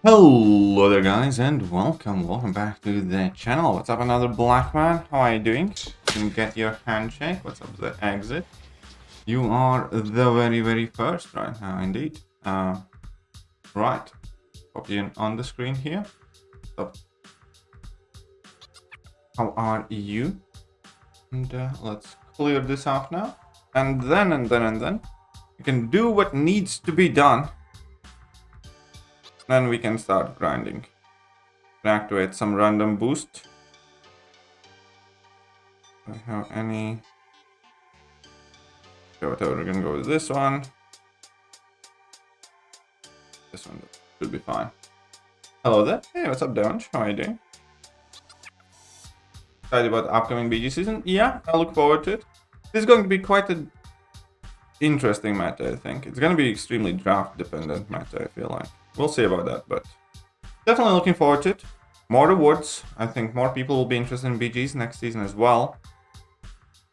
Hello there guys and welcome back to the channel. What's up, another black man? How are you doing? Can get your handshake. What's up, the exit? You are the very first right now indeed. Right, copy in on the screen here. So, how are you? And let's clear this off now, and then we can do what needs to be done. Then we can start grinding. Activate some random boost. Do I have any? Okay, whatever, we're gonna go with this one. This one should be fine. Hello there. Hey, what's up, Devonch? How are you doing? Excited about the upcoming BG season? Yeah, I look forward to it. This is going to be quite an interesting meta, I think. It's going to be extremely draft dependent meta, I feel like. We'll see about that, but definitely looking forward to it. More rewards. I think more people will be interested in BGs next season as well.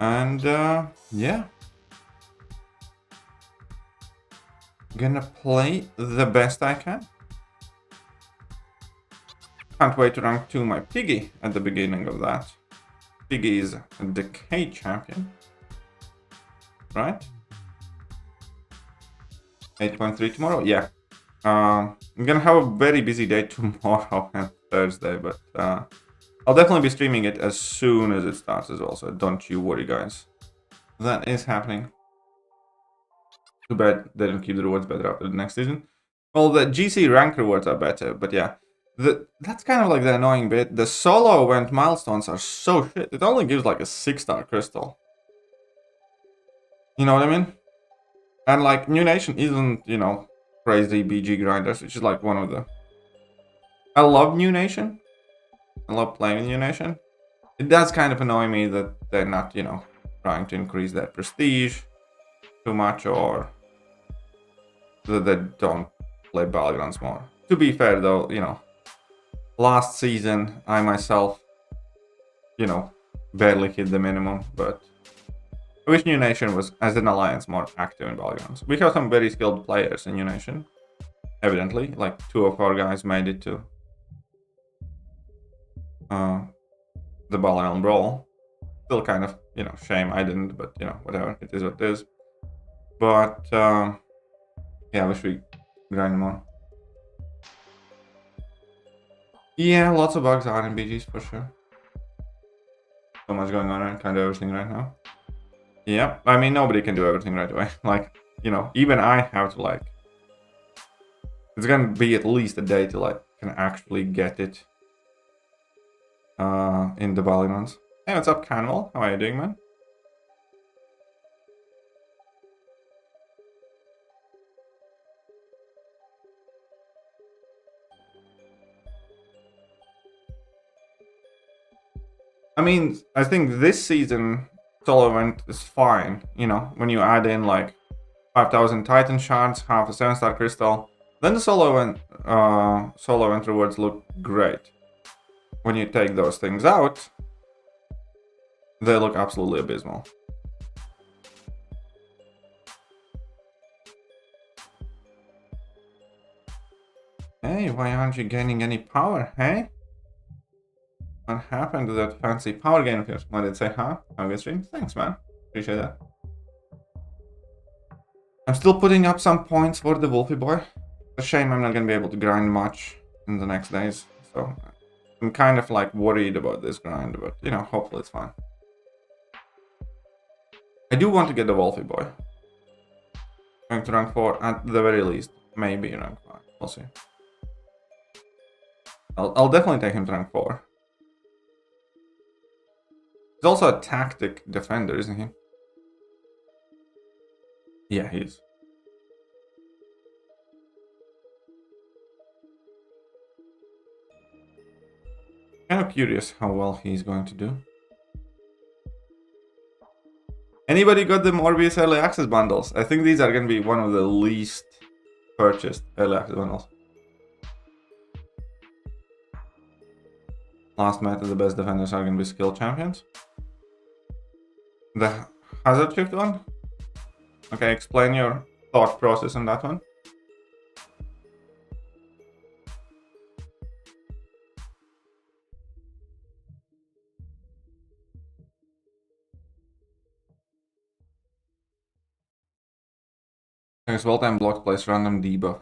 And yeah. Gonna play the best I can. Can't wait to rank 2 my Piggy at the beginning of that. Piggy is a decay champion. Right? 8.3 tomorrow? Yeah. I'm gonna have a very busy day tomorrow and Thursday, but I'll definitely be streaming it as soon as it starts as well, so don't you worry, guys. That is happening. Too bad they didn't keep the rewards better after the next season. Well, the GC rank rewards are better, but yeah. That's kind of like the annoying bit. The solo event milestones are so shit. It only gives like a 6-star crystal. You know what I mean? And like, New Nation isn't, you know, crazy BG grinders, which is like one of the... I love New Nation. I love playing New Nation. It does kind of annoy me that they're not, you know, trying to increase their prestige too much, or that they don't play Battlegrounds more. To be fair though, you know, last season I myself, you know, barely hit the minimum, but I wish New Nation was, as an alliance, more active in Battlegrounds. We have some very skilled players in New Nation, evidently. Like 2 of our guys made it to the Battleground Brawl. Still kind of, you know, shame I didn't, but you know, whatever, it is what it is. But yeah, I wish we grind more. Yeah, lots of bugs are in BGs for sure. So much going on and kind of everything right now. Yeah, I mean, nobody can do everything right away. Like, you know, even I have to like... It's gonna be at least a day till I can actually get it in the Battlegrounds. Hey, what's up, Canwell? How are you doing, man? I mean, I think this season solo event is fine, you know, when you add in like 5,000 Titan shards, half a 7-star crystal, then the solo event rewards look great. When you take those things out, they look absolutely abysmal. Hey, why aren't you gaining any power, hey? What happened to that fancy power gain of yours? What did it say, huh? Have a good stream? Thanks, man. Appreciate that. I'm still putting up some points for the Wolfie Boy. It's a shame I'm not gonna be able to grind much in the next days. So I'm kind of like worried about this grind, but you know, hopefully it's fine. I do want to get the Wolfie Boy. Going to rank 4 at the very least. Maybe rank 5. We'll see. I'll definitely take him to rank 4. He's also a tactic defender, isn't he? Yeah, he is. Kind of curious how well he's going to do. Anybody got the Morbius early access bundles? I think these are going to be one of the least purchased early access bundles. Last meta, the best defenders are going to be skill champions. The hazard shift one? Okay, explain your thought process on that one. There's well-timed block place random debuff.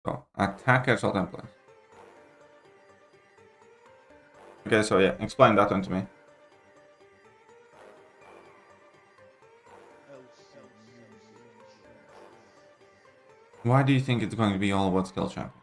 So, attackers well-timed place. Okay, so yeah, explain that one to me. Why do you think it's going to be all about skill champions?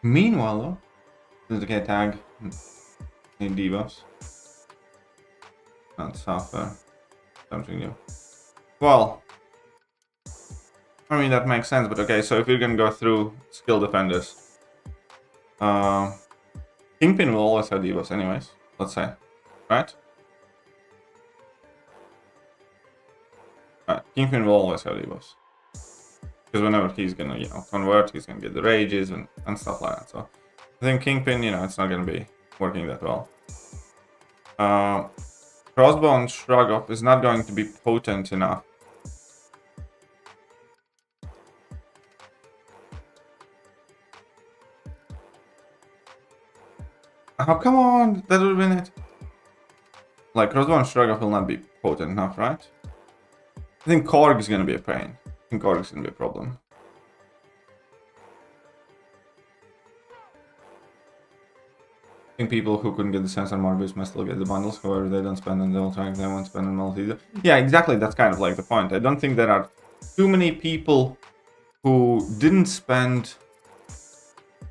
Meanwhile, though, this is the tag. Need debuffs. Not suffer. Something new. Well, I mean that makes sense, but okay. So if you're gonna go through skill defenders, Kingpin will always have debuffs, anyways. Let's say, right? Right. Kingpin will always have debuffs. Because whenever he's gonna, convert, he's gonna get the rages and stuff like that. So I think Kingpin, it's not gonna be working that well. Crossbone Shrug Off is not going to be potent enough. Oh, come on! That would have been it. Like, Crossbone Shrug Off will not be potent enough, right? I think Korg is gonna be a pain. I think Korg is gonna be a problem. I think people who couldn't get the sense on Morbius must still get the bundles, however they don't spend on the Ultra, they won't spend on multi. Yeah, exactly, that's kind of like the point. I don't think there are too many people who didn't spend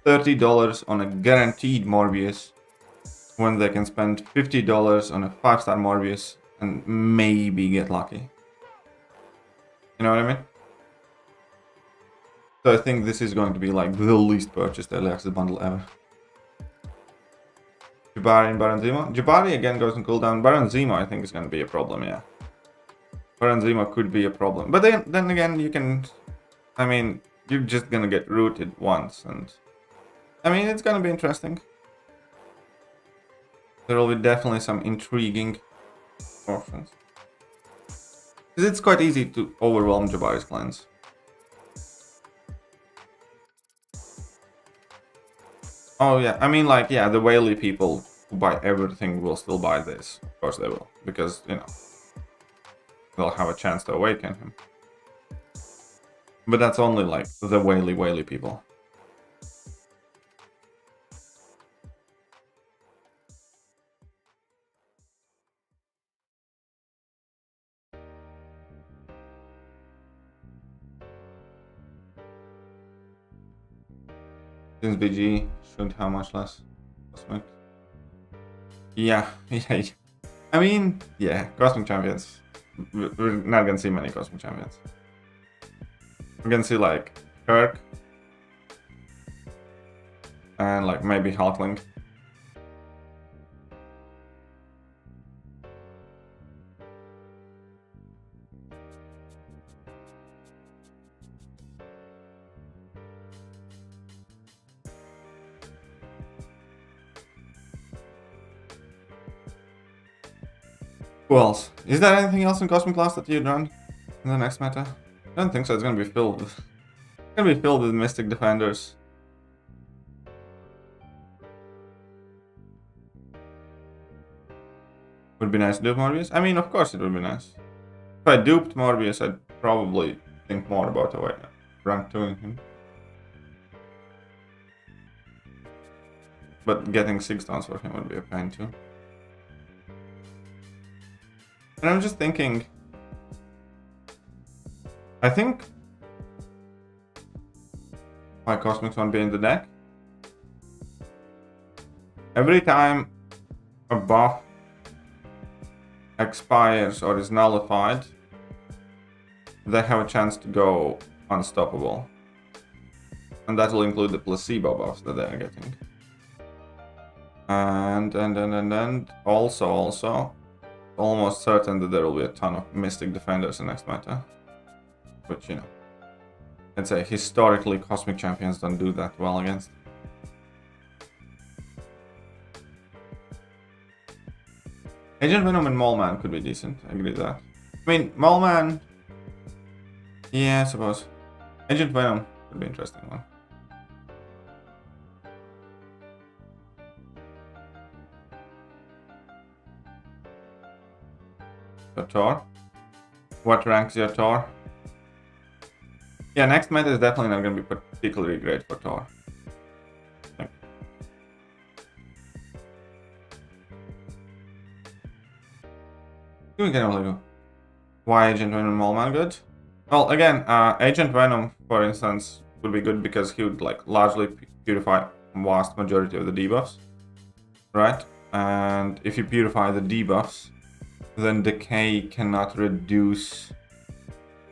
$30 on a guaranteed Morbius when they can spend $50 on a 5-star Morbius and maybe get lucky. You know what I mean? So I think this is going to be like the least purchased early access bundle ever. Jabari and Baron Zemo. Jabari again goes on cooldown. Baron Zemo I think is going to be a problem, yeah. Baron Zemo could be a problem. But then again, you can... I mean, you're just going to get rooted once. And I mean, it's going to be interesting. There will be definitely some intriguing options. Because it's quite easy to overwhelm Jabari's clans. Oh yeah, I mean like, yeah, the Whaley people who buy everything will still buy this. Of course they will, because, they'll have a chance to awaken him. But that's only like the Whaley people. Since BG should have much less Cosmic. Yeah. I mean, yeah, Cosmic Champions. We're not gonna see many Cosmic Champions. We're gonna see like Kirk. And like maybe Hulkling. Who else? Is there anything else in Cosmic class that you'd run in the next meta? I don't think so. It's gonna be filled with... It's gonna be filled with Mystic Defenders. Would be nice to dupe Morbius? I mean, of course it would be nice. If I duped Morbius, I'd probably think more about the way rank 2ing him. But getting 6 tons for him would be a pain too. And I'm just thinking... I think... my Cosmics won't be in the deck. Every time a buff expires or is nullified, they have a chance to go unstoppable. And that will include the placebo buffs that they are getting. And also, almost certain that there will be a ton of Mystic Defenders in next meta. Which, I'd say historically Cosmic Champions don't do that well against. Agent Venom and Mole Man could be decent. I agree with that. I mean, Mole Man. Yeah, I suppose. Agent Venom could be an interesting one. So Tor. What ranks your Tor? Yeah, next meta is definitely not going to be particularly great for Tor. We can only go. Why Agent Venom and Mole Man good? Well, again, Agent Venom, for instance, would be good because he would like largely purify vast majority of the debuffs, right? And if you purify the debuffs, then Decay cannot reduce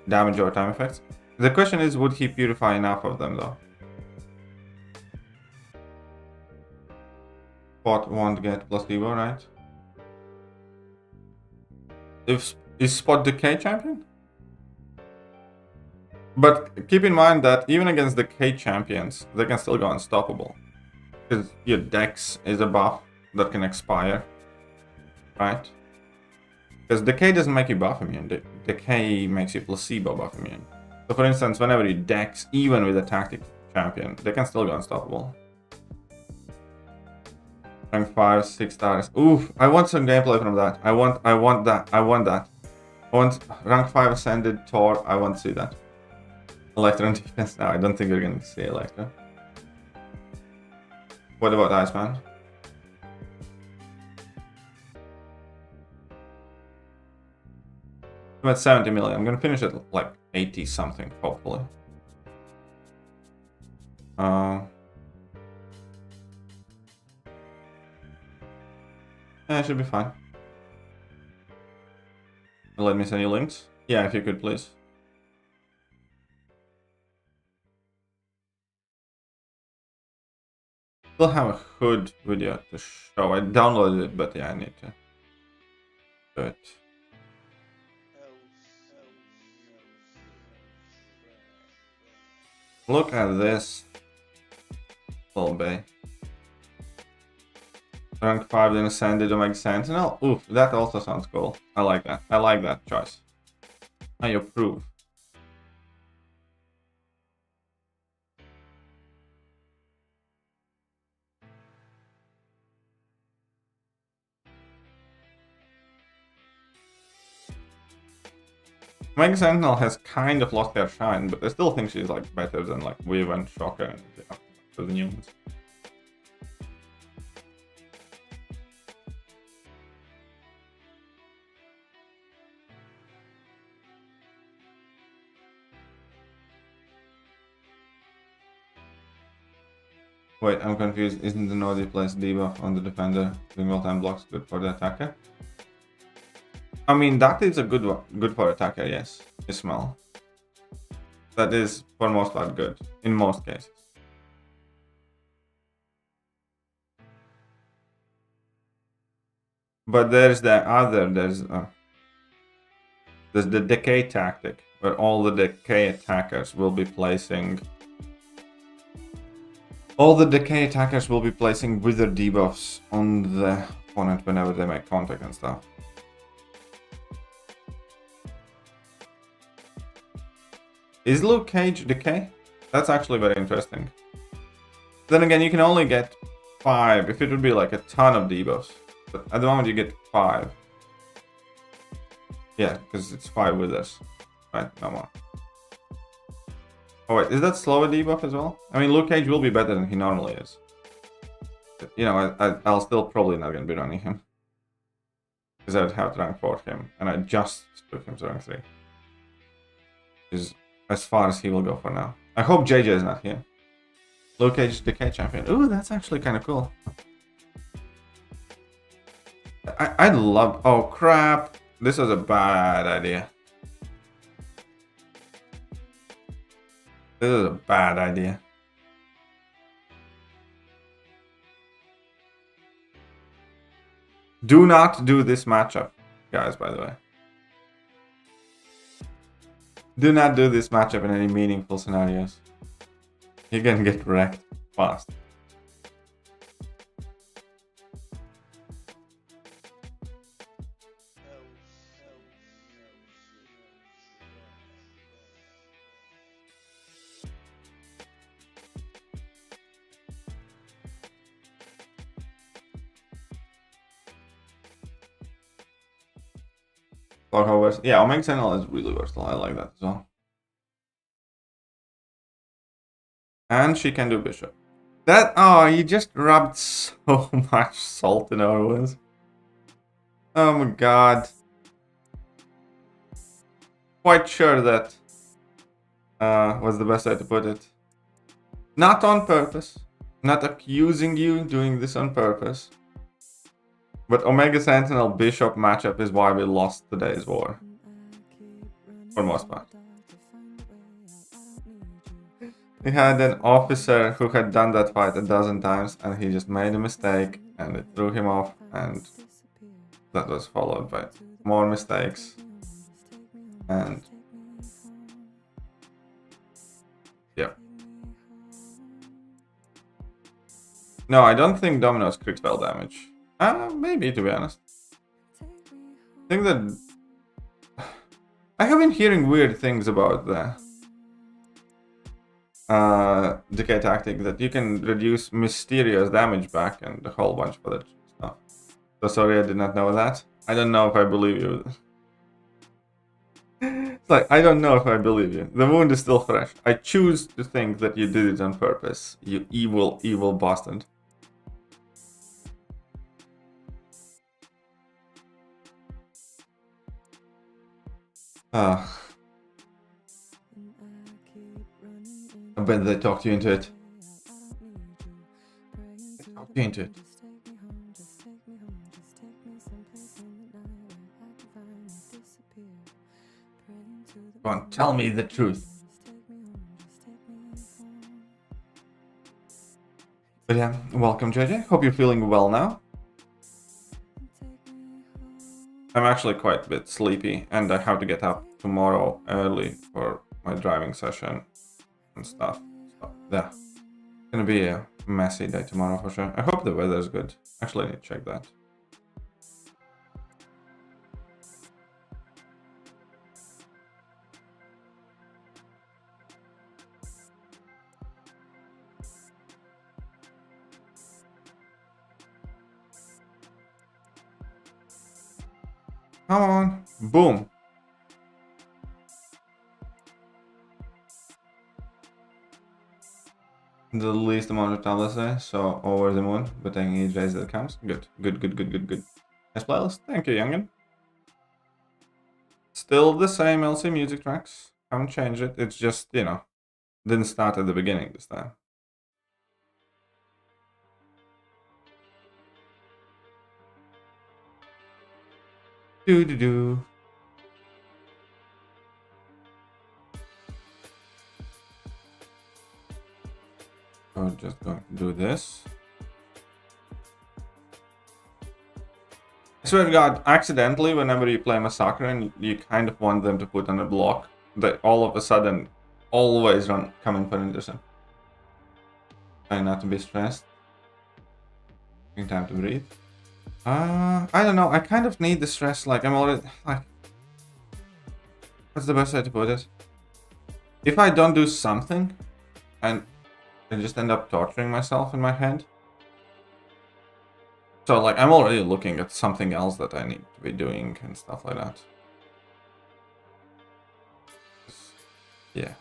damage or time effects. The question is, would he purify enough of them though? Spot won't get placebo, right? Is Spot Decay champion? But keep in mind that even against Decay champions, they can still go unstoppable. Because your Dex is a buff that can expire, right? Because Decay doesn't make you buff immune, Decay makes you placebo buff immune. So for instance, whenever you Dex, even with a tactic champion, they can still go unstoppable. Rank 5, 6 stars. Oof, I want some gameplay from that. I want that. I want rank 5 ascended Tor. I want to see that. Electro and defense. No, I don't think you're going to see Electro. What about Iceman? I'm at 70 million. I'm going to finish at like 80 something, hopefully. Yeah, it should be fine. Let me send you links. Yeah, if you could, please. Still have a hood video to show. I downloaded it, but yeah, I need to do it. Look at this little bay. Rank 5 then ascended Omega Sentinel. Oof, that also sounds cool. I like that. I like that choice. I approve. Omega Sentinel has kind of lost their shine, but I still think she's like better than like Weave and Shocker and for the new ones. Wait, I'm confused. Isn't the Nodi plus debuff on the defender doing all-time blocks good for the attacker? I mean, that is a good one. Good for attacker, yes. Ismail. That is, for most part, good. In most cases. But there's the other, there's the decay tactic, where all the decay attackers will be placing... All the decay attackers will be placing wither debuffs on the opponent whenever they make contact and stuff. Is Luke Cage decay? That's actually very interesting. Then again, you can only get 5 if it would be like a ton of debuffs. But at the moment you get 5. Yeah, because it's 5 withers. Right, no more. Oh wait, is that slower debuff as well? I mean, Luke Cage will be better than he normally is. But, you know, I'll still probably not going to be running him. Because I would have to rank 4 him. And I just took him to rank 3. Is as far as he will go for now. I hope JJ is not here. Luke Cage Decay Champion. Ooh, that's actually kind of cool. I'd love... Oh, crap. This was a bad idea. This is a bad idea. Do not do this matchup, guys, by the way. Do not do this matchup in any meaningful scenarios. You're gonna get wrecked fast. For how versatile. Yeah, Omega Sentinel is really versatile. I like that as well. And she can do Bishop. That, oh, you just rubbed so much salt in our wounds. Oh my god. Quite sure that was the best way to put it. Not on purpose. Not accusing you doing this on purpose. But Omega Sentinel Bishop matchup is why we lost today's war. For the most part. We had an officer who had done that fight a dozen times and he just made a mistake and it threw him off, and that was followed by more mistakes. And yeah. No, I don't think Domino's crit spell damage. Maybe, to be honest. I think that I have been hearing weird things about the decay tactic, that you can reduce mysterious damage back and a whole bunch of other stuff. So sorry, I did not know that. I don't know if I believe you. It's like, I don't know if I believe you. The wound is still fresh. I choose to think that you did it on purpose, you evil, evil bastard. I bet they talked you into it. They talked you into it. Go on, tell me the truth. But yeah, welcome JJ. Hope you're feeling well now. I'm actually quite a bit sleepy and I have to get up tomorrow early for my driving session and stuff. So yeah, it's gonna be a messy day tomorrow for sure. I hope the weather's good. Actually, I need to check that. Come on, boom. The least amount of time, let's say, so over the moon, but taking each race that comes. Good. Nice playlist. Thank you, youngin. Still the same LC music tracks. Haven't changed it. It's just, you know, didn't start at the beginning this time. Do. I'm just going to do this. I swear to God, accidentally, whenever you play Massacre and you kind of want them to put on a block, they all of a sudden always coming for intercept. Trying not to be stressed. Taking time to breathe. I don't know. I kind of need the stress. Like, I'm already like, what's the best way to put it? If I don't do something, and I just end up torturing myself in my head. So, like, I'm already looking at something else that I need to be doing and stuff like that. Yeah.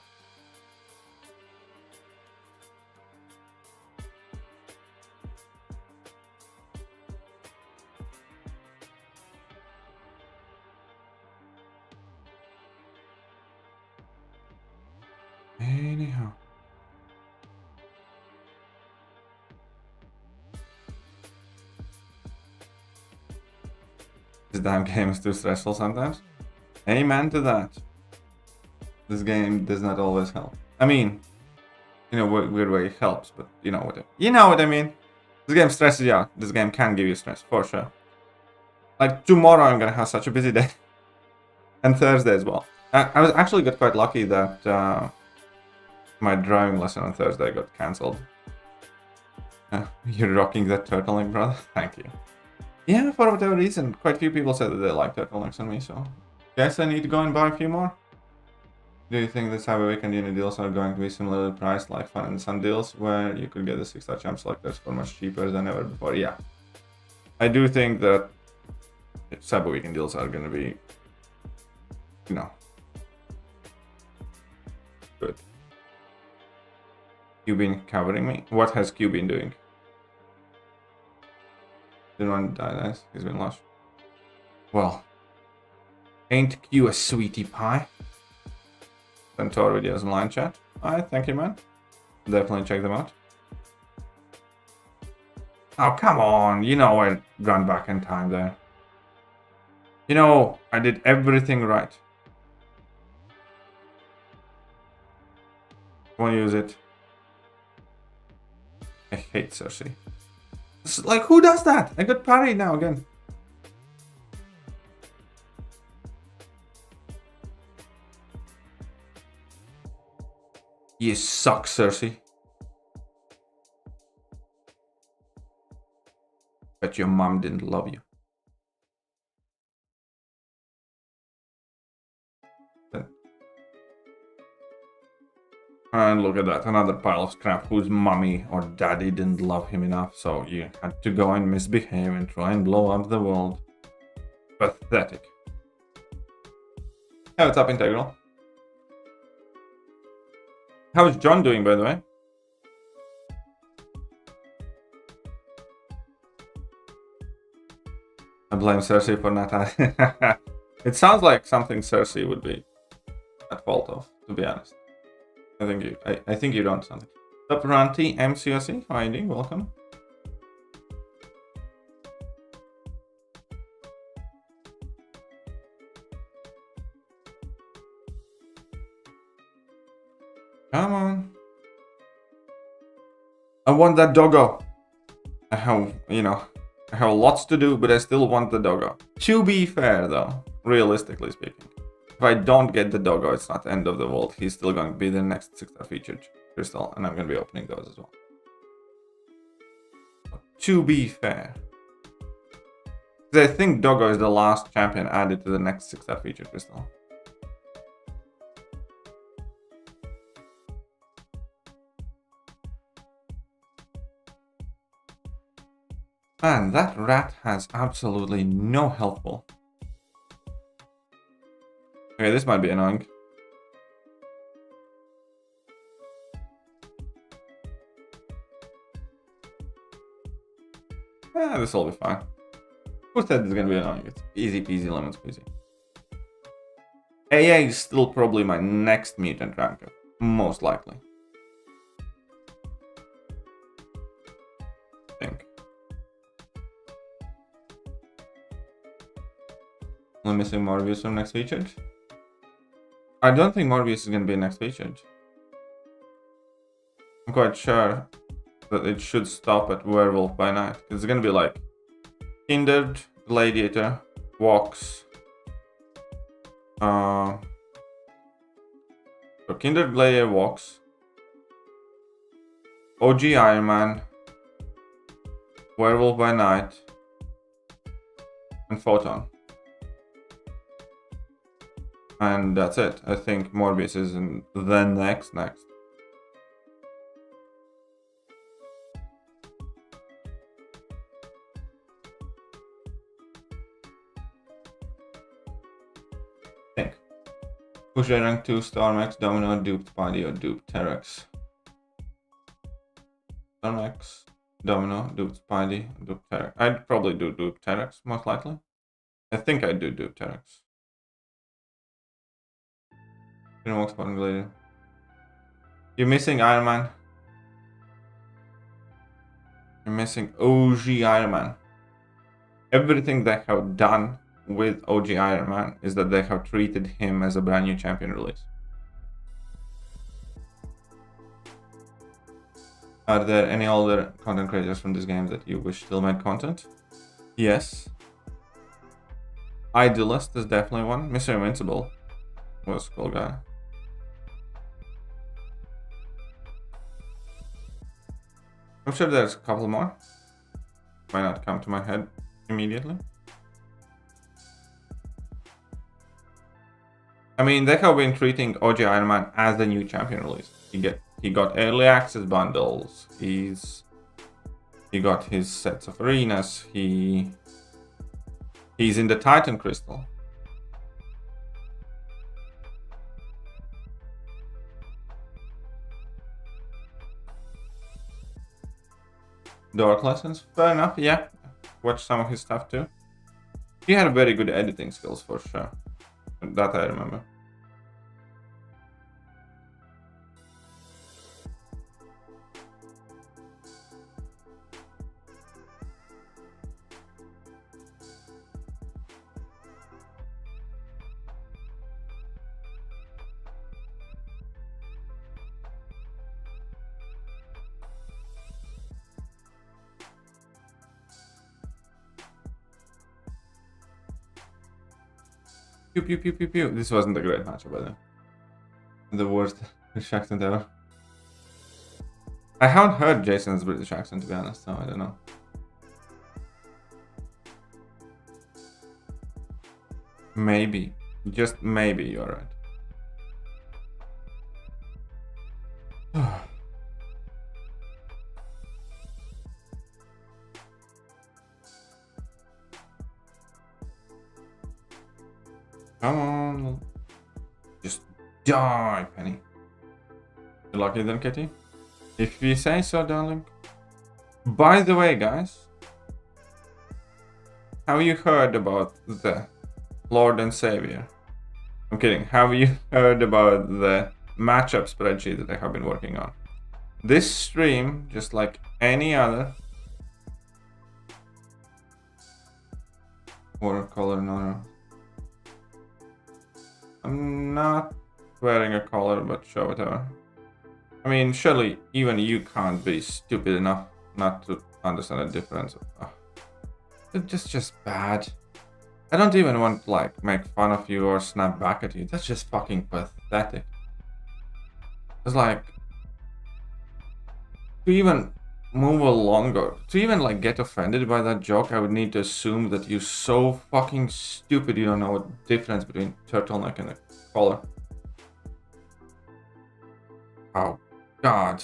Anyhow. This damn game is too stressful sometimes. Amen to that. This game does not always help. I mean, in a weird way it helps, but you know what I mean. This game stresses you out. This game can give you stress, for sure. Like, tomorrow I'm gonna have such a busy day. And Thursday as well. I was actually got quite lucky that my driving lesson on Thursday got cancelled. You're rocking that turtleneck, brother. Thank you. Yeah, for whatever reason, quite a few people said that they like turtlenecks on me, so guess I need to go and buy a few more. Do you think the Cyber Weekend unit deals are going to be similarly priced like Fun and Sun deals, where you could get the 6-star champ selectors for much cheaper than ever before? Yeah. I do think that Cyber Weekend deals are going to be you know. Good. Q been covering me? What has Q been doing? Didn't want to die, nice. He's been lost. Well, ain't Q a sweetie pie? Sent 2 videos in line chat. Alright, thank you, man. Definitely check them out. Oh, come on. You know I run back in time there. You know, I did everything right. Won't use it. I hate Cersei. It's like, who does that? I got parried now again. You suck, Cersei. Bet your mom didn't love you. And look at that, another pile of scrap whose mommy or daddy didn't love him enough, so you had to go and misbehave and try and blow up the world. Pathetic. Hey, what's up, Integral? How's John doing, by the way? I blame Cersei for not. It sounds like something Cersei would be at fault of, to be honest. I think you don't something. Up Ranty MCOC, how are you doing? Welcome. Come on. I want that doggo. I have, you know, I have lots to do, but I still want the doggo. To be fair though, realistically speaking. If I don't get the doggo, it's not the end of the world. He's still going to be the next 6-star featured crystal, and I'm going to be opening those as well. To be fair. I think doggo is the last champion added to the next 6-star featured crystal. Man, that rat has absolutely no health ball. Okay, this might be annoying. Yeah, this will be fine. Who said it's gonna be annoying? It's easy peasy lemon squeezy. AA is still probably my next mutant ranker, most likely. I think. I'm missing Morbius from next featured. I don't think Morbius is going to be next featured. I'm quite sure that it should stop at Werewolf by Night. It's going to be like Kindred, Gladiator, Walks. So Kindred, Gladiator, Walks. OG Iron Man. Werewolf by Night. And Photon. And that's it. I think Morbius is in the next. Think. Push rank 2, Star Max, Domino, duped Spidey, or duped T-Rex. Star Max, Domino, duped Spidey, duped T-Rex. I'd probably do duped T-Rex, most likely. I think I'd do duped T-Rex. You're missing Iron Man. You're missing OG Iron Man. Everything they have done with OG Iron Man is that they have treated him as a brand new champion release. Are there any older content creators from this game that you wish still made content? Yes. Idealist is definitely one. Mr. Invincible was a cool guy. I'm sure there's a couple more. Might not come to my head immediately. I mean, they have been treating OG Iron Man as the new champion release. He got early access bundles. He got his sets of arenas. He's in the Titan Crystal. Dark Lessons. Fair enough, yeah. Watch some of his stuff too. He had very good editing skills for sure. That I remember. Pew pew pew pew pew. This wasn't a great matchup, by the way. The worst British accent ever. I haven't heard Jason's British accent, to be honest, so I don't know. Maybe. Just maybe you're right. Come on. Just die, Penny. You lucky then, Kitty? If you say so, darling. By the way, guys. Have you heard about the Lord and Savior? I'm kidding. Have you heard about the matchup spreadsheet that I have been working on? This stream, just like any other... Watercolor, no. I'm not wearing a collar, but sure, whatever. I mean, surely even you can't be stupid enough not to understand the difference. It's just bad. I don't even want to like make fun of you or snap back at you. That's just fucking pathetic. It's like to even move along or to even like get offended by that joke, I would need to assume that you're so fucking stupid you don't know what difference between turtleneck and a collar. Oh god.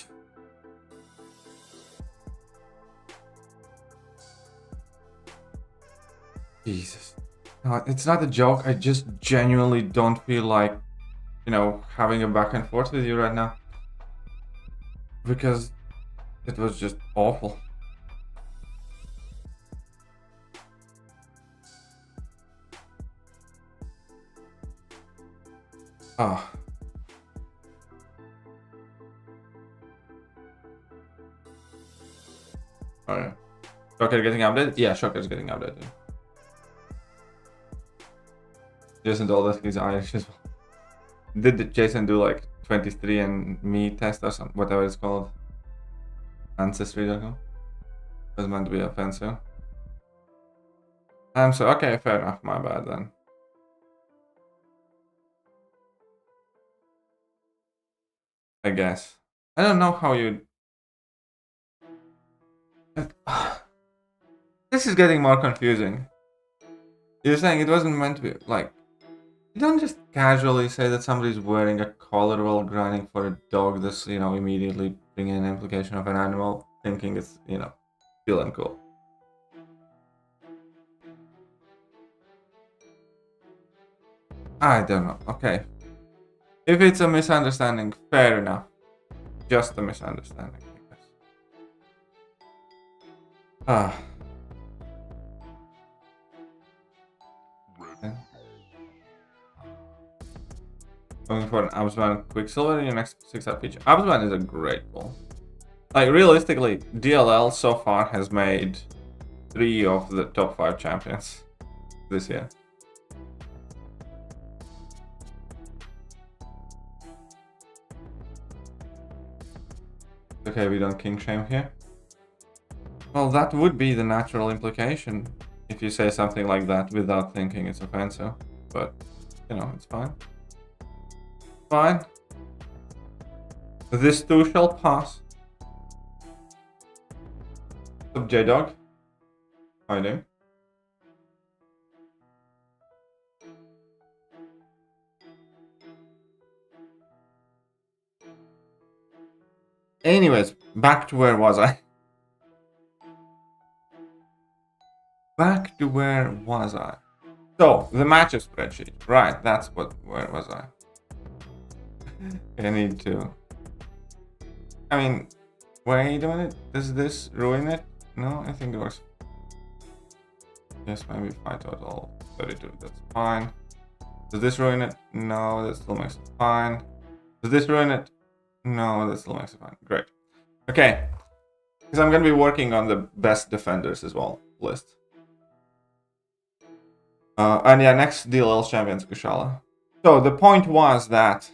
Jesus. No, it's not a joke. I just genuinely don't feel like, you know, having a back and forth with you right now. Because it was just awful. Ah. Oh yeah. Shocker getting updated? Yeah, Shocker's getting updated. Jason told us he's Irish as well. Did Jason do like 23andMe test or something, whatever it's called? Ancestry.com? Was meant to be offensive. So okay, fair enough, my bad then. I guess. I don't know how you... This is getting more confusing. You're saying it wasn't meant to be, like... You don't just casually say that somebody's wearing a collar while grinding for a dog that's, you know, immediately bringing an implication of an animal, thinking it's, you know, feeling cool. I don't know. Okay. If it's a misunderstanding, fair enough. Just a misunderstanding, I guess. Ah. Okay. Going for an Absman Quicksilver in your next 6-up feature. Absman is a great ball. Like, realistically, DLL so far has made 3 of the top 5 champions this year. Okay, we don't king shame here. Well, that would be the natural implication if you say something like that without thinking it's offensive. But, you know, it's fine. Fine. This too shall pass. What's up, J-Dog? How you doing? Anyways, back to where was I? Back to where was I? So, the matchup spreadsheet. Right, that's what, where was I? I need to... I mean, wait a minute. Does this ruin it? No, I think it works. Yes, maybe 5 total, 32, that's fine. Does this ruin it? No, that still makes it fine. Does this ruin it? No, that still makes it fine. Great. Okay. Because I'm going to be working on the best defenders as well list. And yeah, next DLL champions Kushala. So the point was that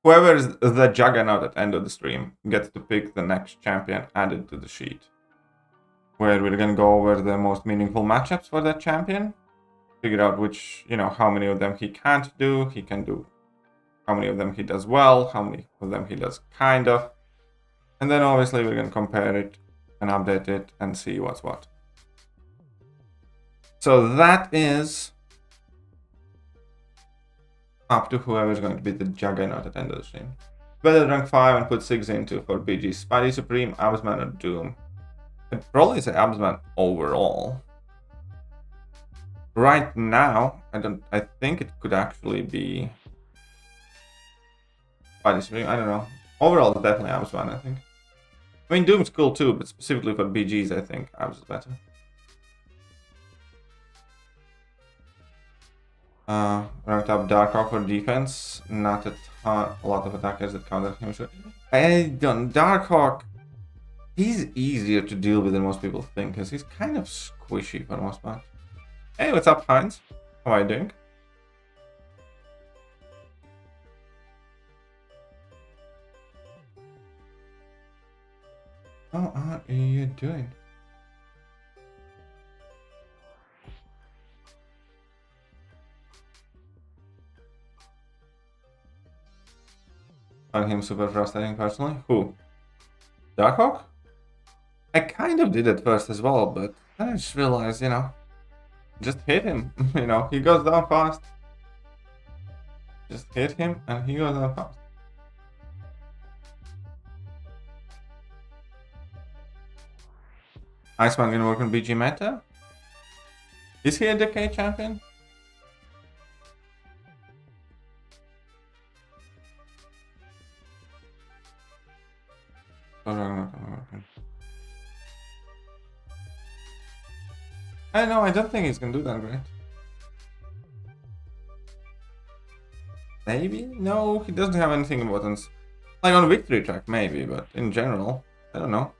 whoever is the juggernaut at the end of the stream gets to pick the next champion added to the sheet. Where we're going to go over the most meaningful matchups for that champion. Figure out which, how many of them he can't do, he can do. How many of them he does well, how many of them he does kind of. And then obviously we're going to compare it and update it and see what's what. So that is up to whoever's going to be the juggernaut at the end of the stream. Better rank 5 and put 6 into for BG. Spidey Supreme, Absman or Doom. I'd probably say Absman overall. Right now, I think it could actually be Spidey Supreme, I don't know. Overall, it's definitely Absman, I think. I mean, Doom's cool too, but specifically for BGs, I think Abs is better. Ranked up Darkhawk for defense. Not a lot of attackers that counter him. I don't. Darkhawk, he's easier to deal with than most people think, because he's kind of squishy for the most part. Hey, what's up, Heinz? How are you doing? How are you doing? Find him super frustrating personally. Who? Darkhawk? I kind of did at first as well, but then I just realized, just hit him. He goes down fast. Just hit him and he goes down fast. Iceman gonna work on BG meta? Is he a decay champion? I know, I don't think he's gonna do that great. Maybe? No, he doesn't have anything important. Like on victory track, maybe, but in general, I don't know.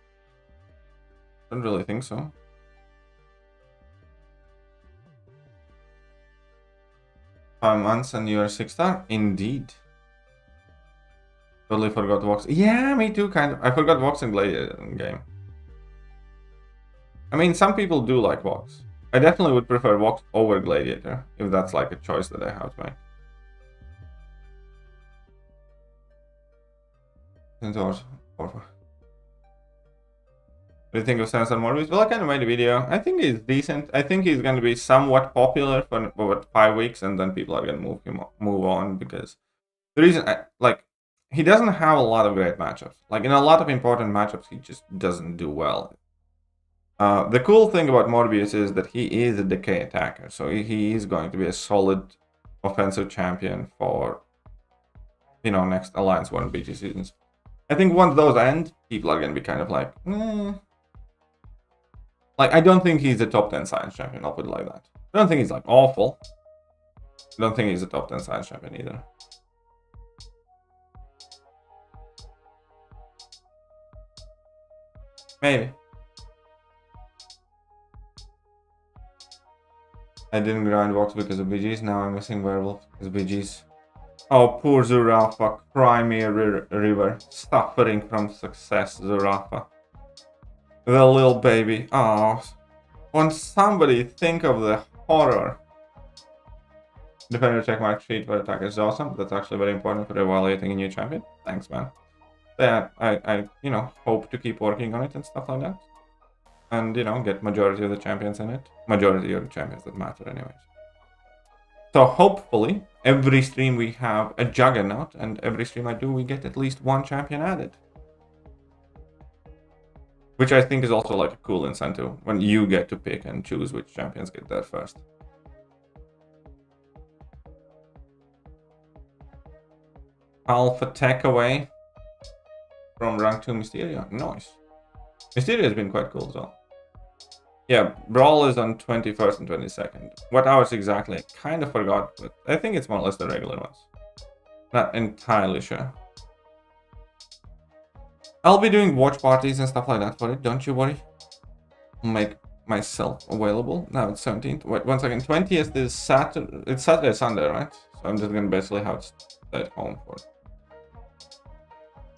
Don't really think so. Five months and you're 6-star? Indeed. Totally forgot Vox. Yeah, me too, kind of. I forgot Vox and Gladiator in game. I mean, some people do like Vox. I definitely would prefer Vox over Gladiator, if that's like a choice that I have to make. What do you think of Sensor Morbius? Well, I kind of made a video. I think he's decent. I think he's going to be somewhat popular for about 5 weeks, and then people are going to move on, because the reason, he doesn't have a lot of great matchups. Like, in a lot of important matchups, he just doesn't do well. The cool thing about Morbius is that he is a decay attacker, so he is going to be a solid offensive champion for, next Alliance War and BG seasons. I think once those end, people are going to be kind of like, Like, I don't think he's a top 10 science champion, I'll put it like that. I don't think he's, awful. I don't think he's a top 10 science champion either. Maybe. I didn't grind Vox because of BGs, now I'm missing Werewolf because of BGs. Oh, poor Zurafa, Crimea River, suffering from success, Zurafa. The little baby. Oh, when somebody think of the horror. Defender checkmark sheet for attack is awesome. That's actually very important for evaluating a new champion. Thanks, man. Yeah, I hope to keep working on it and stuff like that. And, get majority of the champions in it. Majority of the champions that matter anyways. So hopefully, every stream we have a juggernaut, and every stream I do, we get at least one champion added. Which I think is also like a cool incentive, when you get to pick and choose which champions get there first. Alpha tech away. from rank 2 Mysterio. Nice. Mysterio has been quite cool as well. Yeah, Brawl is on 21st and 22nd. What hours exactly? I kind of forgot, but I think it's more or less the regular ones. Not entirely sure. I'll be doing watch parties and stuff like that for it, don't you worry. I'll make myself available. Now it's 17th. Wait, 1 second. 20th is Saturday. It's Saturday, Sunday, right? So I'm just gonna basically have to stay at home for it.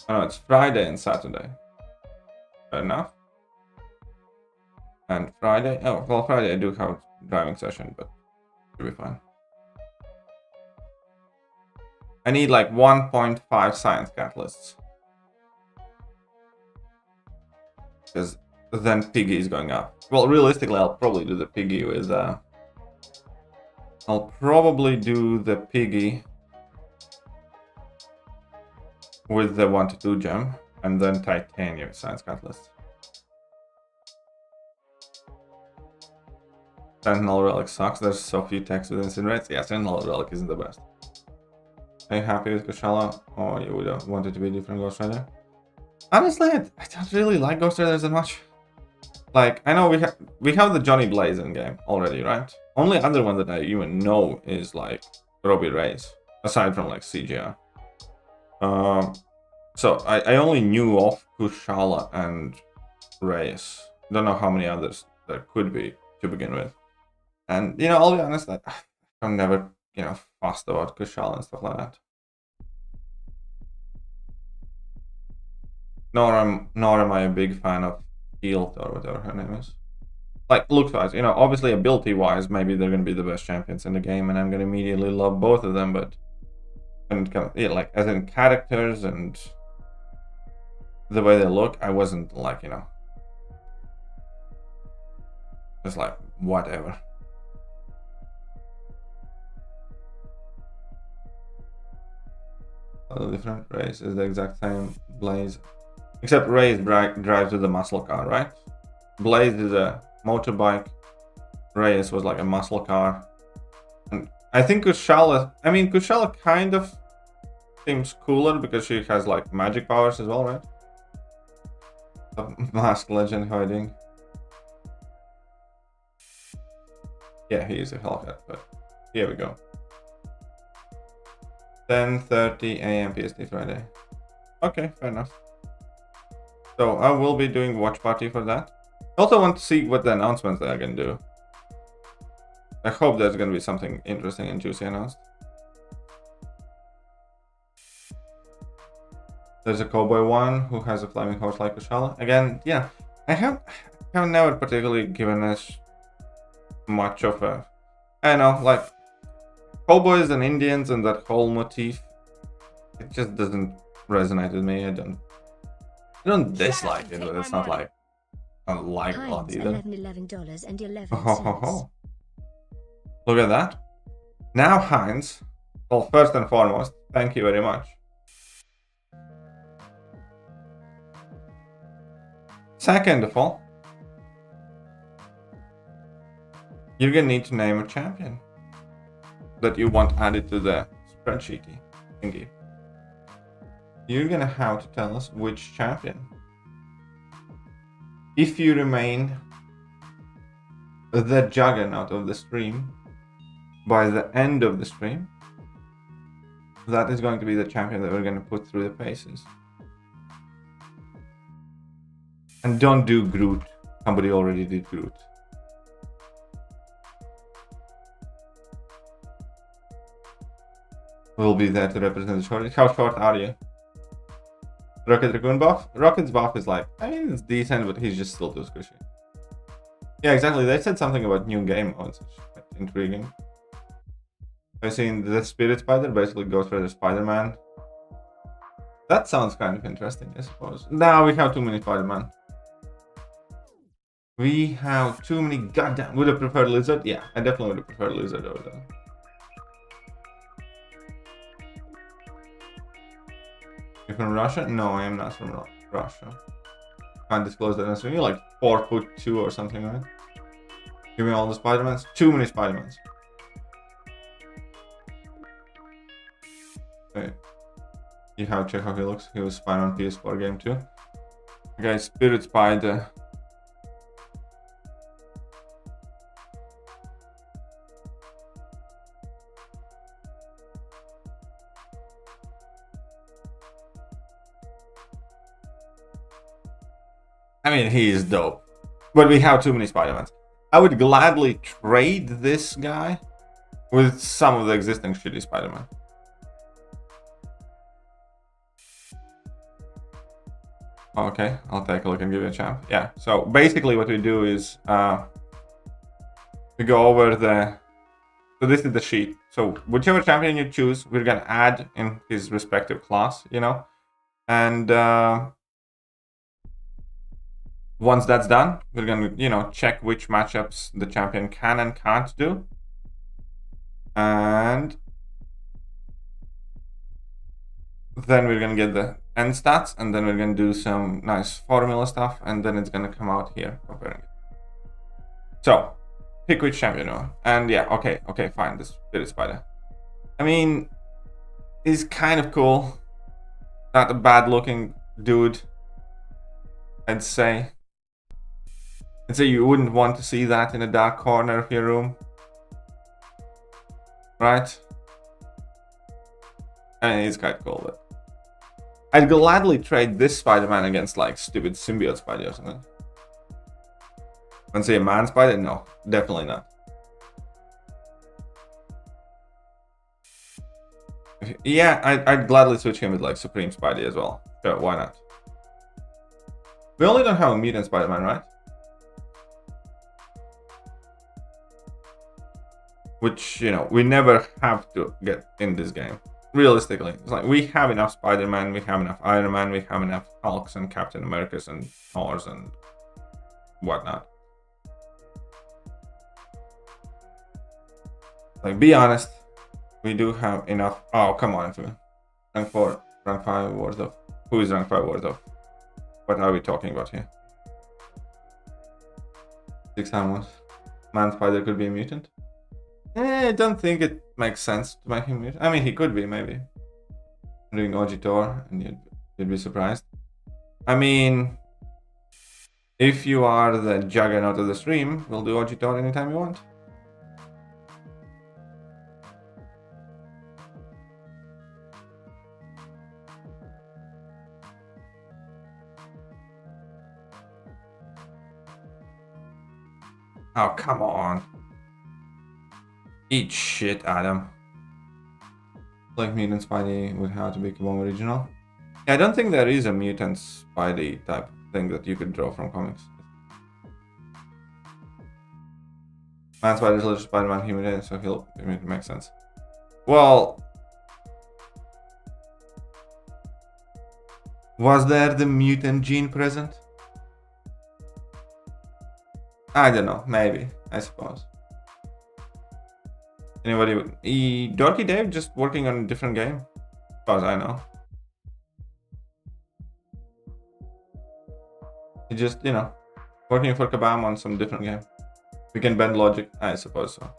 Oh no, it's Friday and Saturday. Fair enough. And Friday, oh, well, Friday I do have a driving session, but it'll be fine. I need like 1.5 science catalysts. Because then Piggy is going up. Well, realistically, I'll probably do the Piggy with, I'll probably do the Piggy with the 1 to 2 gem, and then Titanium science catalyst. Sentinel Relic sucks. There's so few texts with incinerates. Yeah, Sentinel Relic isn't the best. Are you happy with Kushala? Or you would have wanted to be a different Ghost Rider? Honestly, I don't really like Ghost Riders that much. Like, I know we have the Johnny Blaze in game already, right? Only other one that I even know is like Robbie Reyes, aside from like CGR. So I only knew of Kushala and Reyes. Don't know how many others there could be to begin with. And, you know, I'll be honest, I'm never, you know, fussed about Kushala and stuff like that. Nor am I a big fan of Shield or whatever her name is. Like, looks-wise, you know, obviously ability-wise, maybe they're going to be the best champions in the game, and I'm going to immediately love both of them, but... And, yeah, like, as in characters and the way they look, I wasn't, like, you know... Just like, whatever. A different race is the exact same Blaze. Except Reyes drives with a muscle car, right? Blaze is a motorbike. Reyes was like a muscle car. And I think Kushala... I mean, Kushala kind of seems cooler because she has like magic powers as well, right? Masked Legend hiding. Yeah, he is a Hellcat, but here we go. 10:30 AM PST Friday. Okay, fair enough. So I will be doing watch party for that. I also want to see what the announcements they are going to do. I hope there's going to be something interesting and juicy announced. There's a Cowboy one who has a flaming horse like Kushala. Again, yeah, I have never particularly given us much of a... I know, like, Cowboys and Indians and that whole motif, it just doesn't resonate with me. I don't dislike it, but it's not like I like a lot either. $11.11. Look at that. Now Heinz, well, first and foremost, thank you very much. Second of all, you're gonna need to name a champion that you want added to the spreadsheet thingy. You're gonna have to tell us which champion. If you remain the juggernaut of the stream by the end of the stream, that is going to be the champion that we're going to put through the paces. And don't do Groot. Somebody already did Groot. We'll be there to represent the shortage. How short are you? Rocket Raccoon buff? Rocket's buff is like, I mean, it's decent, but he's just still too squishy. Yeah, exactly. They said something about new game modes, which is quite intriguing. I've seen the Spirit Spider basically goes for the Spider-Man. That sounds kind of interesting, I suppose. Now we have too many Spider-Man. We have too many goddamn... Would have preferred Lizard? Yeah, I definitely would have preferred Lizard over there. You're from Russia? No, I am not from Russia. Can't disclose that answer. You're like 4'2" or something, right? Give me all the Spider-Mans. Too many Spider-Mans. Okay. You have check how he looks. He was Spider-Man PS4 game too. Okay, Spirit Spider. I mean, he is dope. But we have too many Spider-Mans. I would gladly trade this guy with some of the existing shitty Spider-Man. Okay, I'll take a look and give you a champ. Yeah, so basically what we do is we go over the... So this is the sheet. So whichever champion you choose, we're gonna add in his respective class, you know? And once that's done, we're gonna, you know, check which matchups the champion can and can't do. And then we're gonna get the end stats, and then we're gonna do some nice formula stuff, and then it's gonna come out here comparing it. So pick which champion you want. And yeah, okay, fine. This Spirit Spider. I mean, he's kind of cool. Not a bad looking dude, I'd say. I'd say you wouldn't want to see that in a dark corner of your room. Right? I mean, he's quite cool, but I'd gladly trade this Spider-Man against like stupid symbiote Spider or something. And say a man Spider? No, definitely not. Yeah, I'd gladly switch him with like Supreme Spidey as well. Sure, why not? We only don't have a Mutant Spider-Man, right? Which, you know, we never have to get in this game. Realistically, it's like we have enough Spider-Man, we have enough Iron Man, we have enough Hulks and Captain Americas and Thors and whatnot. Like, be honest, we do have enough. Oh, come on, rank 4, rank 5 worth of. Who is rank 5 worth of? What are we talking about here? 6 animals. Man Spider could be a mutant. I don't think it makes sense to make him mutant. I mean, he could be, maybe. Doing Ojitor, and you'd be surprised. I mean, if you are the juggernaut of the stream, we'll do Ojitor anytime you want. Oh, come on. Eat shit, Adam. Like Mutant Spidey would have to be Kabom original. Yeah, I don't think there is a Mutant Spidey type thing that you could draw from comics. Man Spider's little Spider-Man human, so he'll make sense. Well, was there the mutant gene present? I don't know, maybe, I suppose. Anybody? Dorky Dave just working on a different game, as far as I know. He just, you know, working for Kabam on some different game. We can bend logic, I suppose so.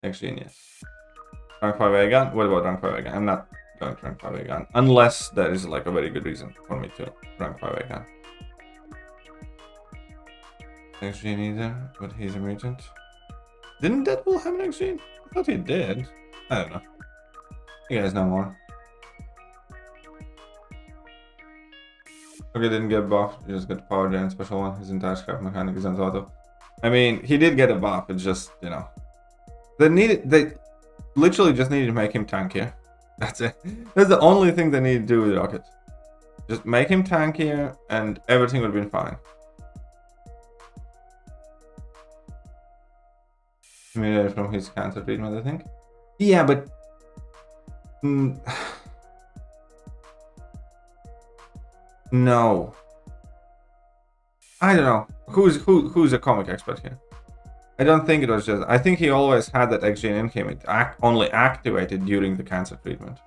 Actually, yes. Rank 5A gun? What about rank 5A gun? I'm not going to rank 5A gun, unless there is like a very good reason for me to rank 5A gun. Next gene either, but he's a mutant. Didn't Deadpool have an X-Gene? I thought he did. I don't know. You guys know more. Okay, didn't get buffed. He just got the power gen special one. His entire scrap mechanic is on auto. I mean, he did get a buff. It's just, you know, they literally just needed to make him tankier. That's it. That's the only thing they need to do with Rocket. Just make him tankier, and everything would have been fine. Immediately from his cancer treatment, I think. Yeah, but no. I don't know. Who's a comic expert here? I don't think it was just. I think he always had that X gene in him. It only activated during the cancer treatment.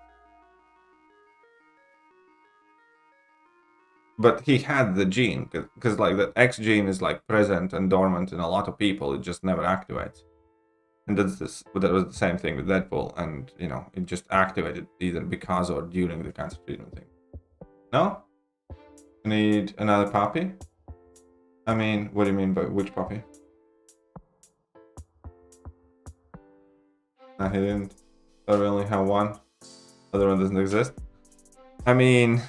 But he had the gene, because like the X gene is like present and dormant in a lot of people. It just never activates. And that was the same thing with Deadpool, and you know, it just activated either because or during the cancer treatment thing. No? You need another puppy? I mean, what do you mean by which puppy? No, he didn't. So we only have one. Other one doesn't exist. I mean,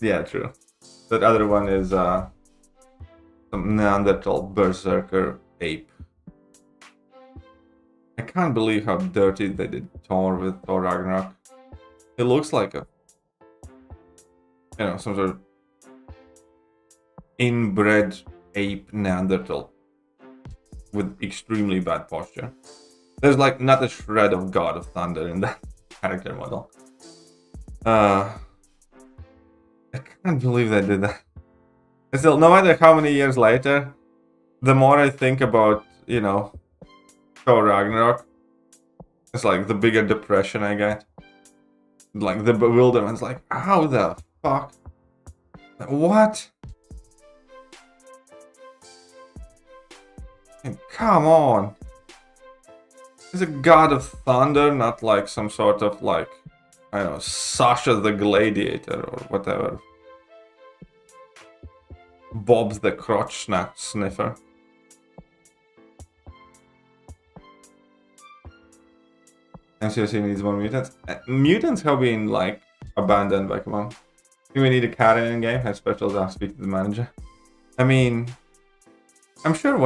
yeah, true. That other one is some Neanderthal berserker ape. I can't believe how dirty they did Thor with Thor Ragnarok. It looks like a, you know, some sort of inbred ape Neanderthal with extremely bad posture. There's like not a shred of God of Thunder in that character model. I can't believe they did that. And still, no matter how many years later, the more I think about, you know, Thor Ragnarok, it's like the bigger depression I get. Like the bewilderment's like, how the fuck? Like, what? And come on. He's a god of thunder, not like some sort of like, I don't know, Sasha the Gladiator or whatever. Bob's the crotch sniffer. MCOC needs more mutants. Mutants have been like abandoned by Come. Do we need a Karen in game? Have specials to speak to the manager. I mean, I'm sure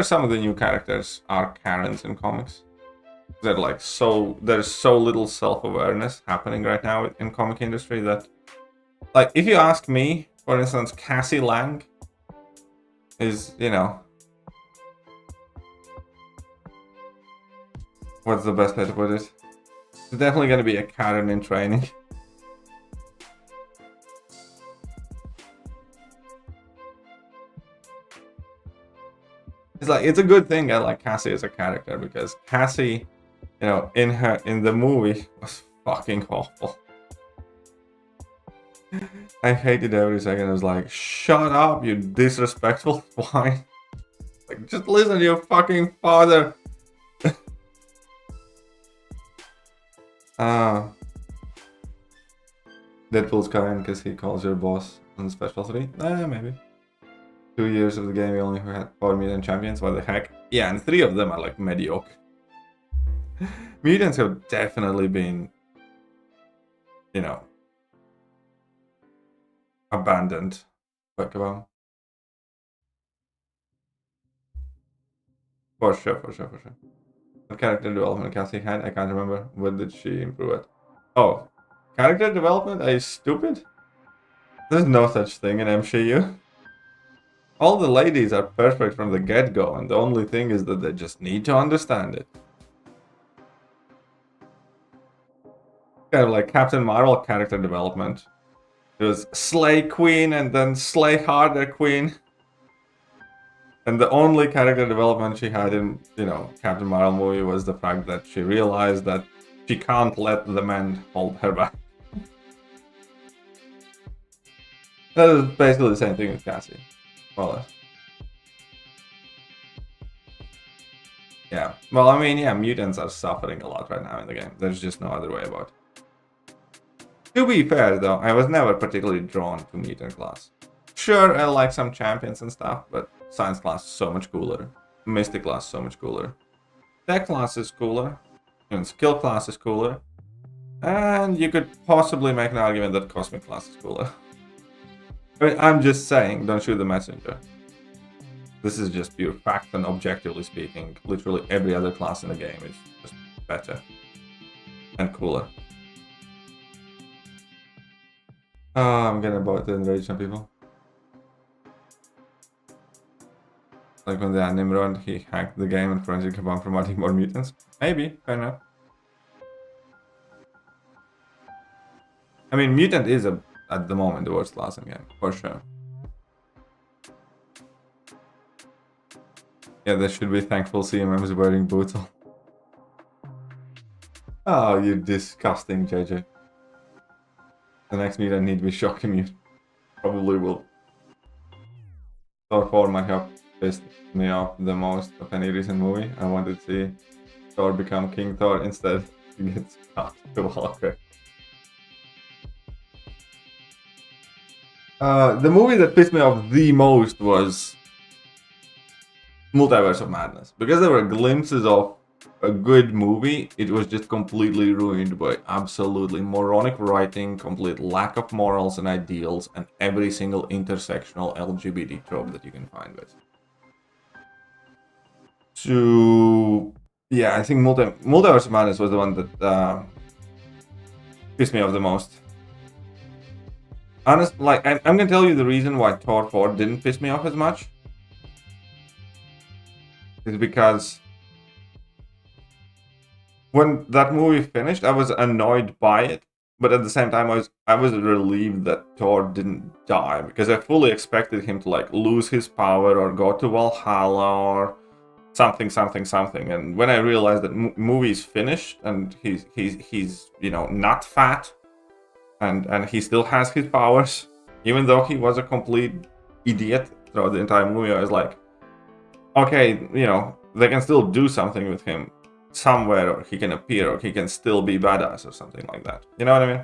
some of the new characters are Karens in comics. They're like there's so little self-awareness happening right now in comic industry that, like, if you ask me, for instance, Cassie Lang is, you know, what's the best way to put it? It's definitely going to be a Karen in training. It's like, it's a good thing I like Cassie as a character, because Cassie, you know, in the movie was fucking awful. I hated every second. I was like, shut up, you disrespectful swine. Like, just listen to your fucking father. Deadpool's kind because he calls your boss on Special 3. Maybe. 2 years of the game, we only had 4 mutant champions. What the heck? Yeah, and 3 of them are like mediocre. Mutants have definitely been, you know, abandoned. For sure. What character development Cassie had? I can't remember. What did she improve at? Oh, character development? Are you stupid? There's no such thing in MCU. All the ladies are perfect from the get-go, and the only thing is that they just need to understand it. Kind of like Captain Marvel character development. It was Slay Queen and then Slay Harder Queen. And the only character development she had in, you know, Captain Marvel movie was the fact that she realized that she can't let the men hold her back. That is basically the same thing with Cassie. Well, yeah. Well, I mean, yeah, mutants are suffering a lot right now in the game. There's just no other way about it. To be fair, though, I was never particularly drawn to mutant class. Sure, I like some champions and stuff, but science class is so much cooler. Mystic class is so much cooler. Tech class is cooler. And skill class is cooler. And you could possibly make an argument that cosmic class is cooler. I mean, I'm just saying, don't shoot the messenger. This is just pure fact, and objectively speaking, literally every other class in the game is just better and cooler. I'm gonna about to enrage some people. Like when the Nimrod, he hacked the game and Forensic kept on promoting more mutants. Maybe, fair enough. I mean, Mutant is at the moment the worst class in the game, for sure. Yeah, they should be thankful CMM's wearing boots. Oh, you disgusting JJ. The next meet I need to be shock immune. Probably will. Thor 4 might help pissed me off the most of any recent movie. I wanted to see Thor become King Thor. Instead, he gets cut to Walker. The movie that pissed me off the most was Multiverse of Madness. Because there were glimpses of a good movie, it was just completely ruined by absolutely moronic writing, complete lack of morals and ideals, and every single intersectional LGBT trope that you can find with. So, yeah, I think Multiverse of Madness was the one that pissed me off the most. Honestly, like, I'm gonna tell you the reason why Thor 4 didn't piss me off as much. Is because when that movie finished, I was annoyed by it, but at the same time, I was relieved that Thor didn't die, because I fully expected him to like lose his power or go to Valhalla or something. And when I realized that movie's finished and he's you know, not fat and he still has his powers, even though he was a complete idiot throughout the entire movie, I was like, okay, you know, they can still do something with him somewhere, or he can appear, or he can still be badass or something like that. You know what I mean?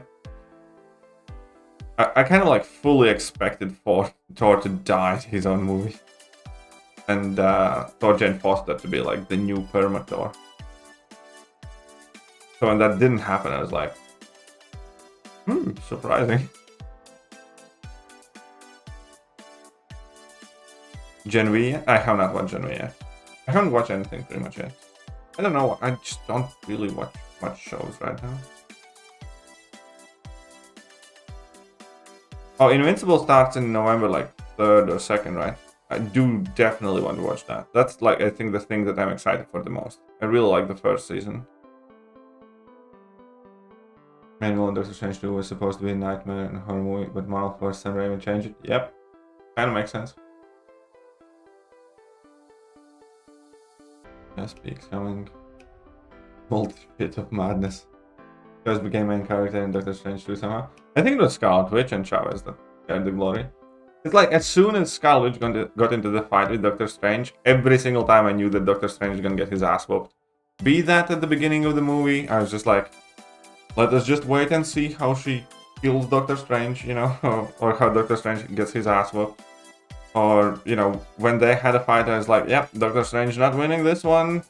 I kind of like fully expected for Thor to die in his own movie. And Thor Jane Foster to be like the new Perma-Thor. So when that didn't happen, I was like, surprising. Gen V? I have not watched Gen V yet. I haven't watched anything pretty much yet. I don't know, I just don't really watch much shows right now. Oh, Invincible starts in November, like 3rd or 2nd, right? I do definitely want to watch that. That's like, I think, the thing that I'm excited for the most. I really like the first season. Manual and Doctor Strange 2 was supposed to be a nightmare and a horror movie, but Marvel forced Sam Raimi changed it. Yep, kind of makes sense. Just Peaks coming. Multi-pit of madness. Just became main character in Doctor Strange 2 somehow. I think it was Scarlet Witch and Chavez that got the glory. It's like, as soon as Scarlet Witch got into the fight with Doctor Strange, every single time I knew that Doctor Strange was gonna get his ass whooped. Be that at the beginning of the movie, I was just like, let us just wait and see how she kills Doctor Strange, you know, or how Doctor Strange gets his ass whooped. Or, you know, when they had a fight, I was like, yep, Doctor Strange not winning this one.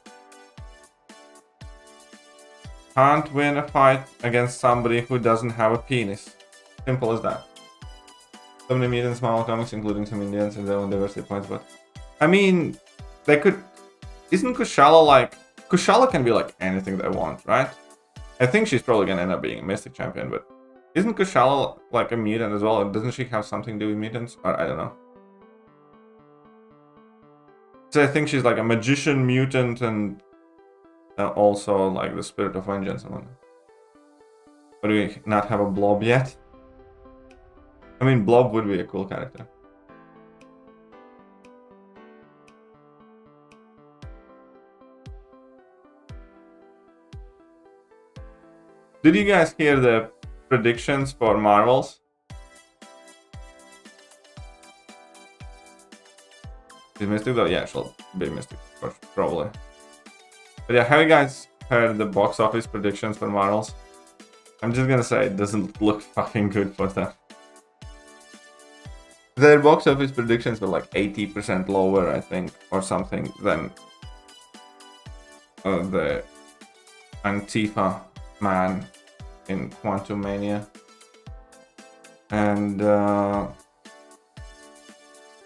Can't win a fight against somebody who doesn't have a penis. Simple as that. So many mutants, Marvel comics, including some Indians and their own diversity points, but I mean, they could. Isn't Kushala like. Kushala can be like anything they want, right? I think she's probably gonna end up being a Mystic Champion, but isn't Kushala like a mutant as well? And doesn't she have something to do with mutants? Or I don't know. So I think she's like a magician, mutant, and also like the spirit of vengeance and whatnot. But do we not have a Blob yet? I mean, Blob would be a cool character. Did you guys hear the predictions for Marvels? Is Mystic though? Yeah, she'll be Mystic, probably. But yeah, have you guys heard the box office predictions for Marvels? I'm just gonna say it doesn't look fucking good for them. Their box office predictions were like 80% lower, I think, or something, than the Antifa man in Quantum Mania. And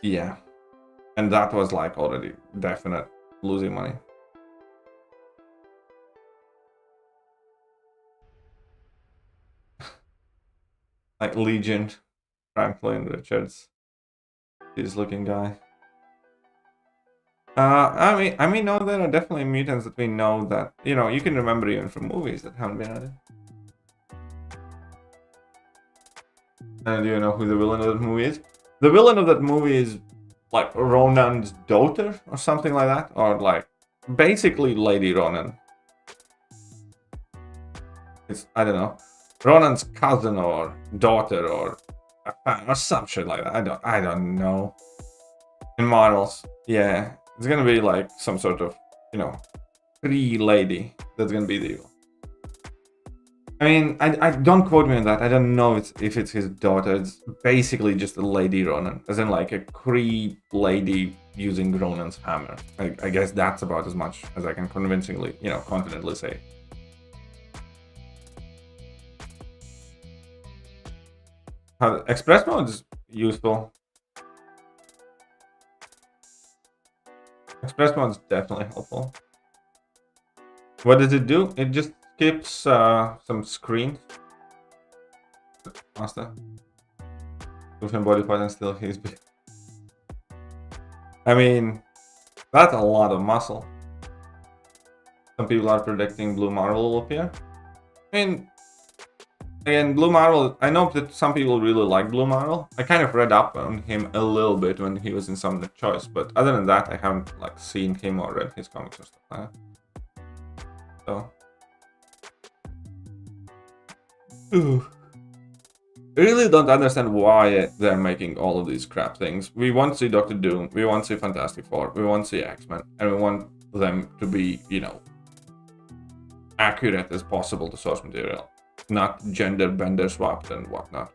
yeah. And that was like already definite losing money. Like Legion, Franklin Richards, this looking guy. I mean, no, there are definitely mutants that we know that, you know, you can remember even from movies that haven't been added. And do you know who the villain of that movie is? The villain of that movie is like Ronan's daughter or something like that, or like basically Lady Ronan. It's, I don't know, Ronan's cousin or daughter or a fan or some shit like that. I don't know. And models, yeah. It's gonna be like some sort of, you know, Kree lady that's gonna be the evil. I mean, I don't quote me on that. I don't know if it's his daughter. It's basically just a lady Ronin, as in like a Kree lady using Ronin's hammer. I guess that's about as much as I can convincingly, you know, confidently say. Express mode is useful. Express mode is definitely helpful. What does it do? It just skips some screens. Master. With him body part and still he's big. I mean, that's a lot of muscle. Some people are predicting Blue Marvel will appear. I mean, again, Blue Marvel, I know that some people really like Blue Marvel. I kind of read up on him a little bit when he was in Summoner Choice, but other than that, I haven't like seen him or read his comics or stuff like that. So, ooh. I really don't understand why they're making all of these crap things. We want to see Doctor Doom, we want to see Fantastic Four, we want to see X-Men, and we want them to be, you know, accurate as possible to source material, not gender bender swapped and whatnot.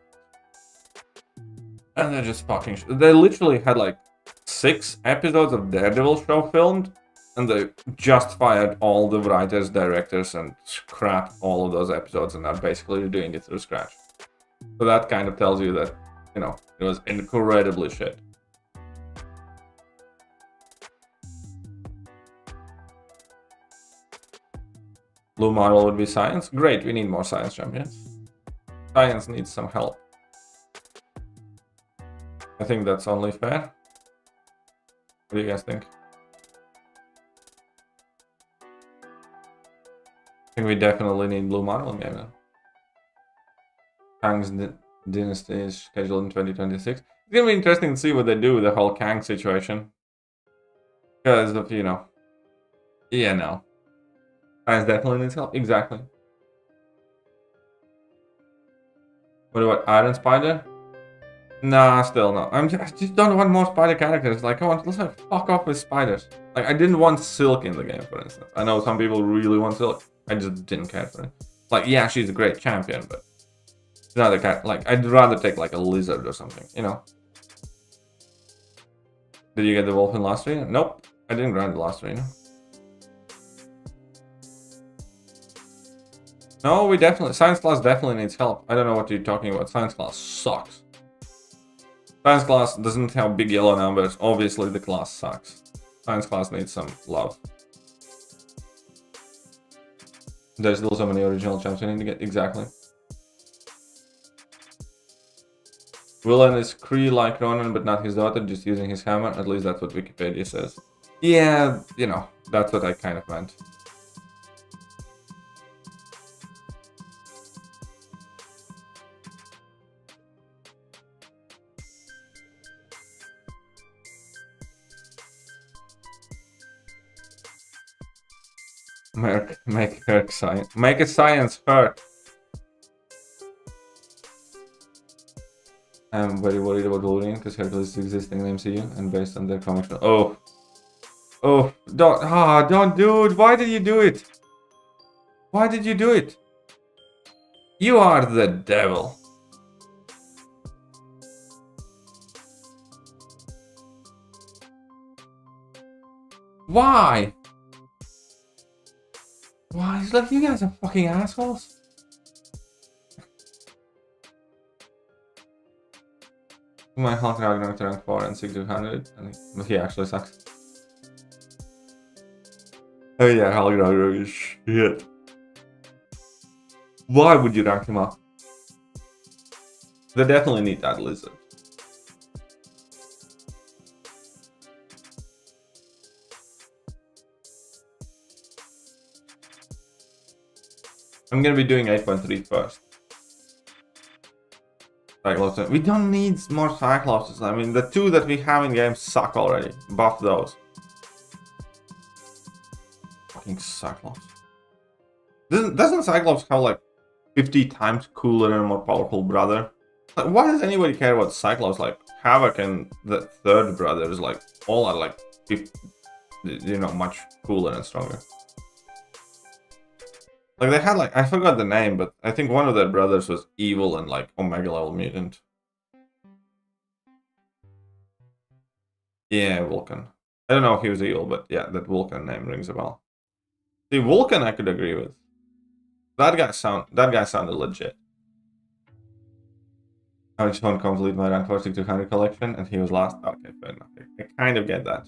And they're just fucking they literally had like 6 episodes of Daredevil show filmed, and they just fired all the writers, directors, and scrapped all of those episodes and are basically doing it through scratch. So that kind of tells you that, you know, it was incredibly shit. Blue Marvel would be science. Great, we need more science champions. Science needs some help. I think that's only fair. What do you guys think? I think we definitely need Blue Marvel game now. Kang's dynasty is scheduled in 2026. It's gonna be interesting to see what they do with the whole Kang situation. Because of, you know... Yeah, no. Science definitely needs help. Exactly. What about Iron Spider? Nah, still no. I just don't want more spider characters. Like, let's fuck off with spiders. Like, I didn't want Silk in the game, for instance. I know some people really want Silk. I just didn't care for it. Like, yeah, she's a great champion, but it's not the kind. Like, I'd rather take like a lizard or something, you know. Did you get the wolf in last arena? Nope, I didn't grind the last arena. No, we definitely... Science class definitely needs help. I don't know what you're talking about. Science class sucks. Science class doesn't have big yellow numbers. Obviously, the class sucks. Science class needs some love. There's still so many original champs we need to get. Exactly. Villain is Kree like Ronin, but not his daughter, just using his hammer. At least that's what Wikipedia says. Yeah, you know, that's what I kind of meant. Make Kirk science. Make a science hurt. I'm very worried about Wolverine because Hercules is existing in the MCU and based on their comics. Oh, don't do it. Why did you do it? Why did you do it? You are the devil. Why? Why? It's like, you guys are fucking assholes. My Hulk Ragnarok to rank 4 and 600, and he actually sucks. Oh yeah, Hulk Ragnarok is shit. Why would you rank him up? They definitely need that lizard. I'm gonna be doing 8.3 first. Cyclops. We don't need more Cyclopses. I mean, the 2 that we have in game suck already. Buff those. Fucking Cyclops. Doesn't Cyclops have like 50 times cooler and more powerful brother? Like, why does anybody care about Cyclops? Like, Havoc and the third brother is like all are like, you know, much cooler and stronger. Like they had like, I forgot the name, but I think one of their brothers was evil and like Omega level mutant. Yeah, Vulcan. I don't know if he was evil, but yeah, that Vulcan name rings a bell. See, Vulcan I could agree with. That guy sounded legit. I just want to complete my rank 4200 collection, and he was last. Okay, fair enough. I kind of get that.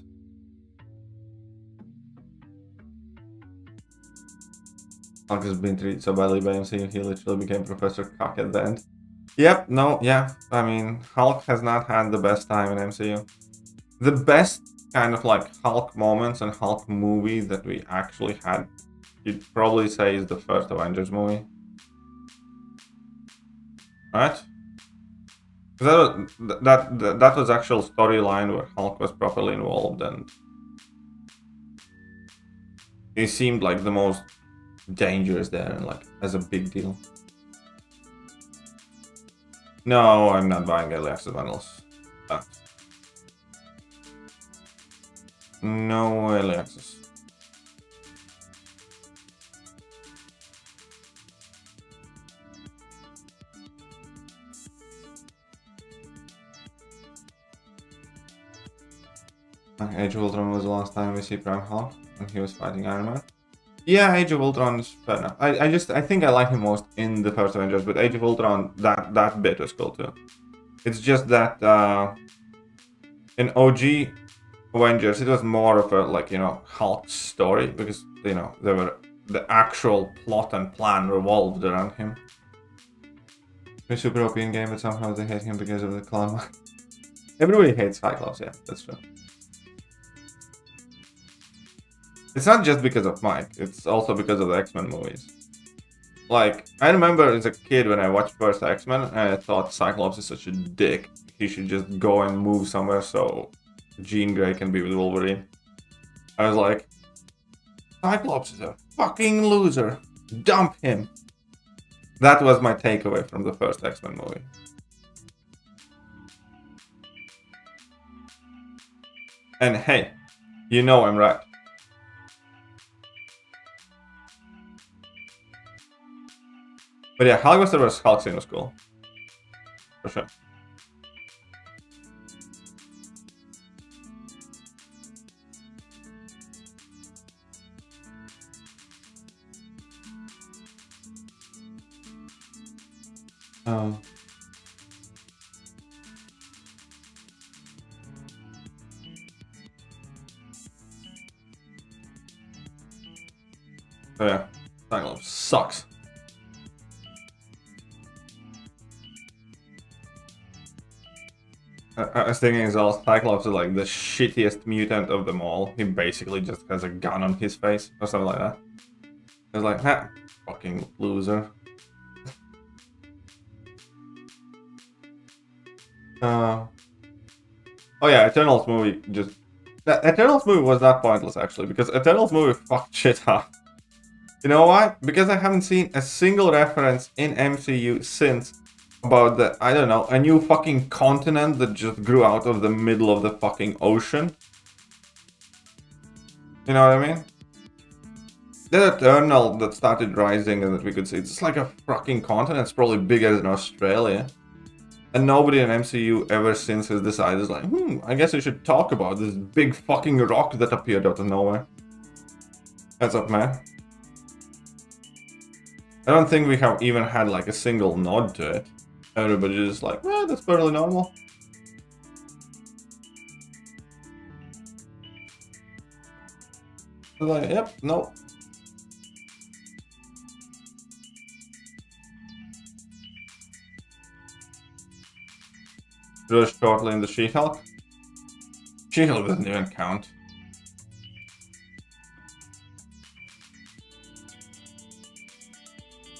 Hulk has been treated so badly by MCU, he literally became Professor Cock at the end. Yep, no, yeah. I mean, Hulk has not had the best time in MCU. The best kind of like Hulk moments and Hulk movie that we actually had, you'd probably say is the first Avengers movie. Right? That was actual storyline where Hulk was properly involved and he seemed like the most dangerous there and like as a big deal. No, I'm not buying early access bundles. No early access. Age of Ultron was the last time we see Prime Hulk when he was fighting Iron Man. Yeah, Age of Ultron is fair enough. I think I like him most in the first Avengers, but Age of Ultron, that bit was cool too. It's just that in OG Avengers, it was more of a like, you know, Hulk story because, you know, the actual plot and plan revolved around him. A super OP in game, but somehow they hate him because of the clown. Everybody hates Cyclops, yeah, that's true. It's not just because of Mike, it's also because of the X-Men movies. Like, I remember as a kid when I watched first X-Men, I thought Cyclops is such a dick. He should just go and move somewhere so Jean Grey can be with Wolverine. I was like, Cyclops is a fucking loser. Dump him. That was my takeaway from the first X-Men movie. And hey, you know I'm right. But yeah, Hulkbuster vs. Hulk scene was cool. For sure. Oh yeah, Cyclops sucks. I was thinking as well, Cyclops is like the shittiest mutant of them all. He basically just has a gun on his face or something like that. I was like, ha, fucking loser. Oh yeah, Eternals movie just... Eternals movie was not pointless actually, because Eternals movie fucked shit up. You know why? Because I haven't seen a single reference in MCU since about the, I don't know, a new fucking continent that just grew out of the middle of the fucking ocean. You know what I mean? The Eternal that started rising and that we could see, it's like a fucking continent, it's probably bigger than Australia. And nobody in MCU ever since has decided, like, I guess we should talk about this big fucking rock that appeared out of nowhere. What's up, man? I don't think we have even had like a single nod to it. Everybody's just like, well, that's fairly normal. Like, yep, no. Rush shortly in the She-Hulk. She-Hulk doesn't even count.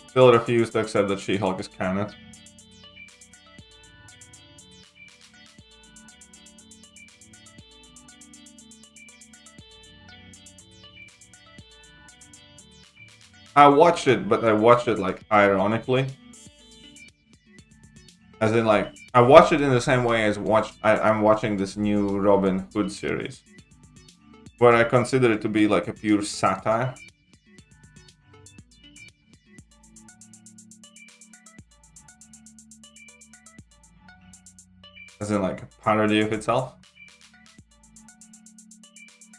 Still refuse to accept that She-Hulk is canon. I watched it, but I watched it like ironically. As in, like, I watch it in the same way as I'm watching this new Robin Hood series, where I consider it to be like a pure satire. As in, like, a parody of itself.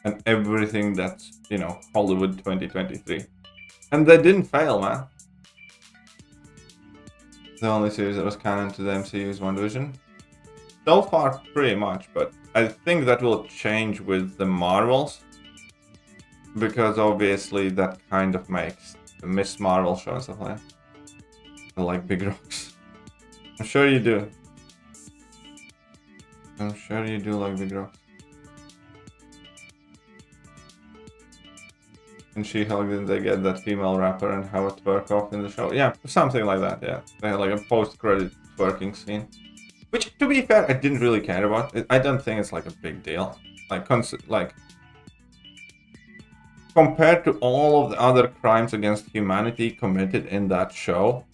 And everything that's, you know, Hollywood 2023. And they didn't fail, man. The only series that was canon to the MCU is WandaVision. So far, pretty much, but I think that will change with the Marvels. Because obviously that kind of makes the Miss Marvel show and stuff like that. I like big rocks. I'm sure you do. I'm sure you do like big rocks. And She-Hulk, didn't they get that female rapper and have a twerk off in the show? Yeah, something like that, yeah. They had like a post-credit twerking scene. Which, to be fair, I didn't really care about. I don't think it's like a big deal. Like, compared to all of the other crimes against humanity committed in that show,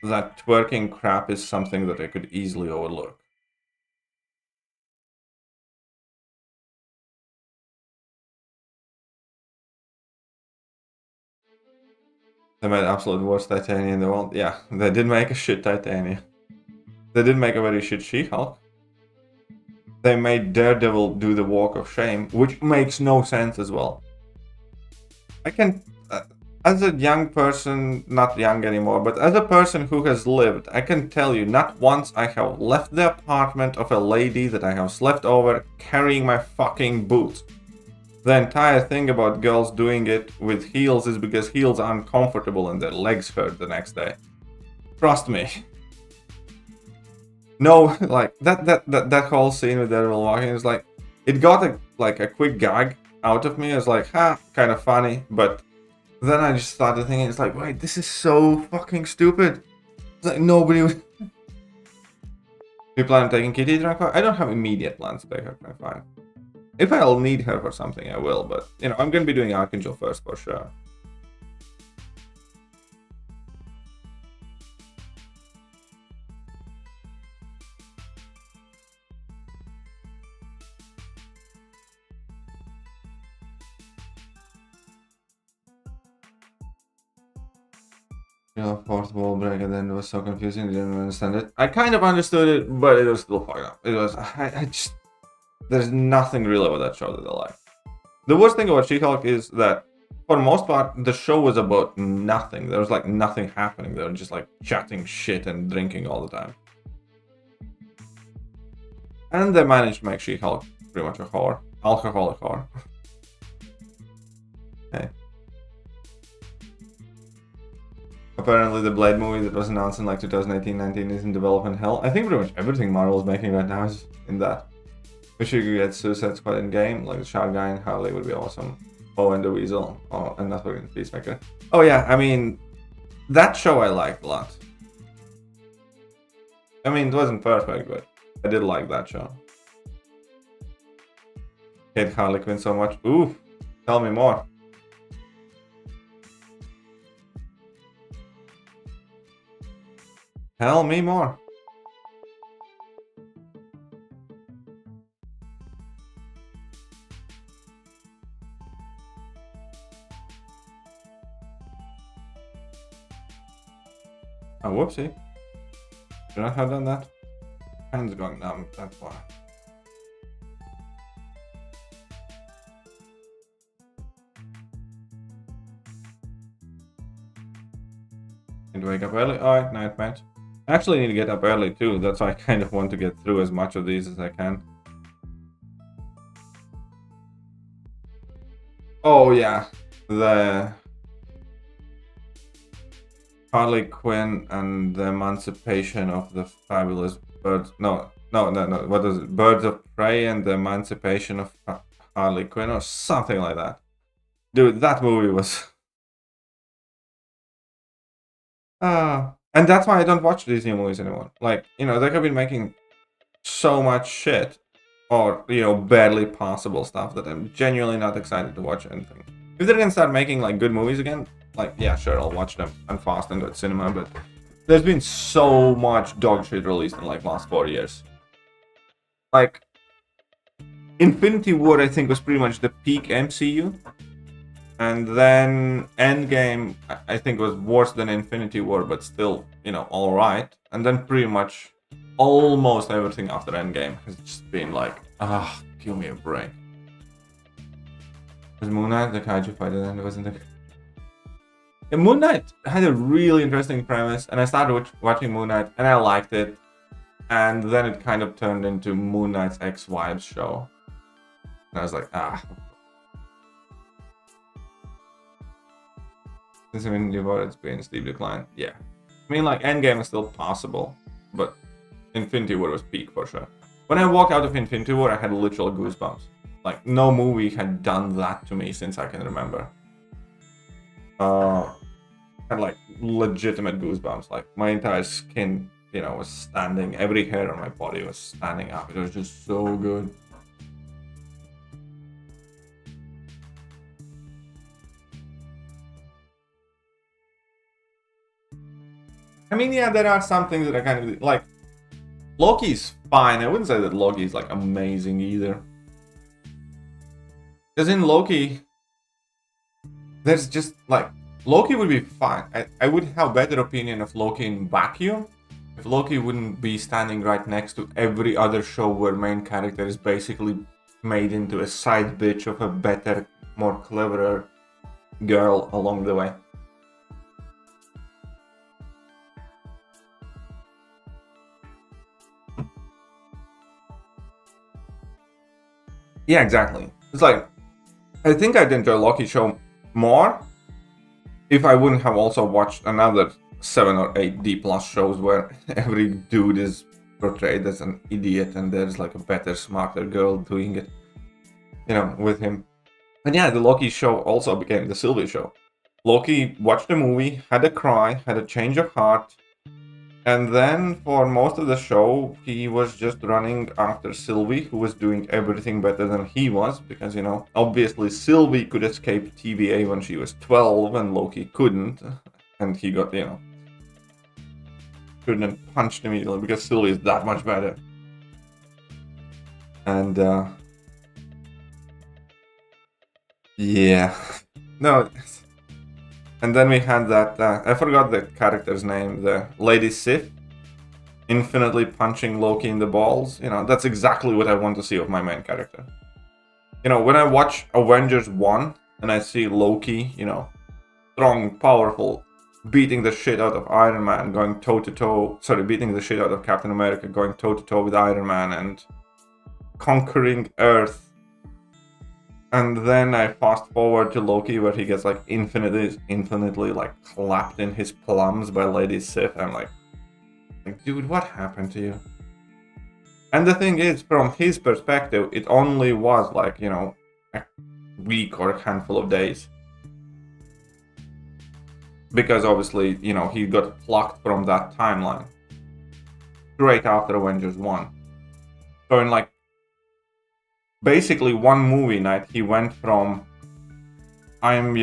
that twerking crap is something that I could easily overlook. They made absolute worst Titania in the world. Yeah, they did make a shit Titania. They did make a very shit She-Hulk. They made Daredevil do the walk of shame, which makes no sense as well. I can, as a young person, not young anymore, but as a person who has lived, I can tell you, not once I have left the apartment of a lady that I have slept over carrying my fucking boots. The entire thing about girls doing it with heels is because heels are uncomfortable and their legs hurt the next day. Trust me. No, like, that whole scene with Daredevil walking is like, it got a quick gag out of me. It's like, ha, kind of funny, but then I just started thinking, it's like, wait, this is so fucking stupid. It's like, nobody would... You plan on taking Kitty to rank 5? I don't have immediate plans to take her to rank 5. If I'll need her for something, I will, but, you know, I'm gonna be doing Archangel first for sure. You know, fourth wall break and then it was so confusing, I didn't understand it. I kind of understood it, but it was still fucked up. It was, I just, there's nothing really about that show that I like. The worst thing about She-Hulk is that, for the most part, the show was about nothing. There was like nothing happening. They were just like chatting shit and drinking all the time. And they managed to make She-Hulk pretty much a whore. Alcoholic whore. Hey. Apparently the Blade movie that was announced in like 2018-19 is in development hell. I think pretty much everything Marvel is making right now is in that. Wish you could get Suicide Squad in game, like the Shark Guy and Harley would be awesome. Oh, and the Weasel. Oh, and that's fucking Peacemaker. Oh yeah, I mean, that show I liked a lot. I mean, it wasn't perfect, but I did like that show. Hate Harley Quinn so much. Ooh, tell me more. Tell me more. Oh, whoopsie. Should I have done that? Hands going numb, that's why. Need to wake up early? Alright, night match. I actually need to get up early too, that's why I kind of want to get through as much of these as I can. Oh yeah, the Harley Quinn and the Emancipation of the Fabulous Birds. No. What is it? Birds of Prey and the Emancipation of Harley Quinn or something like that. Dude, that movie was... and that's why I don't watch these new movies anymore. Like, you know, they have been making so much shit. Or, you know, barely possible stuff that I'm genuinely not excited to watch anything. If they're gonna start making, like, good movies again, like, yeah, sure, I'll watch them and fast and go to cinema, but there's been so much dog shit released in like last 4 years. Like, Infinity War, I think, was pretty much the peak MCU. And then Endgame, I think, was worse than Infinity War, but still, you know, alright. And then pretty much almost everything after Endgame has just been like, give me a break. Was Moon Knight the kaiju fighter then? Wasn't it? Yeah, Moon Knight had a really interesting premise, and I started watching Moon Knight, and I liked it. And then it kind of turned into Moon Knight's ex-wives show. And I was like, Since Infinity War, it's been a steep decline. Yeah. I mean, like, Endgame is still possible, but Infinity War was peak for sure. When I walked out of Infinity War, I had literal goosebumps. Like, no movie had done that to me since I can remember. Had like legitimate goosebumps. Like, my entire skin, you know, was standing. Every hair on my body was standing up. It was just so good. I mean, yeah, there are some things that are kind of like, Loki's fine. I wouldn't say that Loki is like amazing either. Because in Loki, there's just like, Loki would be fine. I would have better opinion of Loki in vacuum if Loki wouldn't be standing right next to every other show where main character is basically made into a side bitch of a better, more cleverer girl along the way. Yeah, exactly. It's like, I think I'd enjoy Loki show more if I wouldn't have also watched another 7 or 8 D+ shows where every dude is portrayed as an idiot and there's like a better, smarter girl doing it, you know, with him. And yeah, the Loki show also became the Sylvie show. Loki watched the movie, had a cry, had a change of heart, and then for most of the show, he was just running after Sylvie, who was doing everything better than he was, because, you know, obviously Sylvie could escape TVA when she was 12 and Loki couldn't, and he got, you know, couldn't and punched immediately because Sylvie is that much better. And, yeah. No. And then we had that, I forgot the character's name, the Lady Sif, infinitely punching Loki in the balls. You know, that's exactly what I want to see of my main character. You know, when I watch Avengers 1 and I see Loki, you know, strong, powerful, beating the shit out of Iron Man, going toe-to-toe, beating the shit out of Captain America, going toe-to-toe with Iron Man and conquering Earth. And then I fast forward to Loki where he gets like infinitely like clapped in his plums by Lady Sif. I'm like, dude, what happened to you? And the thing is, from his perspective, it only was like, you know, a week or a handful of days. Because obviously, you know, he got plucked from that timeline straight after Avengers 1. So in like basically one movie night, he went from I'm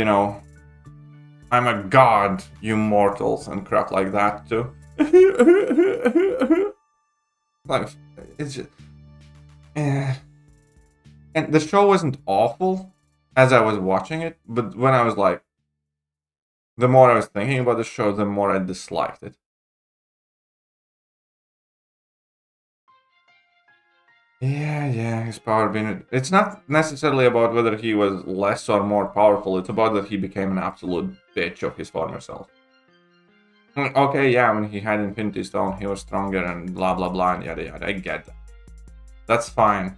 a god, you mortals, and crap like that to like, it's just and the show wasn't awful as I was watching it, but when I was like, the more I was thinking about the show, the more I disliked it. Yeah, his power being... It's not necessarily about whether he was less or more powerful, it's about that he became an absolute bitch of his former self. Okay, yeah, when he had Infinity Stone, he was stronger and blah blah blah and yada yada, I get that. That's fine.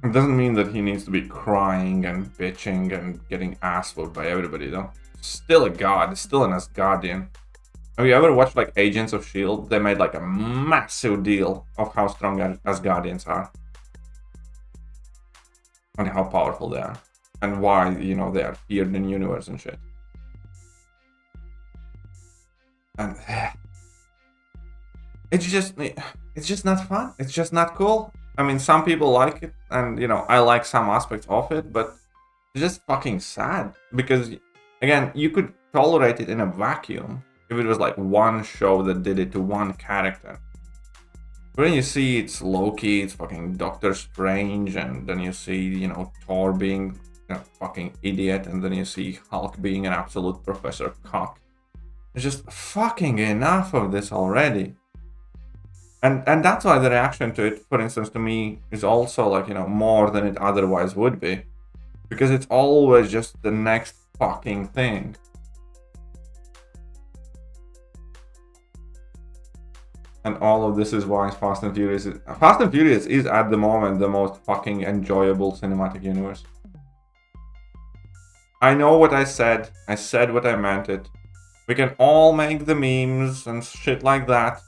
It doesn't mean that he needs to be crying and bitching and getting ass-whooped by everybody, though. Still a god, still an Asgardian. Have you ever watched like Agents of S.H.I.E.L.D.? They made like a massive deal of how strong Asgardians are. And how powerful they are. And why, you know, they are feared in the universe and shit. And it's just not fun. It's just not cool. I mean, some people like it, and, you know, I like some aspects of it, but it's just fucking sad. Because, again, you could tolerate it in a vacuum. if it was like one show that did it to one character. But then you see it's Loki, it's fucking Doctor Strange, and then you see, you know, Thor being a fucking idiot, and then you see Hulk being an absolute professor cock. It's just fucking enough of this already. And that's why the reaction to it, for instance, to me, is also like, you know, more than it otherwise would be. Because it's always just the next fucking thing. And all of this is why Fast and Furious is at the moment the most fucking enjoyable cinematic universe. I know what I said what I meant it. We can all make the memes and shit like that.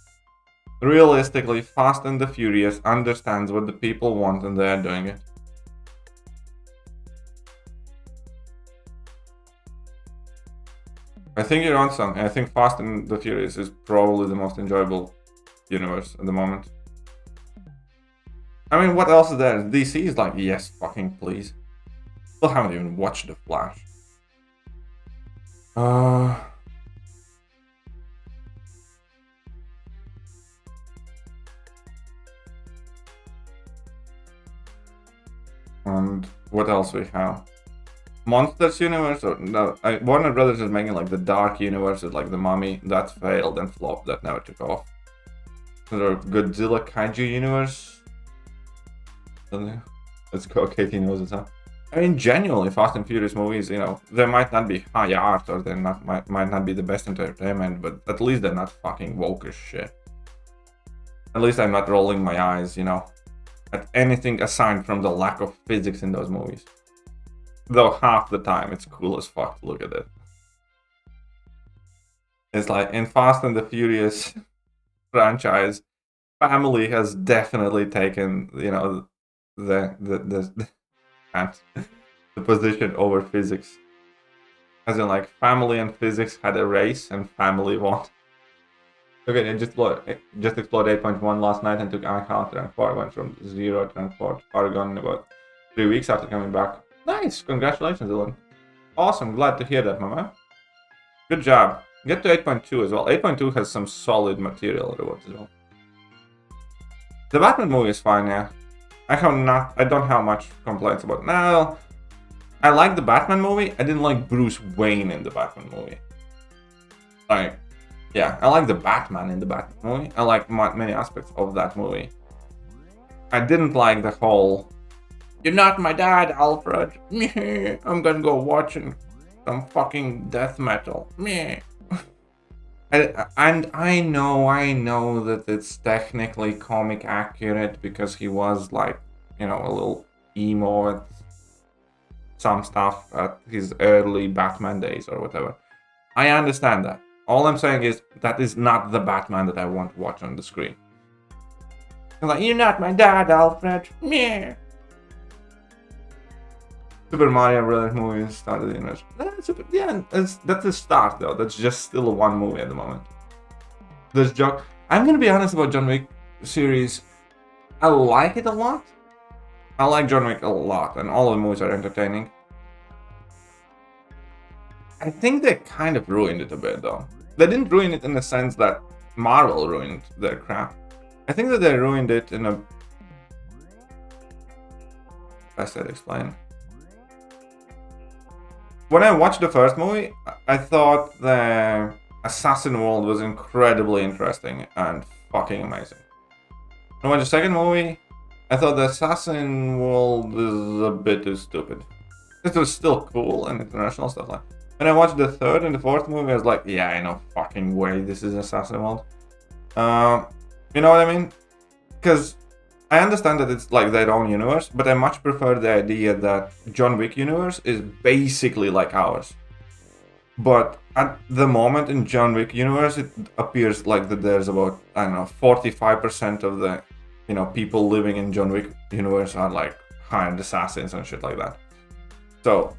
Realistically, Fast and the Furious understands what the people want and they're doing it. I think you're on something. I think Fast and the Furious is probably the most enjoyable universe at the moment. I mean, what else is there? DC is like, yes, fucking please. Still haven't even watched The Flash. And what else we have? Monsters universe, or no? Warner Brothers is making like the Dark universe, with like the Mummy. That failed and flopped. That never took off. The Godzilla Kaiju universe. Let's go. Katie knows it's up. I mean, genuinely, Fast and Furious movies, you know, they might not be high art, or they might not be the best entertainment, but at least they're not fucking woke as shit. At least I'm not rolling my eyes, you know, at anything aside from the lack of physics in those movies. Though half the time it's cool as fuck to look at it. It's like in Fast and the Furious franchise, family has definitely taken, you know, the position over physics. As in, like, family and physics had a race and family won. Okay, I just explored 8.1 last night and took iCount rank 4. I went from 0 to rank 4 to Oregon in about 3 weeks after coming back. Nice! Congratulations, Dylan. Awesome, glad to hear that, mama. Good job. Get to 8.2 as well. 8.2 has some solid material as well. The Batman movie is fine, yeah. I don't have much complaints about it. No, I like the Batman movie. I didn't like Bruce Wayne in the Batman movie. Like, yeah, I like the Batman in the Batman movie. I like many aspects of that movie. I didn't like the whole, "You're not my dad, Alfred. I'm gonna go watching some fucking death metal." And I know that it's technically comic accurate because he was like, you know, a little emo at some stuff at his early Batman days or whatever. I understand that. All I'm saying is that is not the Batman that I want to watch on the screen. I'm like, "You're not my dad, Alfred." Meh. Super Mario Brothers movie started in it. Yeah, that's a start though. That's just still one movie at the moment. I'm gonna be honest about John Wick series. I like it a lot. I like John Wick a lot, and all the movies are entertaining. I think they kind of ruined it a bit though. They didn't ruin it in the sense that Marvel ruined their crap. I think that they ruined it in a... best I'd explain. When I watched the first movie, I thought the assassin world was incredibly interesting and fucking amazing. When I watched the second movie, I thought the assassin world is a bit too stupid. It was still cool and international stuff like. When I watched the third and the fourth movie, I was like, yeah, I know fucking way this is assassin world. You know what I mean? Because I understand that it's like their own universe, but I much prefer the idea that John Wick universe is basically like ours. But at the moment in John Wick universe, it appears like that there's about, I don't know, 45% of the, you know, people living in John Wick universe are like hired assassins and shit like that. So,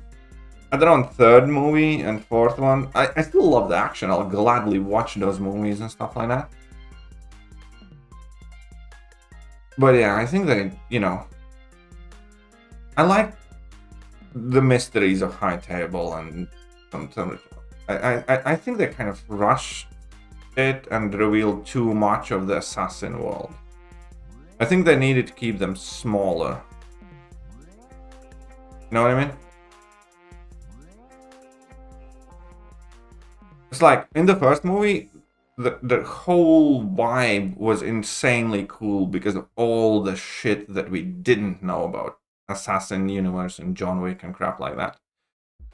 at around third movie and fourth one, I still love the action. I'll gladly watch those movies and stuff like that. But yeah, I think that, you know, I like the mysteries of High Table and some I think they kind of rushed it and revealed too much of the assassin world. I think they needed to keep them smaller. You know what I mean? It's like in the first movie, the whole vibe was insanely cool because of all the shit that we didn't know about Assassin universe and John Wick and crap like that.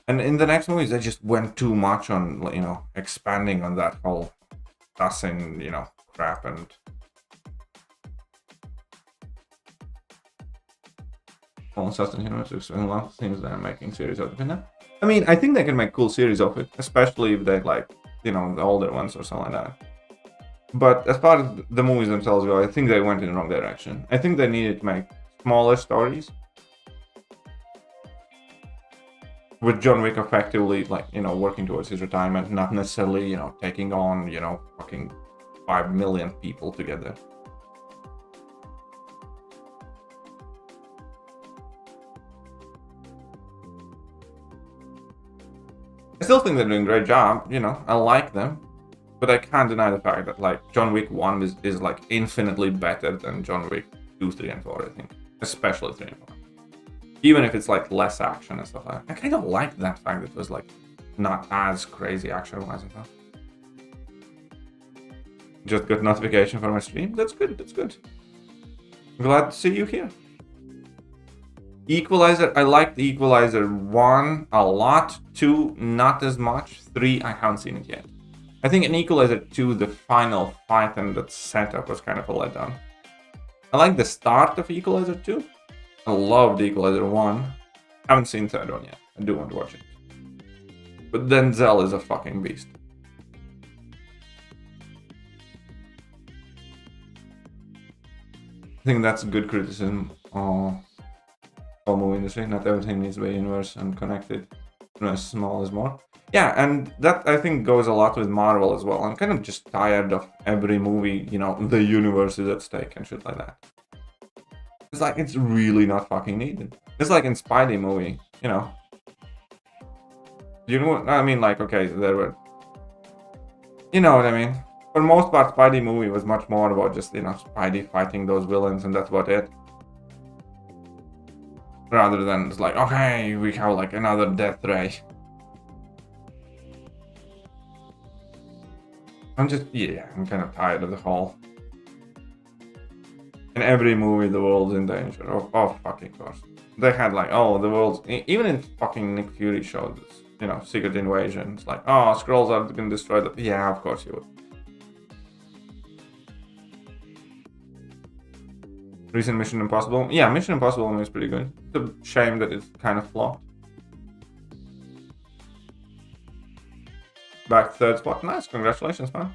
And in the next movies, they just went too much on, you know, expanding on that whole Assassin, you know, crap. And all Assassin universe is a lot of things they're making series out of it now. I mean, I think they can make cool series of it, especially if they like, you know, the older ones or something like that. But as far as the movies themselves go, I think they went in the wrong direction. I think they needed to make smaller stories. With John Wick effectively, like, you know, working towards his retirement, not necessarily, you know, taking on, you know, fucking 5 million people together. I still think they're doing a great job, you know, I like them, but I can't deny the fact that, like, John Wick 1 is like infinitely better than John Wick 2, 3, and 4, I think. Especially 3 and 4. Even if it's like less action and stuff like that. I kind of like that fact that it was like not as crazy action-wise and stuff. Just got notification for my stream. That's good, that's good. Glad to see you here. Equalizer, I like the Equalizer 1 a lot. 2, not as much. 3, I haven't seen it yet. I think in Equalizer 2, the final fight and that setup was kind of a letdown. I like the start of Equalizer 2. I love the Equalizer 1. Haven't seen third one yet. I do want to watch it. But Denzel is a fucking beast. I think that's good criticism of all movie industry. Not everything needs to be universe and connected. You know, small is more. Yeah, and that I think goes a lot with Marvel as well. I'm kind of just tired of every movie, you know, the universe is at stake and shit like that. It's like, it's really not fucking needed. It's like in Spidey movie, you know. You know what I mean? Like, okay, there were... You know what I mean? For the most part, Spidey movie was much more about just, you know, Spidey fighting those villains and that's about it. Rather than it's like, okay, we have like another Death Ray. I'm kind of tired of the whole... In every movie, the world's in danger. Oh, fucking course. They had like, oh, the world's... Even in fucking Nick Fury showed this, you know, Secret Invasion. It's like, oh, Skrulls are gonna destroy the... Yeah, of course you would. Recent Mission Impossible. Yeah, Mission Impossible is pretty good. It's a shame that it's kind of flopped. Back third spot. Nice, congratulations, man.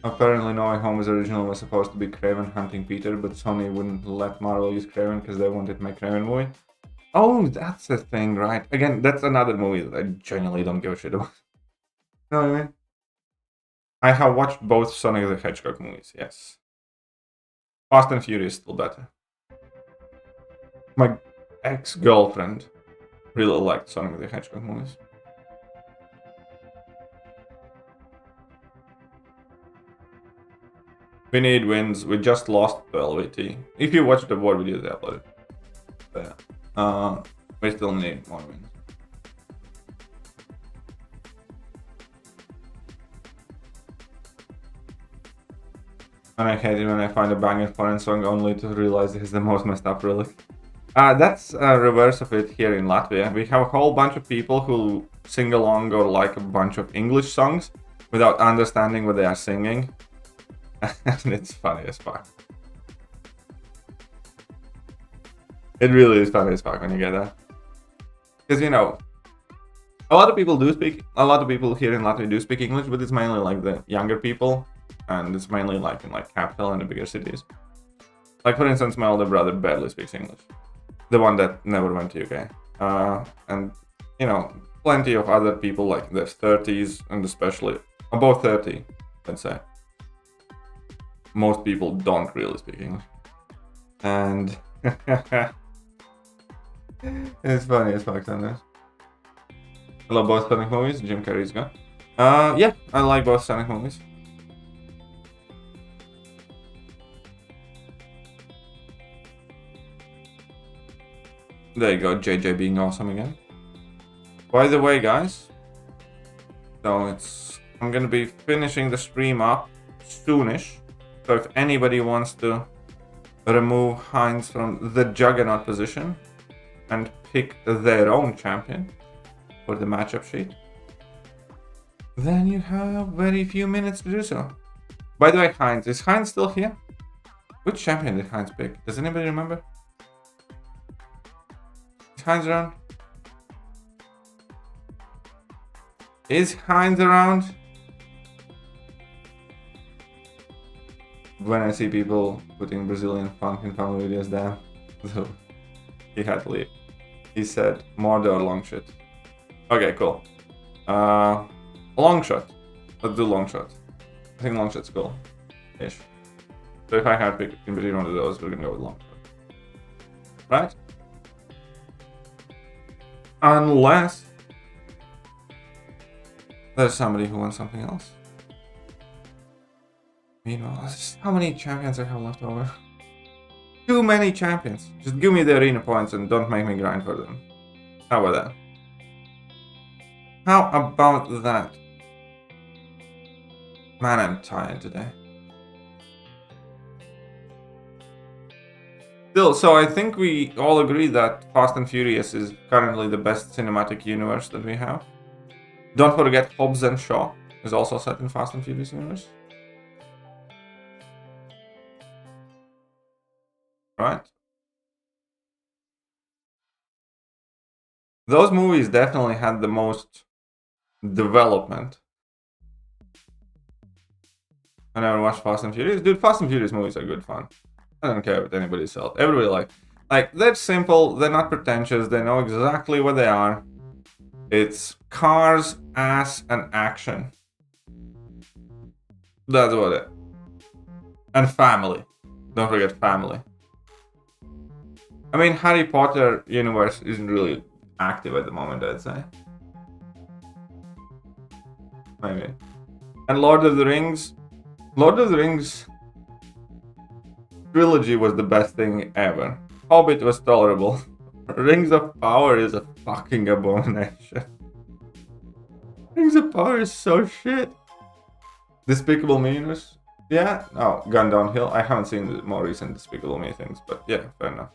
Apparently, No Way Home's original was supposed to be Kraven hunting Peter, but Sony wouldn't let Marvel use Kraven because they wanted to make Kraven movie. Oh, that's the thing, right? Again, that's another movie that I genuinely don't give a shit about. You know what I mean? I have watched both Sonic the Hedgehog movies, yes. Fast and Furious is still better. My ex-girlfriend really liked Sonic the Hedgehog movies. We need wins. We just lost to LVT. If you watch the war video, they uploaded. But yeah. We still need more wins. And I hate it when I find a banging foreign song only to realize it's the most messed up relic. That's a reverse of it here in Latvia. We have a whole bunch of people who sing along or like a bunch of English songs without understanding what they are singing. And it's funny as fuck. It really is funny as fuck when you get that. Because, you know, a lot of people here in Latvia do speak English, but it's mainly like the younger people. And it's mainly like in like capital and the bigger cities. Like, for instance, my older brother barely speaks English. The one that never went to UK. And, you know, plenty of other people like their 30s and especially Above 30, let's say. Most people don't really speak English. And it's funny as fuck sometimes. I love both Sonic movies. Jim Carrey's good. Yeah, I like both Sonic movies. There you go, JJ being awesome again. By the way, guys, so I'm gonna be finishing the stream up soonish. So if anybody wants to remove Heinz from the Juggernaut position and pick their own champion for the matchup sheet, then you have very few minutes to do so. By the way, Heinz, is Heinz still here? Which champion did Heinz pick? Does anybody remember? Is Heinz around? Is Heinz around? When I see people putting Brazilian funk in family videos down, so he had to leave. He said Mordor or Longshot. Okay, cool. Longshot. Let's do Longshot. I think Longshot's cool. Ish. So if I had to pick in between one of those, we're gonna go with Longshot. Right? Unless there's somebody who wants something else. Meanwhile, how many champions I have left over? Too many champions. Just give me the arena points and don't make me grind for them. How about that? How about that? Man, I'm tired today. Still, so I think we all agree that Fast and Furious is currently the best cinematic universe that we have. Don't forget Hobbs and Shaw is also set in Fast and Furious universe. Right? Those movies definitely had the most development. I never watched Fast and Furious. Dude, Fast and Furious movies are good fun. I don't care what anybody says. Everybody like they're simple, they're not pretentious, they know exactly what they are. It's cars, ass, and action. That's what it. And family. Don't forget family. I mean, Harry Potter universe isn't really active at the moment, I'd say. Maybe. And Lord of the Rings trilogy was the best thing ever. Hobbit was tolerable. Rings of Power is a fucking abomination. Rings of Power is so shit. Despicable Me universe? Yeah? Oh, Gone Downhill. I haven't seen the more recent Despicable Me things, but yeah, fair enough.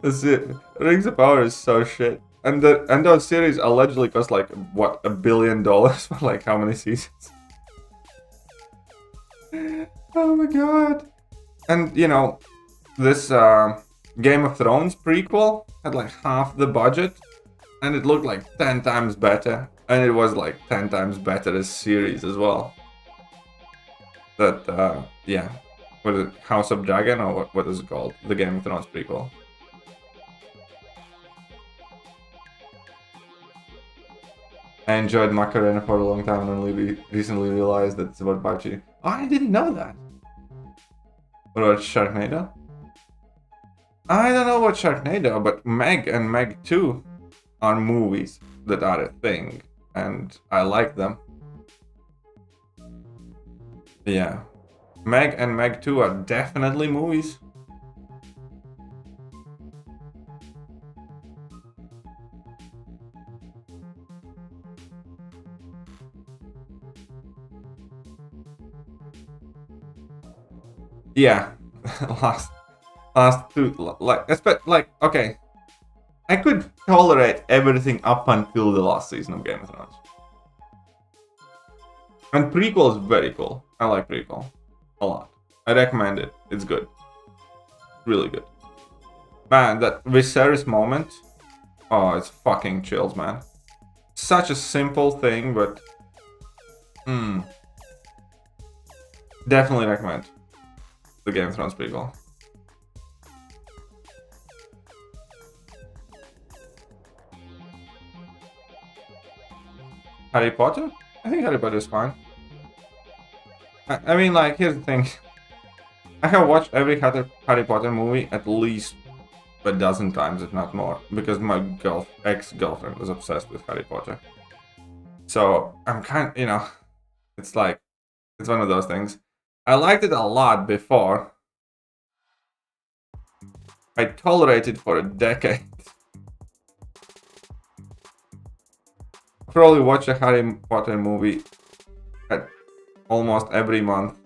That's it. Rings of Power is so shit. And those series allegedly cost like, what, $1 billion for like how many seasons? Oh my god. And you know, this Game of Thrones prequel had like half the budget and it looked like 10 times better. And it was like 10 times better as series as well. That, yeah. What is it? House of Dragon or what is it called? The Game of Thrones prequel. I enjoyed Macarena for a long time and only recently realized that it's about PUBG. Oh, I didn't know that. What about Sharknado? I don't know about Sharknado, but Meg and Meg 2 are movies that are a thing. And I like them. Yeah. Meg and Meg 2 are definitely movies. Yeah, last two, like, okay, I could tolerate everything up until the last season of Game of Thrones. And prequel is very cool. I like prequel a lot. I recommend it. It's good. Really good. Man, that Viserys moment. Oh, it's fucking chills, man. Such a simple thing, but definitely recommend the Game of Thrones prequel. Harry Potter? I think Harry Potter is fine. I mean, like, here's the thing. I have watched every Harry Potter movie at least a dozen times, if not more, because my ex-girlfriend was obsessed with Harry Potter. So I'm kind of, you know, it's like, it's one of those things. I liked it a lot before. I tolerated it for a decade. I probably watch a Harry Potter movie at almost every month.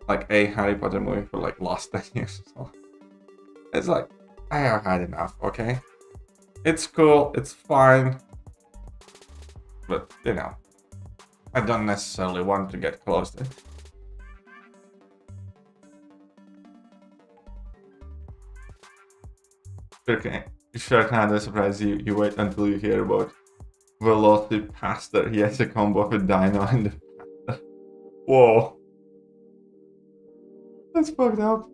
Like a Harry Potter movie for like last 10 years. So it's like, I have had enough, okay? It's cool, it's fine. But, you know, I don't necessarily want to get close to it. Okay, Sharknado surprise you. You wait until you hear about Velocipaster. He has a combo with Dino and the Panther. Whoa. That's fucked up.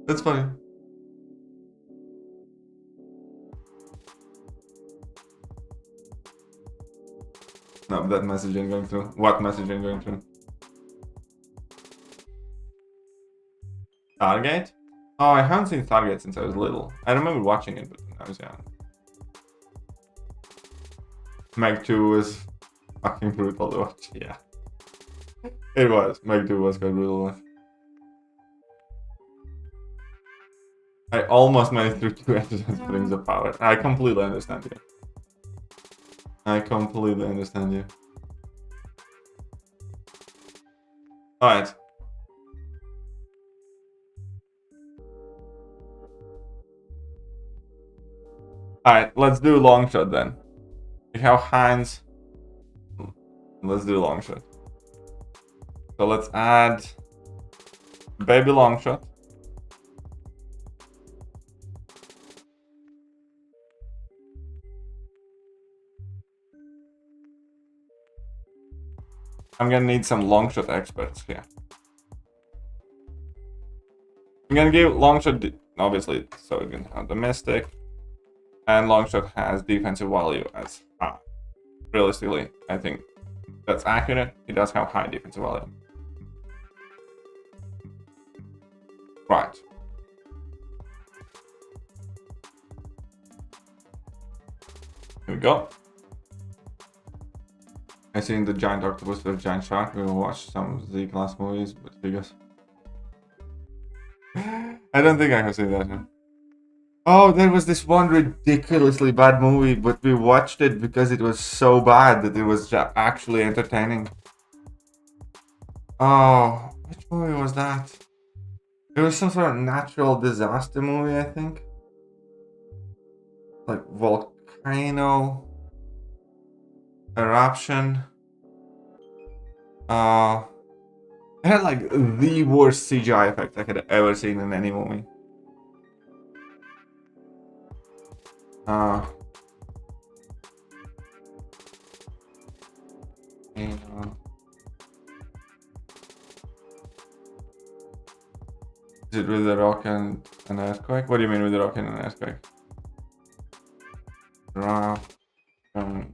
That's funny. No, that message ain't going through. What message ain't going through? Stargate? Oh, I haven't seen Stargate since I was little. I remember watching it, but when I was young. Meg 2 was fucking brutal to watch. Yeah. It was. Meg 2 was quite brutal to watch. I almost made it through 2 episodes of Rings of Power. I completely understand you. I completely understand you. Alright. Alright, let's do Longshot then. We have Heinz. Let's do Longshot. So let's add Baby Longshot. I'm gonna need some Longshot experts here. I'm gonna give Longshot, obviously, so we're gonna have domestic. And Longshot has defensive value as high. Realistically, I think that's accurate. It does have high defensive value. Right. Here we go. I seen the giant octopus with giant shark. We will watch some Z-class movies, but because I don't think I have seen that one. Oh, there was this one ridiculously bad movie, but we watched it because it was so bad that it was actually entertaining. Oh, which movie was that? It was some sort of natural disaster movie, I think. Like volcano eruption. It had like the worst CGI effect I had ever seen in any movie. Is it with the rock and an earthquake? What do you mean with the rock and an earthquake? Rock and...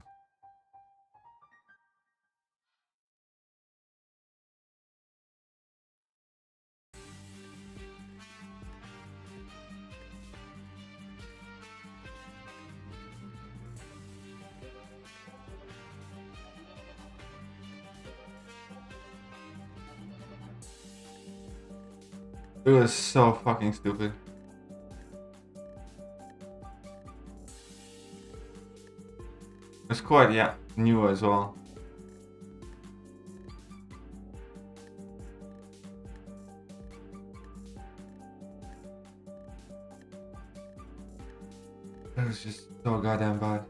It was so fucking stupid. It's quite, yeah, new as well. It was just so goddamn bad.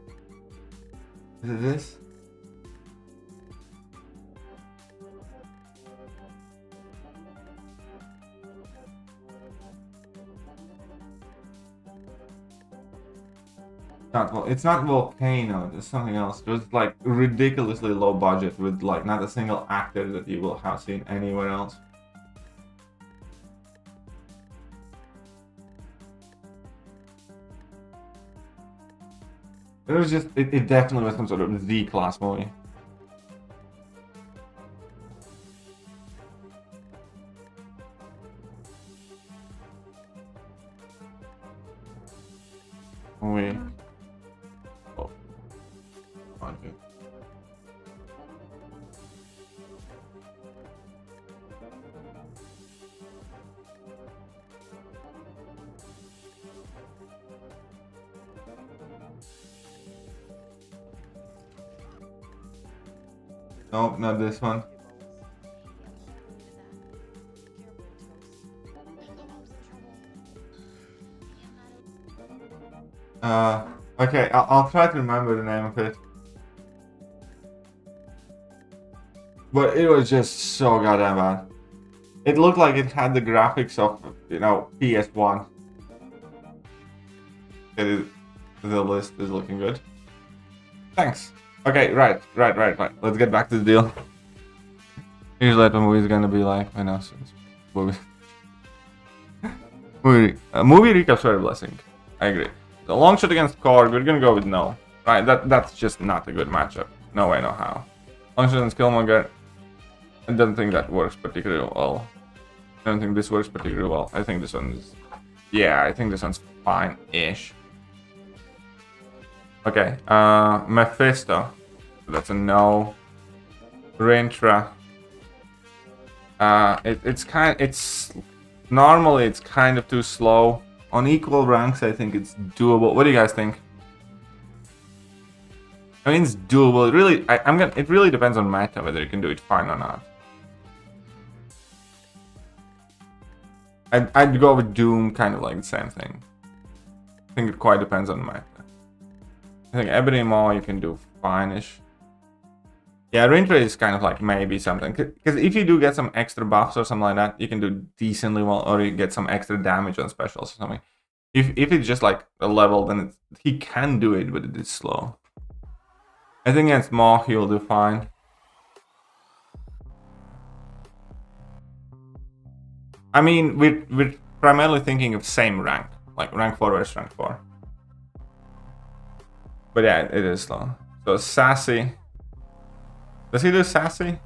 Is it this? It's not Volcano, it's something else. It was like ridiculously low budget with like not a single actor that you will have seen anywhere else. It was just, it definitely was some sort of Z-class movie. Nope, not this one. Okay, I'll try to remember the name of it. But it was just so goddamn bad. It looked like it had the graphics of, you know, PS1. The list is looking good. Thanks. Okay, right. Let's get back to the deal. Here's what the movie's gonna be like. I know, movie. Movie recap's very blessing. I agree. The long shot against Korg, we're gonna go with no. Right, that's just not a good matchup. No way, no how. Long shot against Killmonger, I don't think that works particularly well. I don't think this works particularly well. I think this one is... Yeah, I think this one's fine-ish. Okay, Mephisto. That's a no. Rintra. Normally it's kind of too slow. On equal ranks, I think it's doable. What do you guys think? I mean, it's doable. It really depends on meta whether you can do it fine or not. I'd go with Doom, kind of like the same thing. I think it quite depends on the meta. I think Ebony Maw you can do fine-ish. Yeah, Rintra is kind of like maybe something. Because if you do get some extra buffs or something like that, you can do decently well, or you get some extra damage on specials or something. If it's just like a level, then he can do it, but it is slow. I think against Maw he'll do fine. I mean, we're primarily thinking of same rank, like rank 4 versus rank 4. But yeah, it is slow. So Sassy. Does he do Sassy?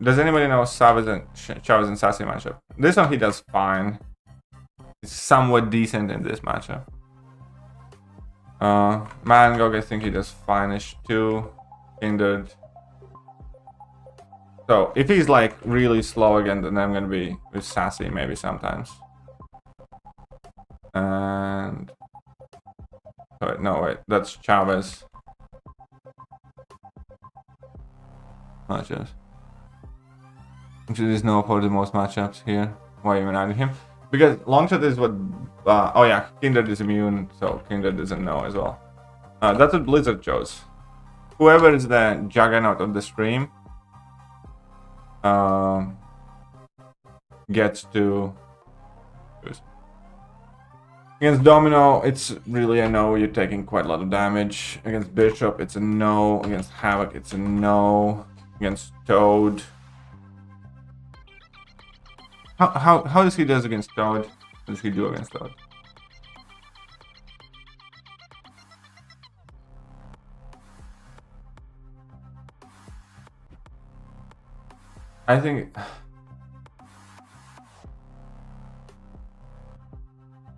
Does anybody know Chavez and Sassy matchup? This one he does fine. He's somewhat decent in this matchup. Mangog, I think he does fine-ish too. Hindered. So if he's like really slow again, then I'm gonna be with Sassy maybe sometimes. And no wait, that's Chavez. Matchups. Actually, there's no for the most matchups here. Why even adding him? Because Longshot is what. Oh yeah, Kindred is immune, so Kindred is a no as well. That's what Blizzard chose. Whoever is the juggernaut of the stream gets to choose. Against Domino, it's really a no. You're taking quite a lot of damage. Against Bishop, it's a no. Against Havoc, it's a no. Against Toad. How does he do against Toad? What does he do against Toad? I think...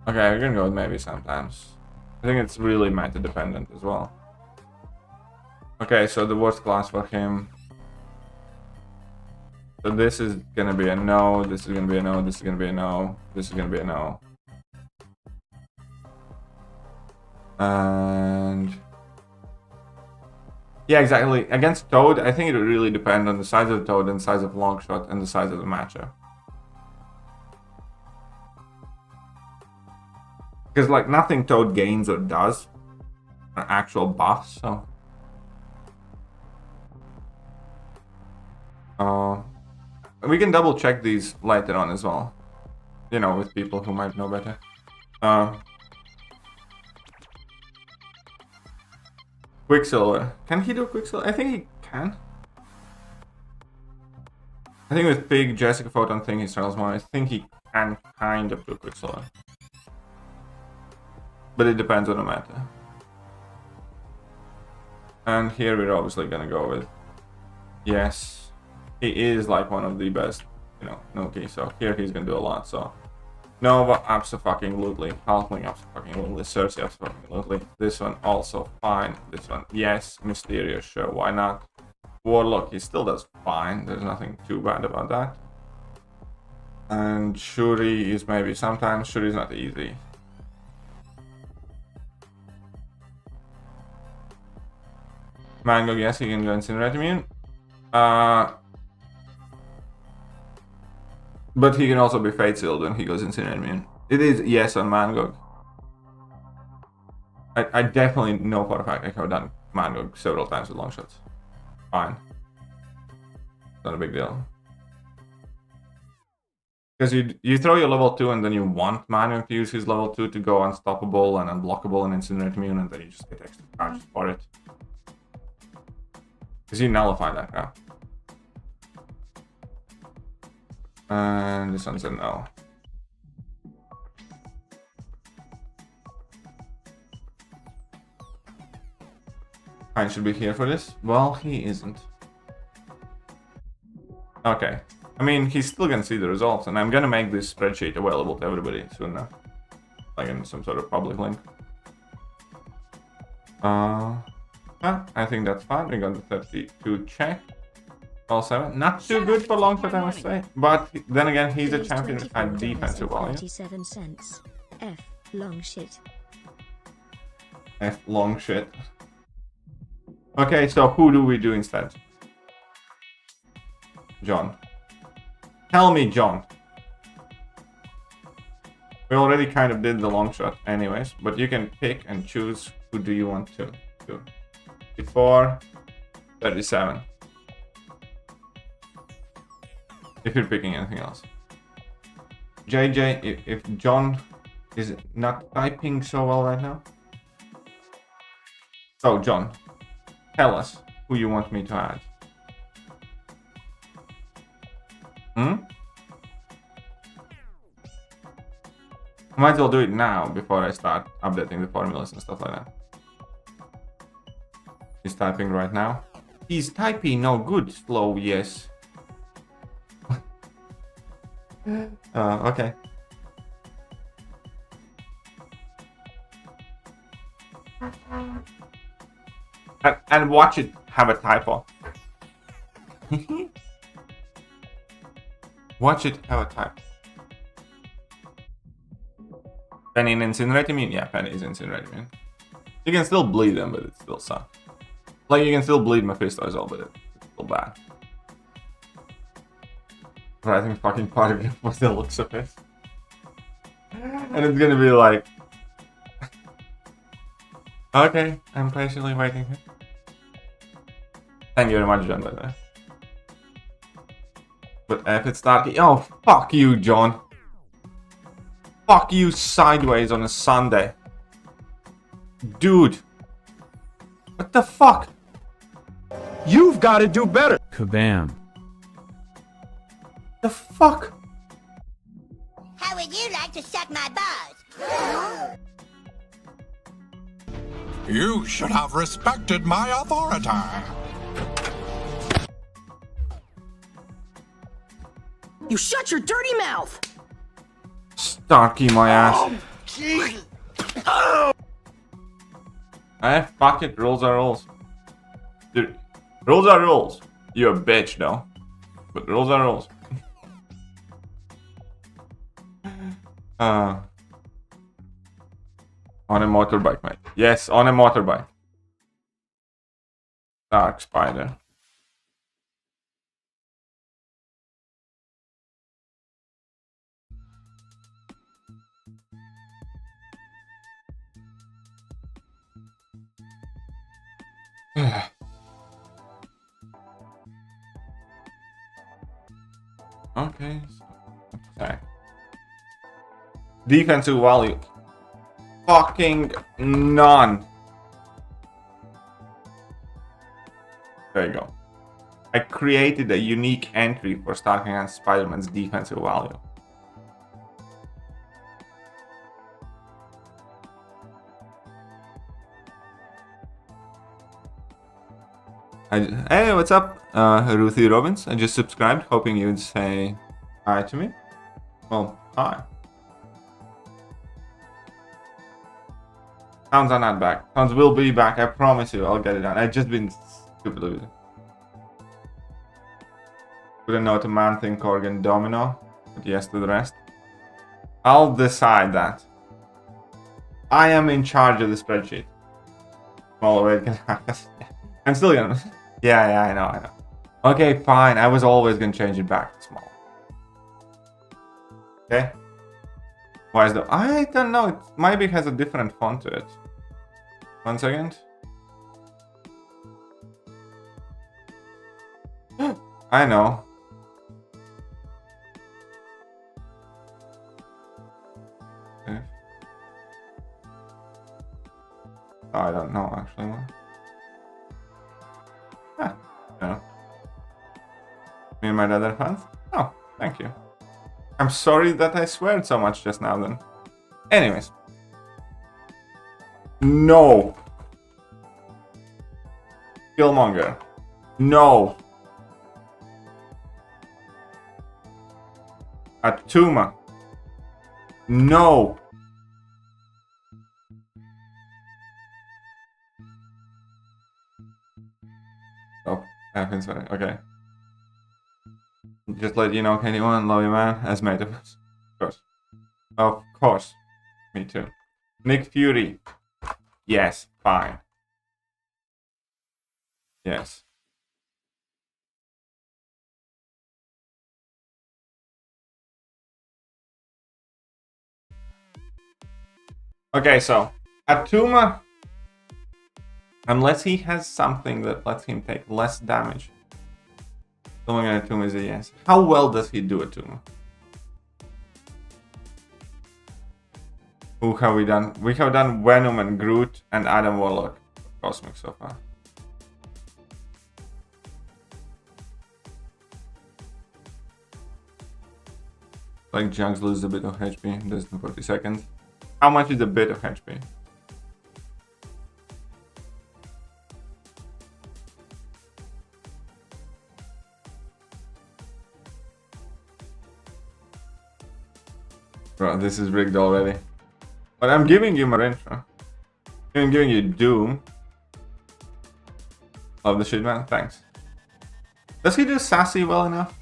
Okay, we're gonna go with maybe sometimes. I think it's really meta dependent as well. Okay, so the worst class for him. So this is gonna be a no, this is gonna be a no, this is gonna be a no, this is gonna be a no. And... yeah, exactly. Against Toad, I think it would really depend on the size of the Toad and the size of Longshot and the size of the matchup. Because like nothing Toad gains or does are actual buffs, so... we can double check these later on as well. You know, with people who might know better. Quicksilver. Can he do Quicksilver? I think he can. I think with Pig, Jessica Photon thing he struggles more. I think he can kind of do Quicksilver. But it depends on the meta. And here we're obviously gonna go with... yes. He is like one of the best, you know, Nuki, so here he's gonna do a lot, so... Nova, abso-fucking-lutely. Hulkling, abso-fucking-lutely. Cersei, abso-fucking-lutely. This one also fine. This one, yes. Mysterious, sure, why not? Warlock, he still does fine. There's nothing too bad about that. And Shuri is maybe sometimes. Shuri's not easy. Mango, yes, he can go Incinerate Immune. But he can also be Fate Sealed when he goes Incinerate Immune. It is yes on Mangog. I definitely know for a fact I have done Mangog several times with Longshots. Fine. Not a big deal. Because you throw your level 2 and then you want Mangog to use his level 2 to go Unstoppable and Unblockable and Incinerate Immune, and then you just get extra charges for it. Because you nullify that crap. And this one's a no. I should be here for this. Well, he isn't. Okay. I mean, he's still gonna see the results, and I'm gonna make this spreadsheet available to everybody soon now. Like in some sort of public link. I think that's fine. We got the 32 check. All 7. Not too good for Longshot, I must say. But then again, he's a champion at defensive value. 37 cents. F. Long shit. F. Long shit. Okay, so who do we do instead? John. Tell me, John. We already kind of did the long shot anyways, but you can pick and choose who do you want to do. Before 37. If you're picking anything else. JJ, if John is not typing so well right now. So, John, tell us who you want me to add. I might as well do it now before I start updating the formulas and stuff like that. He's typing right now. He's typing no good, slow, yes. Okay. And watch it have a typo. Watch it have a typo. Penny and Incinerate Immune? Yeah, Penny is Incinerate Immune. You can still bleed them, but it still sucks. Like, you can still bleed Mephisto as well, but it's still bad. Writing fucking paragraph for the looks of it. And it's gonna be like... Okay, I'm patiently waiting here. Thank you very much, John, by the way. But if it's Starky... Oh, fuck you, John. Fuck you sideways on a Sunday. Dude. What the fuck? You've got to do better. Kabam. The fuck? How would you like to suck my balls? You should have respected my authority. You shut your dirty mouth! Starky my ass. Fuck it, rules are rules. Dude, rules are rules. You're a bitch though. But rules are rules. On a motorbike, mate. Yes, on a motorbike. Dark Spider. Okay, so attack. Defensive value. Fucking none. There you go. I created a unique entry for Starky and Spider-Man's defensive value. Hey, what's up? Ruthie Robbins. I just subscribed, hoping you'd say hi to me. Well, hi. Sounds are not back. Sounds will be back, I promise you. I'll get it done. I've just been stupidly busy. Couldn't know to Man Thing, Corgan, Domino. But yes to the rest. I'll decide that. I am in charge of the spreadsheet. Well, wait, I'm still gonna... Yeah, I know. Okay, fine. I was always gonna change it back to small. Okay. Why is the... I don't know. It maybe has a different font to it. 1 second. I know. Okay. Oh, I don't know actually. No. Me and my other fans? Oh, thank you. I'm sorry that I sweared so much just now then. Anyways. No. Killmonger. No. Atuma. No. Oh, happens. Okay. Just let you know, anyone, love you, man. As made of us. Of course. Of course. Me too. Nick Fury. Yes, fine. Yes. Okay, so Atuma, unless he has something that lets him take less damage, going at Atuma is a yes. How well does he do Atuma? Who have we done? We have done Venom and Groot and Adam Warlock Cosmic so far. Like Jugs loses a bit of HP, there's 40 seconds. How much is a bit of HP? Bro, this is rigged already. But I'm giving you more intro. I'm giving you Doom. Love the shit, man. Thanks. Does he do Sassy well enough?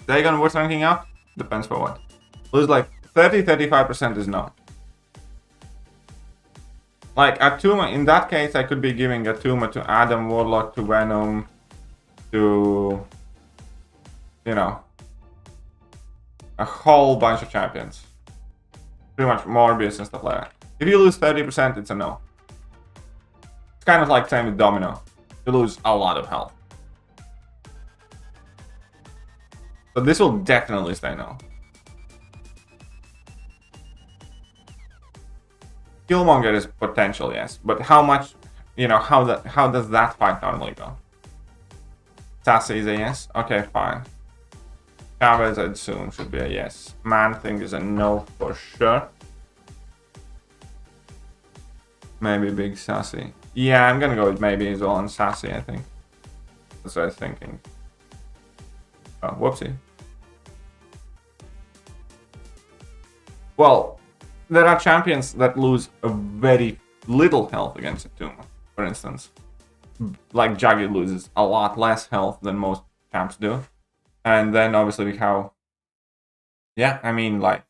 Is that gonna worth ranking out? Depends for what. Lose like 30-35% is no. Like Atuma, in that case, I could be giving Atuma to Adam Warlock, to Venom, to, you know, a whole bunch of champions. Pretty much Morbius and stuff like that. If you lose 30%, it's a no. It's kind of like same with Domino. You lose a lot of health. So this will definitely stay no. Killmonger is potential, yes, but how much, you know, how does that fight normally go? Sassy is a yes. Okay, fine. Chavez, I'd assume, should be a yes. Man-Thing is a no for sure. Maybe Big Sassy. Yeah, I'm gonna go with maybe as well on Sassy, I think. That's what I was thinking. Oh, whoopsie. Well, there are champions that lose a very little health against Atuma, for instance. Like Jaggy loses a lot less health than most champs do. And then obviously how... Yeah, I mean, like...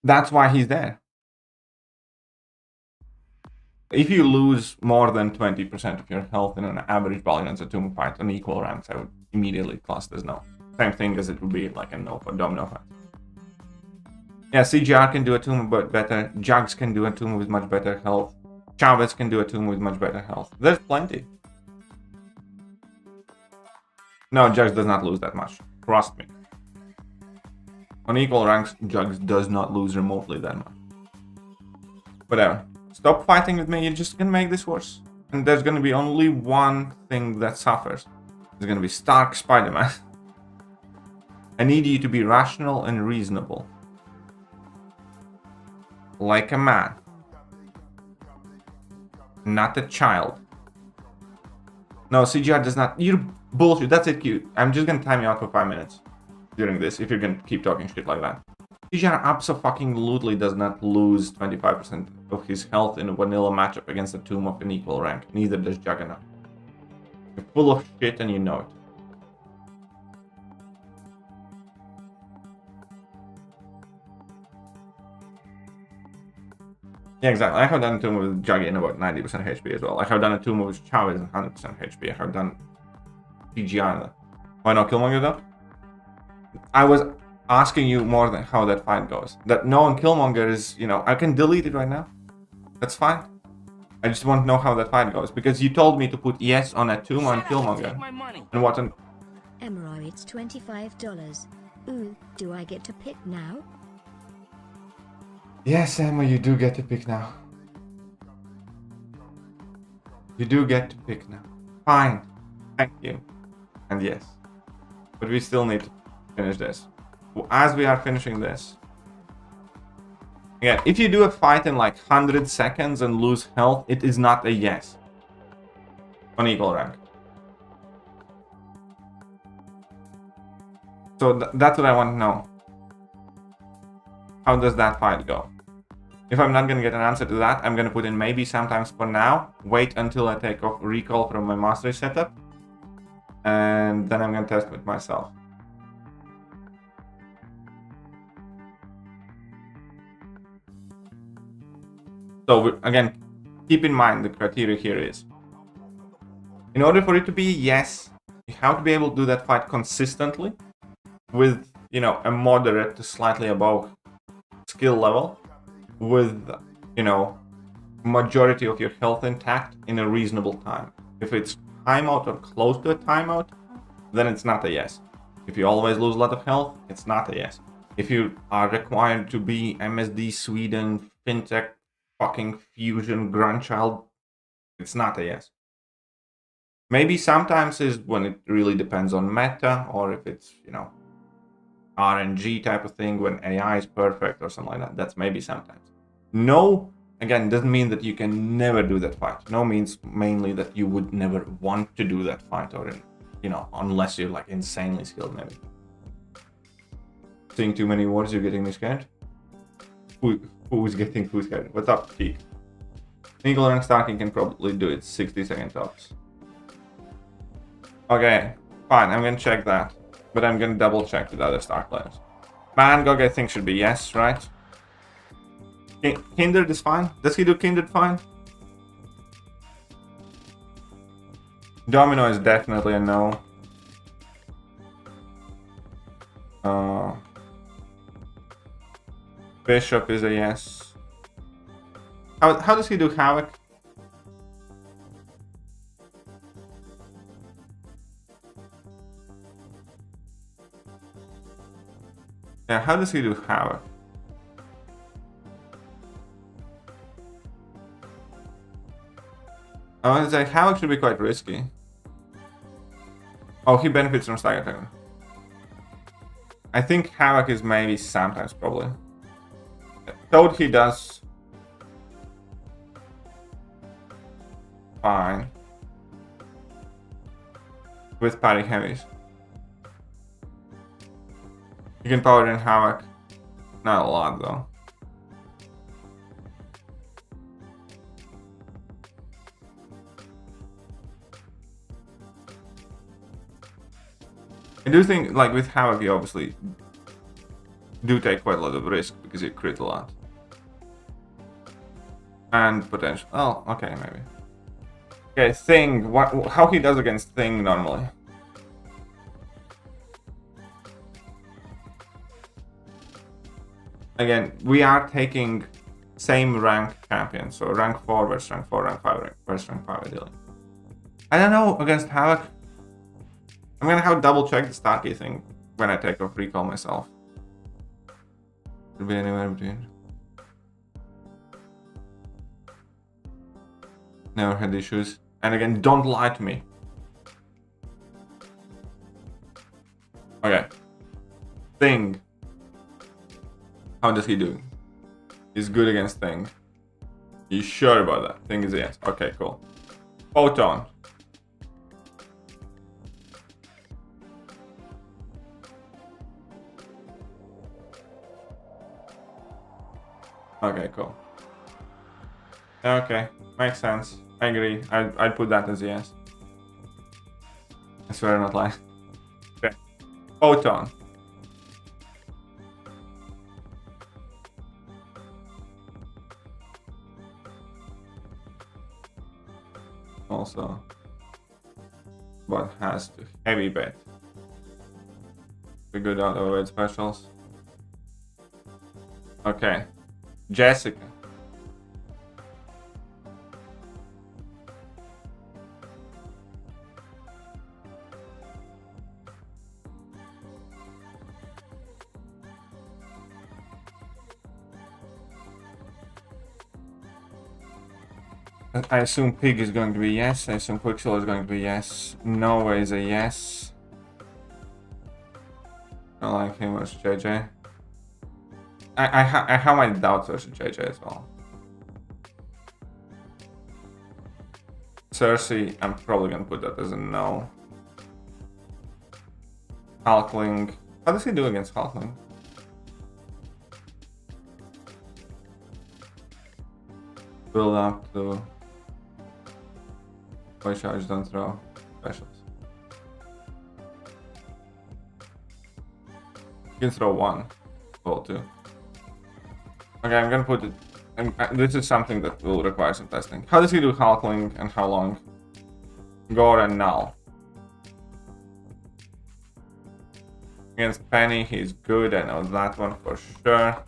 That's why he's there. If you lose more than 20% of your health in an average Battlegrounds Atuma fight on equal ranks, I would immediately class as no. Same thing as it would be like a no for Domino fight. Yeah, CGR can do Atuma but better. Jugs can do Atuma with much better health. Chavez can do Atuma with much better health. There's plenty. No, Jugs does not lose that much. Trust me. On equal ranks, Jugs does not lose remotely that much. Whatever. Stop fighting with me, you're just gonna make this worse. And there's gonna be only one thing that suffers. There's gonna be Stark Spiderman. I need you to be rational and reasonable. Like a man. Not a child. No, CGR does not... You're bullshit. That's it, cute. I'm just gonna time you out for 5 minutes during this if you're gonna keep talking shit like that. CGR absolutely does not lose 25% of his health in a vanilla matchup against a Tomb of an equal rank. Neither does Juggernaut. You're full of shit and you know it. Yeah, exactly. I have done 2 moves with Juggy in about 90% HP as well. I have done a 2 moves with Chao is 100% HP. I have done PGR. Why not Killmonger though? I was asking you more than how that fight goes. That no on Killmonger is, you know, I can delete it right now. That's fine. I just want to know how that fight goes because you told me to put yes on a 2 on Killmonger. And what an Emerald, it's $25. Ooh, do I get to pick now? yes, Emma, you do get to pick now. You do get to pick now. Fine. Thank you. And yes. But we still need to finish this. As we are finishing this. Again, if you do a fight in like 100 seconds and lose health, it is not a yes. On equal rank. So that's what I want to know. How does that fight go? If I'm not going to get an answer to that, I'm going to put in maybe sometimes for now. Wait until I take off recall from my mastery setup. And then I'm going to test with myself. So again, keep in mind the criteria here is, in order for it to be a yes, you have to be able to do that fight consistently with, you know, a moderate to slightly above skill level with, you know, majority of your health intact in a reasonable time. If it's timeout or close to a timeout, then it's not a yes. If you always lose a lot of health, it's not a yes. If you are required to be MSD Sweden, FinTech, fucking Fusion, Grandchild, it's not a yes. Maybe sometimes is when it really depends on meta, or if it's, you know, RNG type of thing, when AI is perfect or something like that. That's maybe sometimes. No, again, doesn't mean that you can never do that fight. No means mainly that you would never want to do that fight, or, you know, unless you're like insanely skilled maybe. Seeing too many words, you're getting me scared? Who's getting who's scared? What's up, Peak? Eagle and Starky can probably do it 60-second tops. Okay, fine, I'm gonna check that. But I'm gonna double check with other Stark players. Mangog I think should be yes, right? Kindred is fine. Does he do Kindred fine? Domino is definitely a no. Bishop is a yes. How does he do Havoc? Yeah, how does he do Havoc? I want to say Havoc should be quite risky. Oh, he benefits from stagger attack. I think Havoc is maybe sometimes probably. Toad he does fine with parry heavies. You can power in Havoc. Not a lot though. I do think, like with Havoc, you obviously do take quite a lot of risk because you crit a lot. And potential. Oh, okay, maybe. Okay, Thing. How he does against Thing normally? Again, we are taking same rank champions, so rank 4 versus rank 4, rank 5 versus rank 5 ideally. I don't know against Havoc. I'm gonna have to double check the Starky thing when I take off recall myself. Could be anywhere in between. Never had issues. And again, don't lie to me. Okay. Thing. How does he do? He's good against Thing. You sure about that? Thing is a yes. Okay, cool. Photon. Okay, cool. Okay, makes sense. I agree. I'd put that as a yes. I swear I'm not lying. Okay. Photon. also, but has to heavy bet. We good out of it specials. Okay, Jessica. I assume Pig is going to be yes. I assume Quicksilver is going to be yes. Nova is a yes. I like him versus JJ. I have my doubts versus JJ as well. Cersei, I'm probably gonna put that as a no. Hulkling. How does he do against Hulkling? Build up to boy charge, don't throw specials. You can throw one, well too. Okay, I'm gonna put it. This is something that will require some testing. How does he do Hulkling and how long? Gore and Null. Against Penny, he's good. I know that one for sure.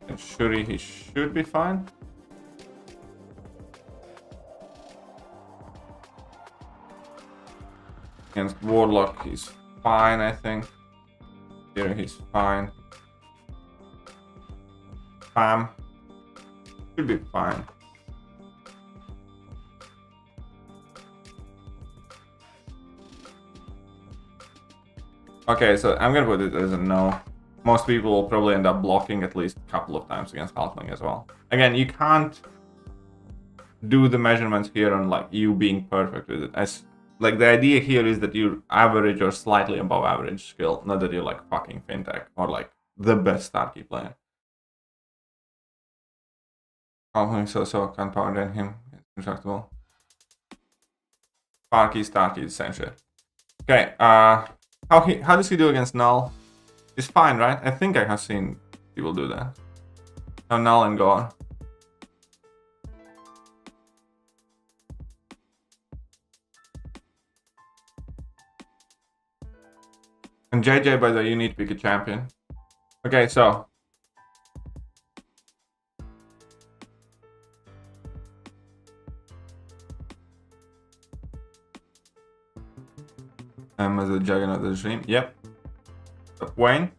And Shuri, he should be fine. Against Warlock, he's fine, I think. Here, he's fine. Pam should be fine. Okay, so I'm gonna put it as a no. Most people will probably end up blocking at least a couple of times against Hulkling as well. Again, you can't do the measurements here on like you being perfect with it. As like the idea here is that you're average or slightly above average skill, not that you're like fucking fintech or like the best Starky player. Hulkling so can't power than him. It's intractable. Starky, essentially. Okay, how does he do against Null? It's fine, right? I think I have seen people do that. Now Null and Gore. And JJ, by the way, you need to pick a champion. Okay, so. As a Juggernaut of the Dream. Yep. Wayne.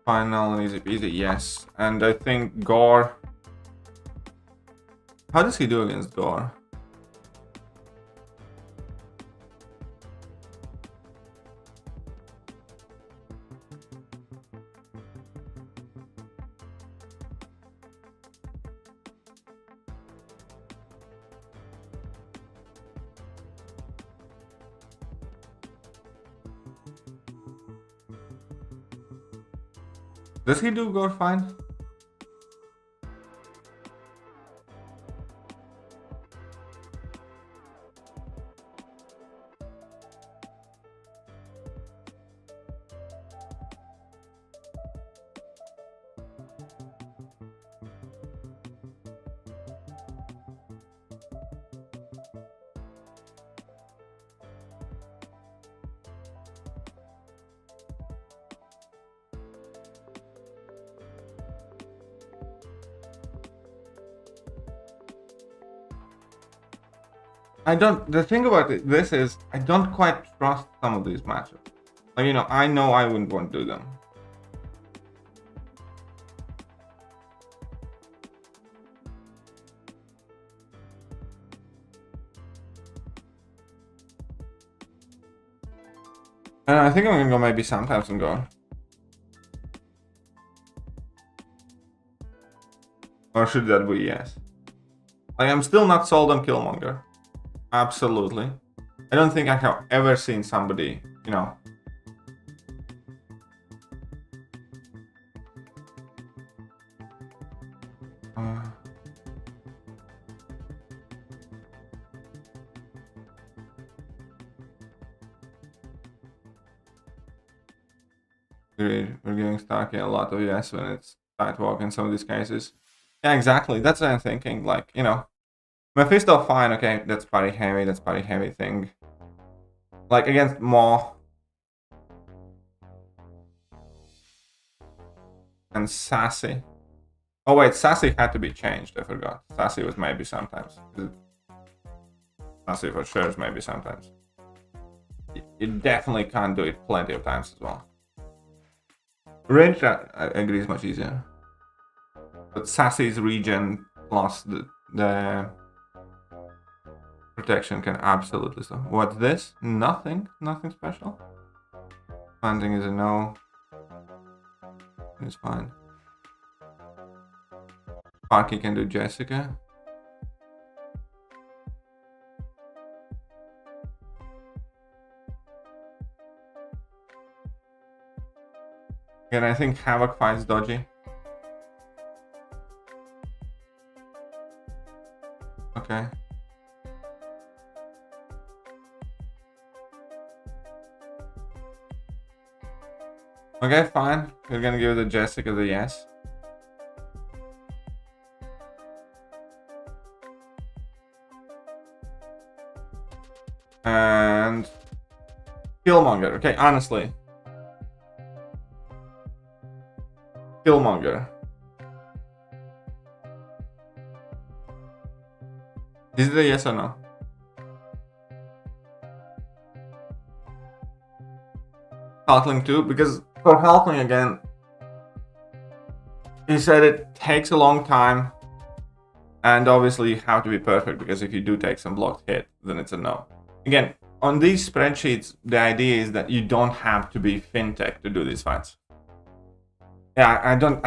Final and easy peasy, yes. And I think Gore. How does he do against Gore? Does he do Gore fine? The thing about this is, I don't quite trust some of these matchups. Like, you know I wouldn't want to do them. And I think I'm gonna go maybe sometimes and go. Or should that be yes? Like, I'm still not sold on Killmonger. Absolutely. I don't think I have ever seen somebody, you know. We're giving Starky a lot of yes when it's tight walk in some of these cases. Yeah, exactly. That's what I'm thinking. Like, you know, Mephisto, fine, okay, that's party heavy thing. Like, against Maw. And Sassy. Oh wait, Sassy had to be changed, I forgot. Sassy was maybe sometimes. Sassy for sure is maybe sometimes. You definitely can't do it plenty of times as well. Range, I agree, is much easier. But Sassy's regen plus the protection can absolutely stop. What's this? Nothing special. Hunting is a no. It's fine. Starky can do Jessica. And I think Havoc finds dodgy. Okay. Okay, fine. We're gonna give the Jessica the yes. And Killmonger. Okay, honestly. Killmonger. Is it a yes or no? Hulkling too, because for Hulkling again, he said it takes a long time, and obviously you have to be perfect, because if you do take some blocked hit, then it's a no. Again, on these spreadsheets, the idea is that you don't have to be fintech to do these fights. Yeah, I don't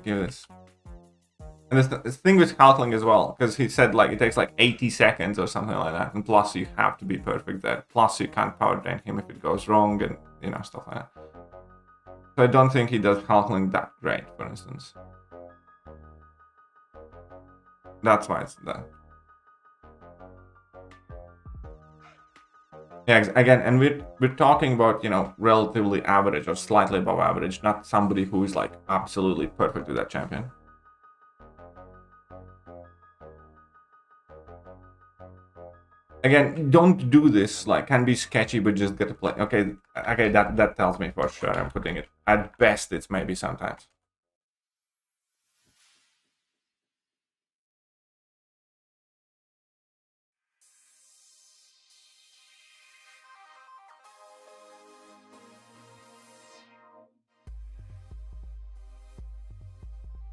give this. And this thing with Hulkling as well, because he said like it takes like 80 seconds or something like that, and plus you have to be perfect there. Plus you can't power drain him if it goes wrong, and you know, stuff like that. So I don't think he does Hulkling that great, for instance. That's why it's that. Yeah, again, and we're talking about, you know, relatively average or slightly above average, not somebody who is like absolutely perfect with that champion. Again, don't do this, like, can be sketchy, but just get to play. Okay, that tells me for sure I'm putting it. At best, it's maybe sometimes.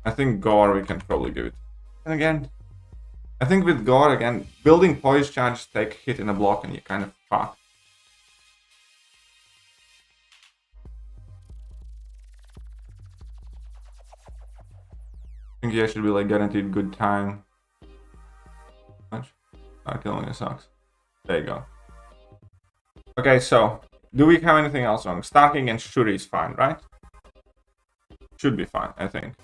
I think Gore we can probably give it. And again, I think with Gore, again, building poise charge, take hit in a block and you kind of fuck. I think you should be like guaranteed good time. Much? Killing your sucks. There you go. Okay, so do we have anything else wrong? Starky against Shuri is fine, right? Should be fine, I think.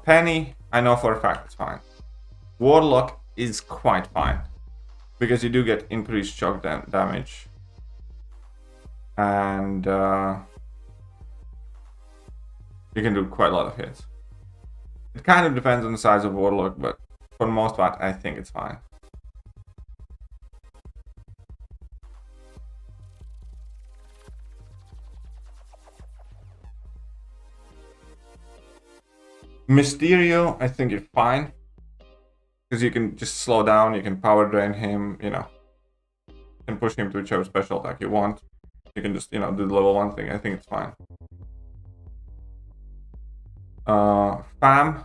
Penny, I know for a fact it's fine. Warlock is quite fine, because you do get increased shock damage. And you can do quite a lot of hits. It kind of depends on the size of Warlock, but for the most part, I think it's fine. Mysterio, I think you're fine. Because you can just slow down, you can power drain him, you know. You can push him to whichever special attack you want. You can just, you know, do the level 1 thing. I think it's fine. Fam. Of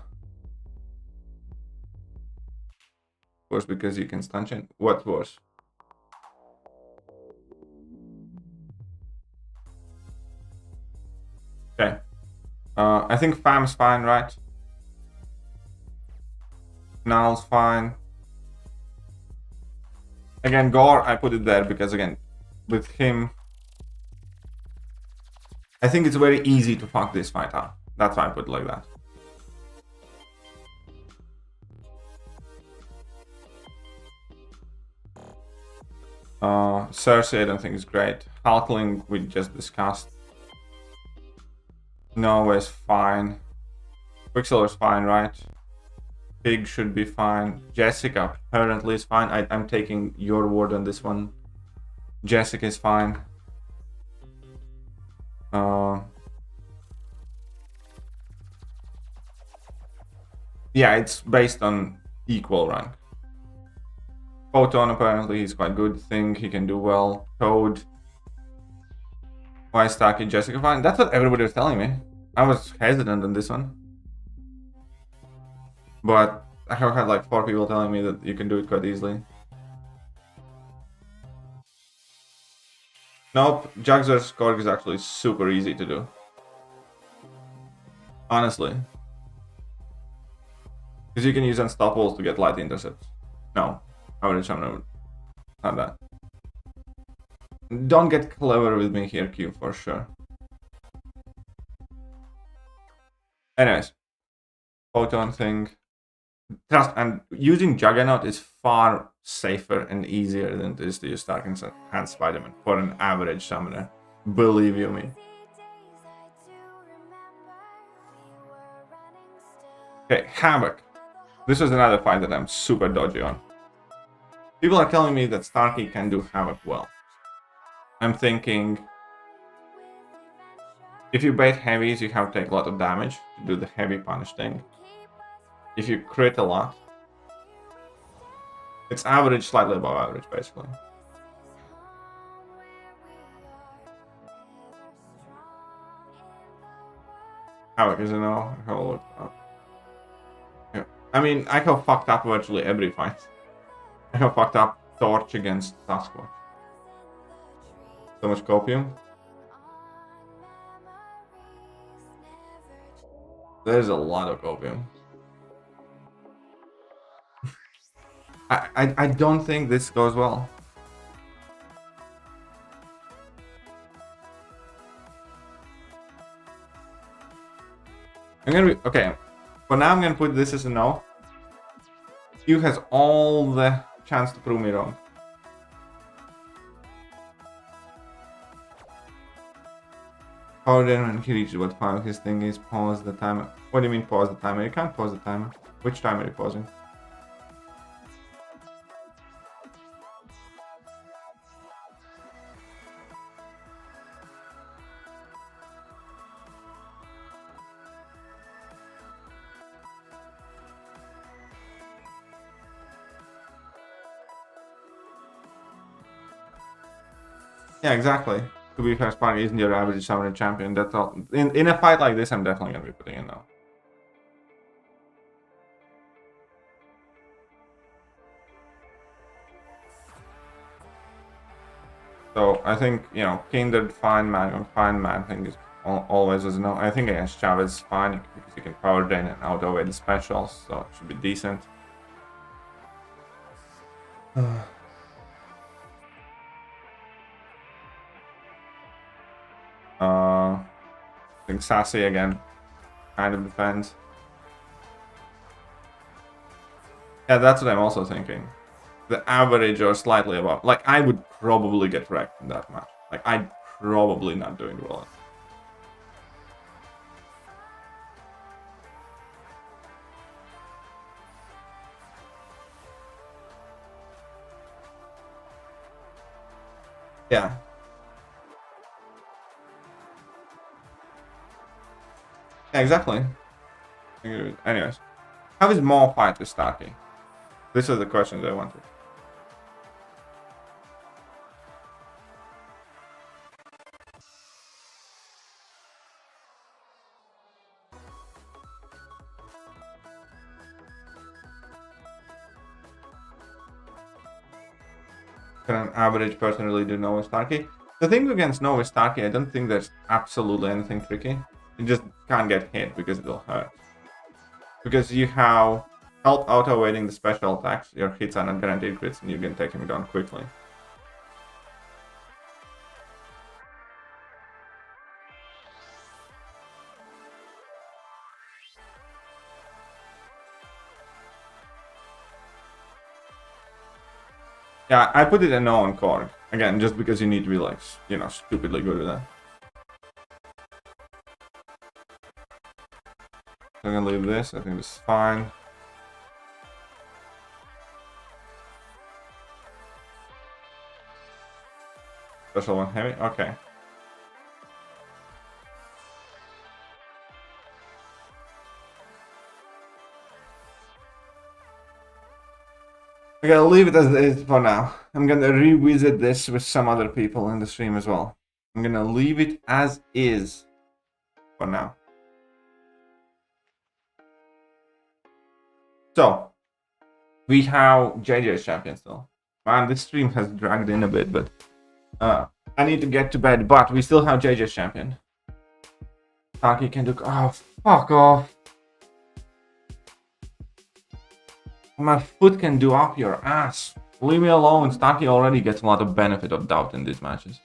course, because you can stun chain. What was? Okay. I think Fam's fine, right? Null's fine. Again, Gore, I put it there because, again, with him, I think it's very easy to fuck this fight up. That's why I put it like that. Cersei, I don't think is great. Hulkling, we just discussed. Nova is fine. Quicksilver's fine, right? Pig should be fine. Jessica apparently is fine. I'm taking your word on this one. Jessica is fine. Yeah, it's based on equal rank. Photon apparently he's quite good. Think he can do well. Code. Why Starky, Jessica fine? That's what everybody was telling me. I was hesitant on this one. But I have had like 4 people telling me that you can do it quite easily. Nope, Jaxer's Korg is actually super easy to do. Honestly. Because you can use unstoppables to get light intercepts. No, average summoner, not that. Don't get clever with me here, Q, for sure. Anyways, photon thing. Trust, and using Juggernaut is far safer and easier than it is to use Stark and Spiderman for an average summoner. Believe you me. Okay, Havoc. This is another fight that I'm super dodgy on. People are telling me that Starky can do Havoc well. I'm thinking, if you bait heavies, you have to take a lot of damage to do the heavy punish thing. If you crit a lot, it's average, slightly above average, basically. Havoc is a no. I have a look up. Yeah. I mean, I have fucked up virtually every fight. I have fucked up Torch against Sasquatch. So much copium. There's a lot of copium. I don't think this goes well. I'm gonna be okay. For now, I'm gonna put this as a no. Q has all the chance to prove me wrong. How then when he reaches what part of his thing is pause the timer? What do you mean pause the timer? You can't pause the timer. Which timer are you pausing? Yeah, exactly. To be fair, Sparky isn't your average summoner champion. That's all. In a fight like this, I'm definitely gonna be putting in now. So I think, you know, Kindred fine, man thing is always as no. I think against Chavez fine because you can power drain and auto away the specials, so it should be decent. I think Sassy again kind of defends. Yeah, that's what I'm also thinking. The average or slightly above. Like, I would probably get wrecked in that match. Like, I'd probably not doing well. Yeah. Yeah, exactly. Anyways, how is more fight with Starky? These are the questions I wanted. Can an average person really do Nova Starky? The thing against Nova Starky, I don't think there's absolutely anything tricky. You just can't get hit because it will hurt. Because you have health auto-weighting the special attacks, your hits are not guaranteed crits, and you can take him down quickly. Yeah, I put it a no on Korg. Again, just because you need to be like, you know, stupidly good at that. I'm gonna leave this. I think this is fine. Special one heavy. Okay. I'm gonna leave it as it is for now. I'm gonna revisit this with some other people in the stream as well. I'm gonna leave it as is for now. So, we have JJ's champion still. Man, this stream has dragged in a bit, but I need to get to bed. But we still have JJ's champion. Starky can do. Oh, fuck off. My foot can do up your ass. Leave me alone. Starky already gets a lot of benefit of doubt in these matches.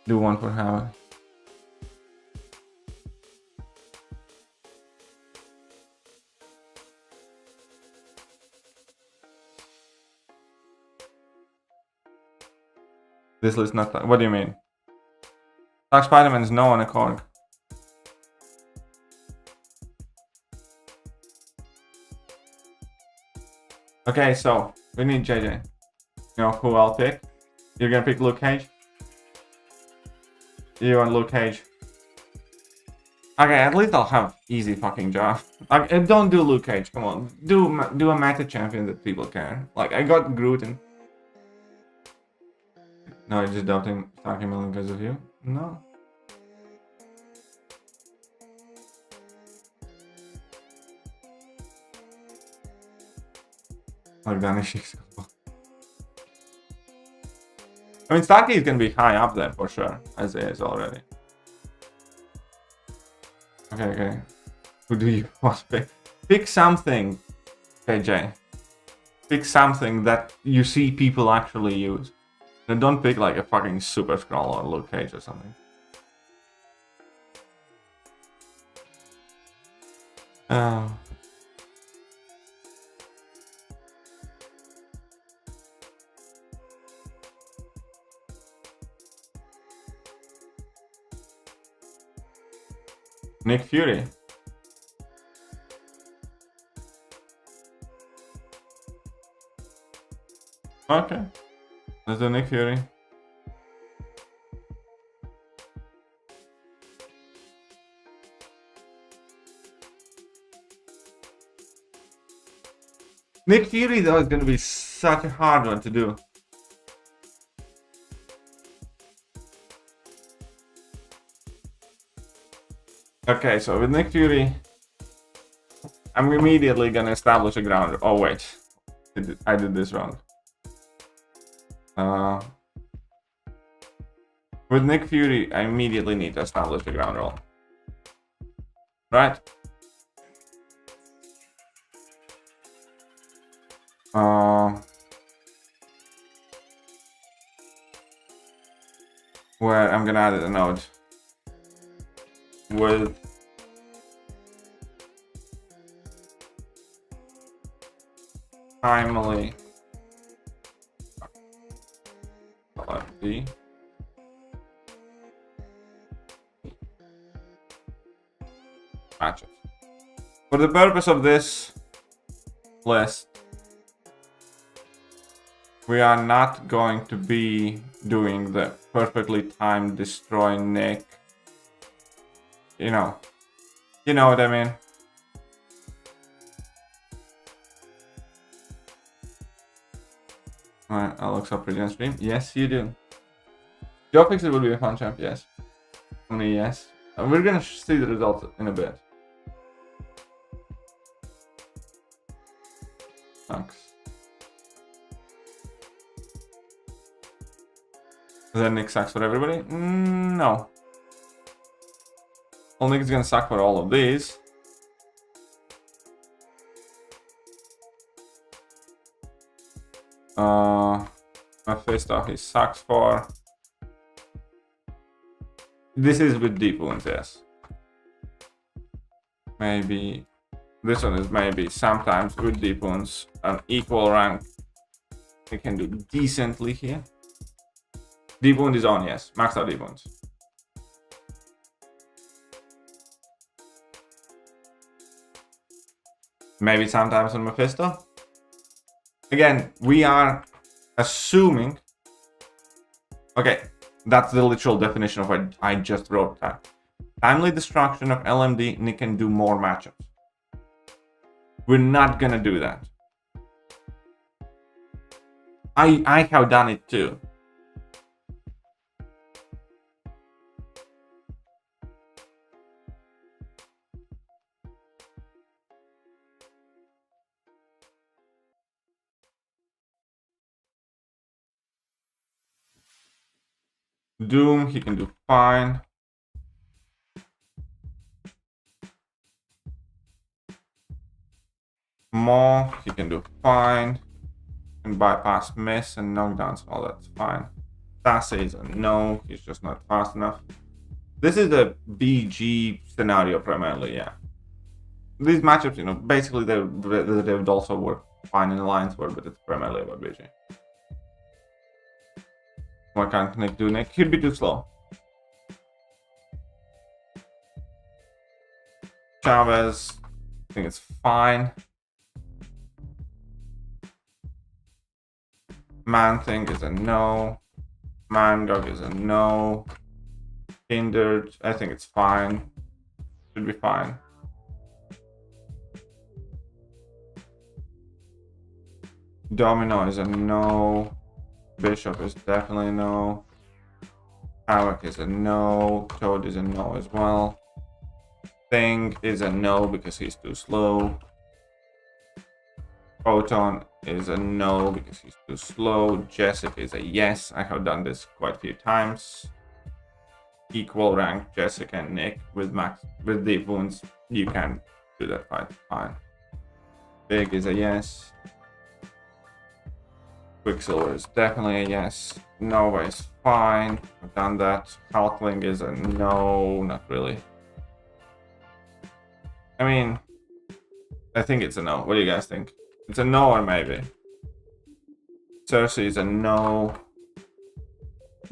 Do one for Howard. This list not. What do you mean? Dark Spiderman is no on a Korg. Okay, so we need JJ. You know who I'll pick? You're gonna pick Luke Cage? You and Luke Cage. Okay, at least I'll have easy fucking job. Like, don't do Luke Cage, come on. Do a meta champion that people care. Like, I got Groot and... No, you're just doubting Starky Million because of you? No. Like Danishik's. I mean, Starky is gonna be high up there for sure, as it is already. Okay. Who do you want to pick? Pick something, KJ. Pick something that you see people actually use. And don't pick like a fucking Super Scroll or Luke Cage or something. Nick Fury. Okay. Let's do Nick Fury. Nick Fury though is gonna be such a hard one to do. Okay, so with Nick Fury, I'm immediately gonna establish a ground. Oh wait, I did this wrong. With Nick Fury, I immediately need to establish a ground roll. Right? Where I'm gonna add a node with timely LFD matches. For the purpose of this list, we are not going to be doing the perfectly timed destroy Nick. You know what I mean? Alright, I'll look up pretty on stream. Yes, you do. Joe thinks it will be a fun champ, yes. Only yes. We're gonna see the results in a bit. Thanks. Then Nick sucks for everybody? No. Well, Nick's gonna suck for all of these. My face off he sucks for. This is with deep wounds, yes. Maybe this one is maybe sometimes with deep wounds an equal rank. He can do decently here. Deep wound is on, yes. Maxed out deep wounds. Maybe sometimes on Mephisto. Again, we are assuming... Okay, that's the literal definition of what I just wrote down. Timely destruction of LMD, Nick can do more matchups. We're not gonna do that. I have done it too. Doom, he can do fine. Maw, he can do fine. Can bypass miss and knockdowns, all that's fine. Sassy is a no, he's just not fast enough. This is the BG scenario primarily, yeah. These matchups, you know, basically they would also work fine in Alliance War, but it's primarily about BG. What can't Nick do? Nick he'd be too slow. Chavez, I think it's fine. Man thing is a no. Mangog is a no. Hindered, I think it's fine. Should be fine. Domino is a no. Bishop is definitely a no. Havoc is a no. Toad is a no as well. Thing is a no because he's too slow. Photon is a no because he's too slow. Jessica is a yes. I have done this quite a few times. Equal rank Jessica and Nick with deep wounds. You can do that fight fine. Big is a yes. Quicksilver is definitely a yes. Nova is fine. I've done that. Hulkling is a no. Not really. I mean, I think it's a no. What do you guys think? It's a no or maybe? Cersei is a no.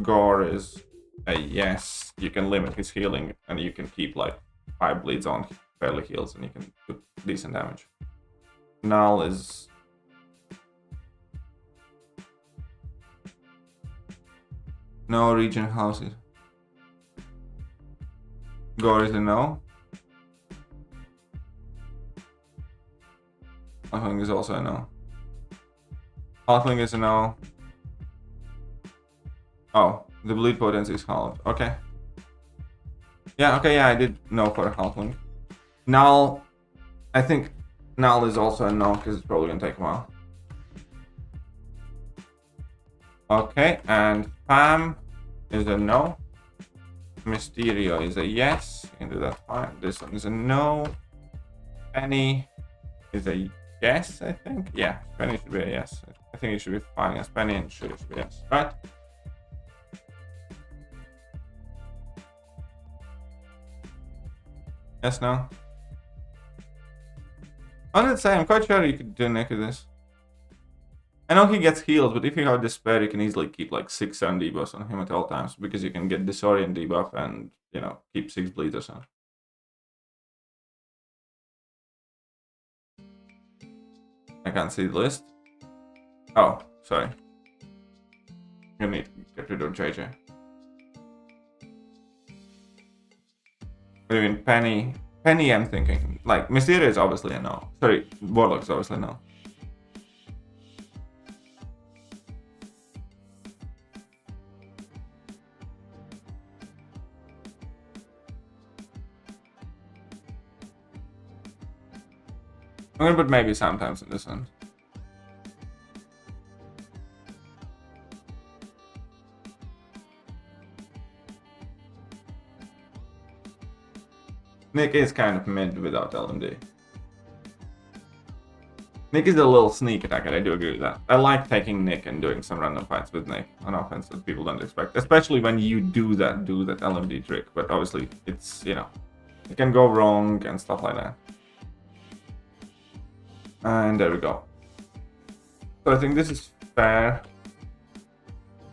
Gore is a yes. You can limit his healing and you can keep like 5 bleeds on. He barely heals and you can do decent damage. Null is... No. Region houses. Gore is a no. Hulkling is also a no. Hulkling is a no. Oh, the bleed potency is halved. Okay. Yeah, okay, yeah, I did no for Hulkling. Null, I think Null is also a no because it's probably gonna take a while. Okay, and Pam is a no. Mysterio is a yes. You can do that fine. This one is a no. Penny is a yes, I think. Yeah, Penny should be a yes. I think it should be fine against Penny and should be yes. Right? Yes, no? I would say I'm quite sure you could do Nick with this. I know he gets healed, but if you have Despair, you can easily keep like 6-7 debuffs on him at all times because you can get Disorient debuff and, you know, keep 6 bleeds or something. I can't see the list. Oh, sorry. You need to get rid of JJ. What do you mean, Penny? Penny, I'm thinking. Like, Mysterio is obviously a no. Sorry, Warlock is obviously no. I'm gonna put maybe sometimes in this one. Nick is kind of mid without LMD. Nick is a little sneak attacker, I do agree with that. I like taking Nick and doing some random fights with Nick on offense that people don't expect. Especially when you do that LMD trick. But obviously, it's, you know, it can go wrong and stuff like that. And there we go. So I think this is fair.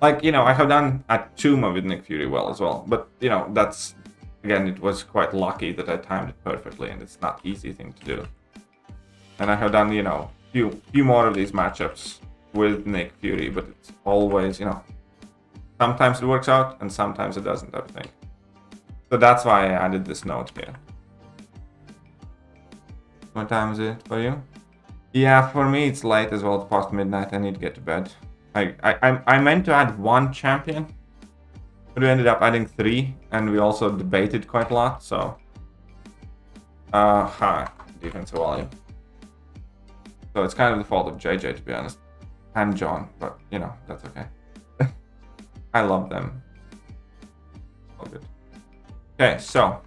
Like, you know, I have done Atuma with Nick Fury well as well. But, you know, that's, again, it was quite lucky that I timed it perfectly. And it's not an easy thing to do. And I have done, you know, few more of these matchups with Nick Fury, but it's always, you know, sometimes it works out and sometimes it doesn't, I think. So that's why I added this note here. What time is it for you? Yeah, for me it's late as well. It's past midnight. I need to get to bed. I meant to add 1 champion, but we ended up adding 3, and we also debated quite a lot. So, defensive value. So it's kind of the fault of JJ, to be honest, and John. But you know, that's okay. I love them. All good. Okay, so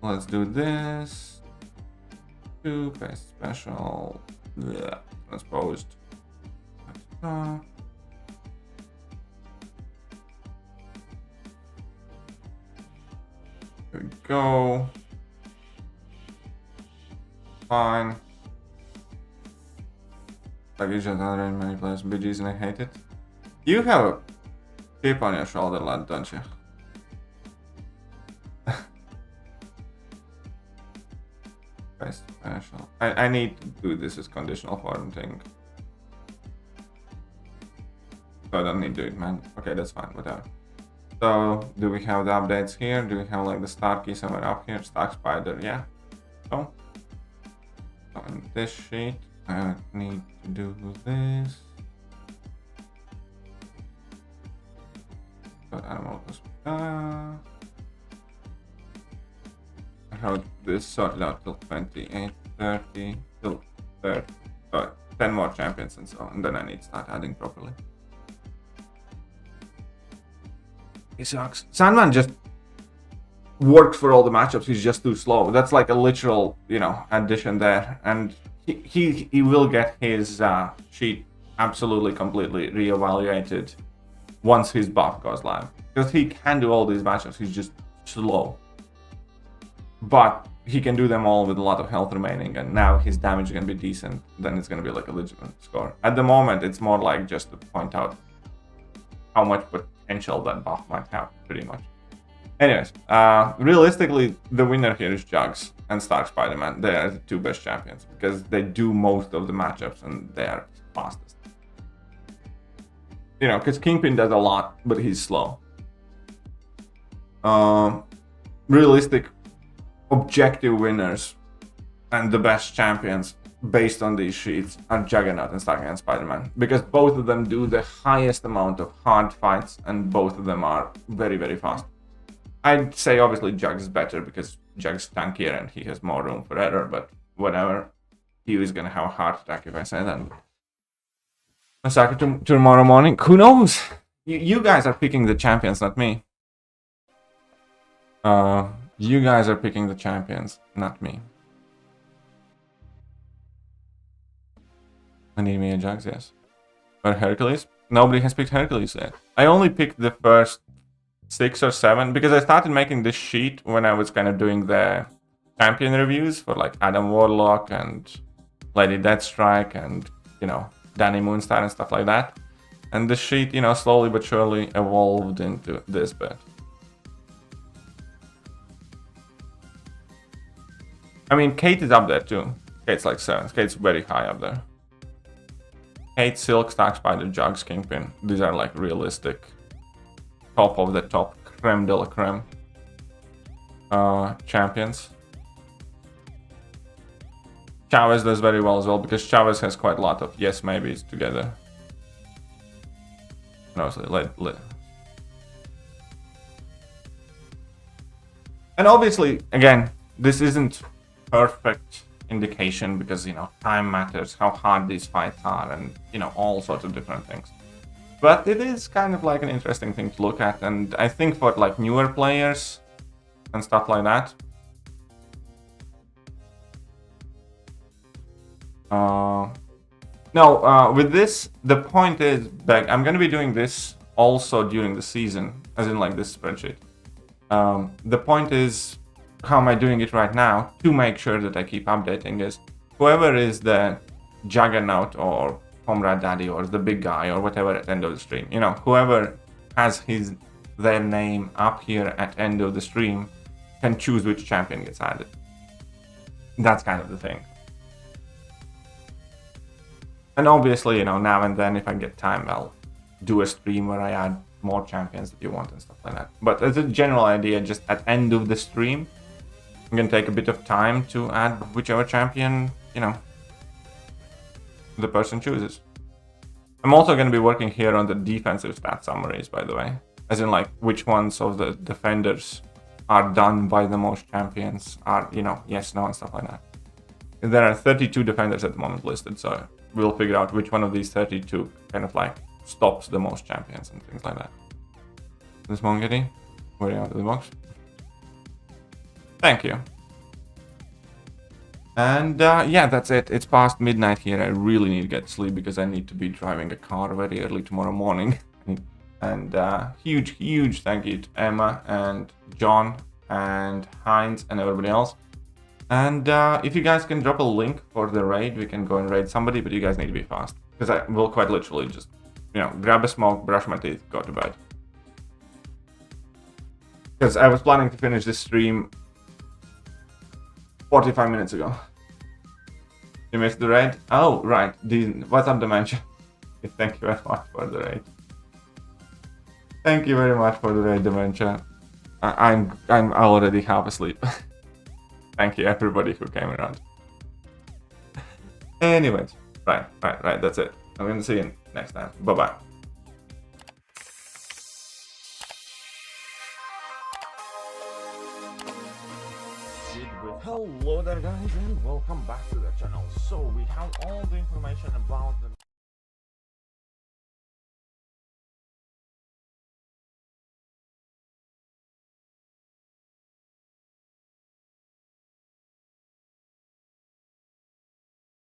let's do this. Paste special. Yeah, transposed. Here we go. Fine. Like you just other in many players BGs and I hate it. You have a chip on your shoulder, lad, don't you? Special. I need to do this as conditional formatting. So I don't need to do it, man. Okay, that's fine, whatever. So, do we have the updates here? Do we have like the Starky somewhere up here? Stark Spider, yeah. So in this sheet, I need to do this. So animal I have this sorted out till 28, 30, till 30. Sorry, 10 more champions and so on. And then I need to start adding properly. He sucks. Sandman just works for all the matchups. He's just too slow. That's like a literal, you know, addition there. And he will get his sheet absolutely completely reevaluated once his buff goes live. Because he can do all these matchups. He's just slow. But he can do them all with a lot of health remaining, and now his damage is going to be decent. Then it's going to be like a legitimate score. At the moment, it's more like just to point out how much potential that buff might have, pretty much. Anyways, realistically, the winner here is Jugs and Stark Spiderman. They are the 2 best champions because they do most of the matchups and they are fastest. You know, because Kingpin does a lot, but he's slow. Realistic objective winners and the best champions based on these sheets are Juggernaut and Starky and Spider-Man, because both of them do the highest amount of hard fights and both of them are very, very fast. I'd say obviously Jugs is better because Jugs is tankier and he has more room for error, but whatever. He is gonna have a heart attack if I say that. Massacre tomorrow morning? Who knows? You guys are picking the champions, not me. You guys are picking the champions, not me. I need me a Jugs, yes. But Hercules? Nobody has picked Hercules yet. I only picked the first 6 or 7 because I started making this sheet when I was kind of doing the champion reviews for like Adam Warlock and Lady Deathstrike and, you know, Danny Moonstar and stuff like that. And the sheet, you know, slowly but surely evolved into this bit. I mean, Kate is up there too. Kate's like 7th. Kate's very high up there. Kate, Silk, Stark Spider, Jugs, Kingpin. These are like realistic. Top of the top. Creme de la creme. Champions. Chavez does very well as well because Chavez has quite a lot of yes maybes together. No, so and obviously, again, this isn't perfect indication because, you know, time matters, how hard these fights are, and, you know, all sorts of different things. But it is kind of like an interesting thing to look at, and I think for like newer players and stuff like that. With this, the point is, I'm going to be doing this also during the season, as in like this spreadsheet. The point is, how am I doing it right now to make sure that I keep updating is whoever is the Juggernaut or Comrade Daddy or the big guy or whatever at the end of the stream, you know, whoever has their name up here at end of the stream can choose which champion gets added. That's kind of the thing. And obviously, you know, now and then if I get time, I'll do a stream where I add more champions that you want and stuff like that. But as a general idea, just at end of the stream, I'm gonna take a bit of time to add whichever champion, you know, the person chooses. I'm also gonna be working here on the defensive stat summaries, by the way. As in, like, which ones of the defenders are done by the most champions, are, you know, yes, no, and stuff like that. There are 32 defenders at the moment listed, so we'll figure out which one of these 32 kind of like stops the most champions and things like that. This Mongity, we're out of the box. Thank you. And yeah, that's it. It's past midnight here. I really need to get to sleep because I need to be driving a car very early tomorrow morning. And huge thank you to Emma and John and Heinz and everybody else. And if you guys can drop a link for the raid, we can go and raid somebody, but you guys need to be fast. Because I will quite literally just, you know, grab a smoke, brush my teeth, go to bed. Because I was planning to finish this stream 45 minutes ago. You missed the raid? Oh, right. What's up, Dementia? Thank you very much for the raid. Thank you very much for the raid, Dementia. I'm already half asleep. Thank you, everybody who came around. Anyways, right. That's it. I'm gonna see you next time. Bye-bye. Hello there, guys, and welcome back to the channel. So we have all the information about the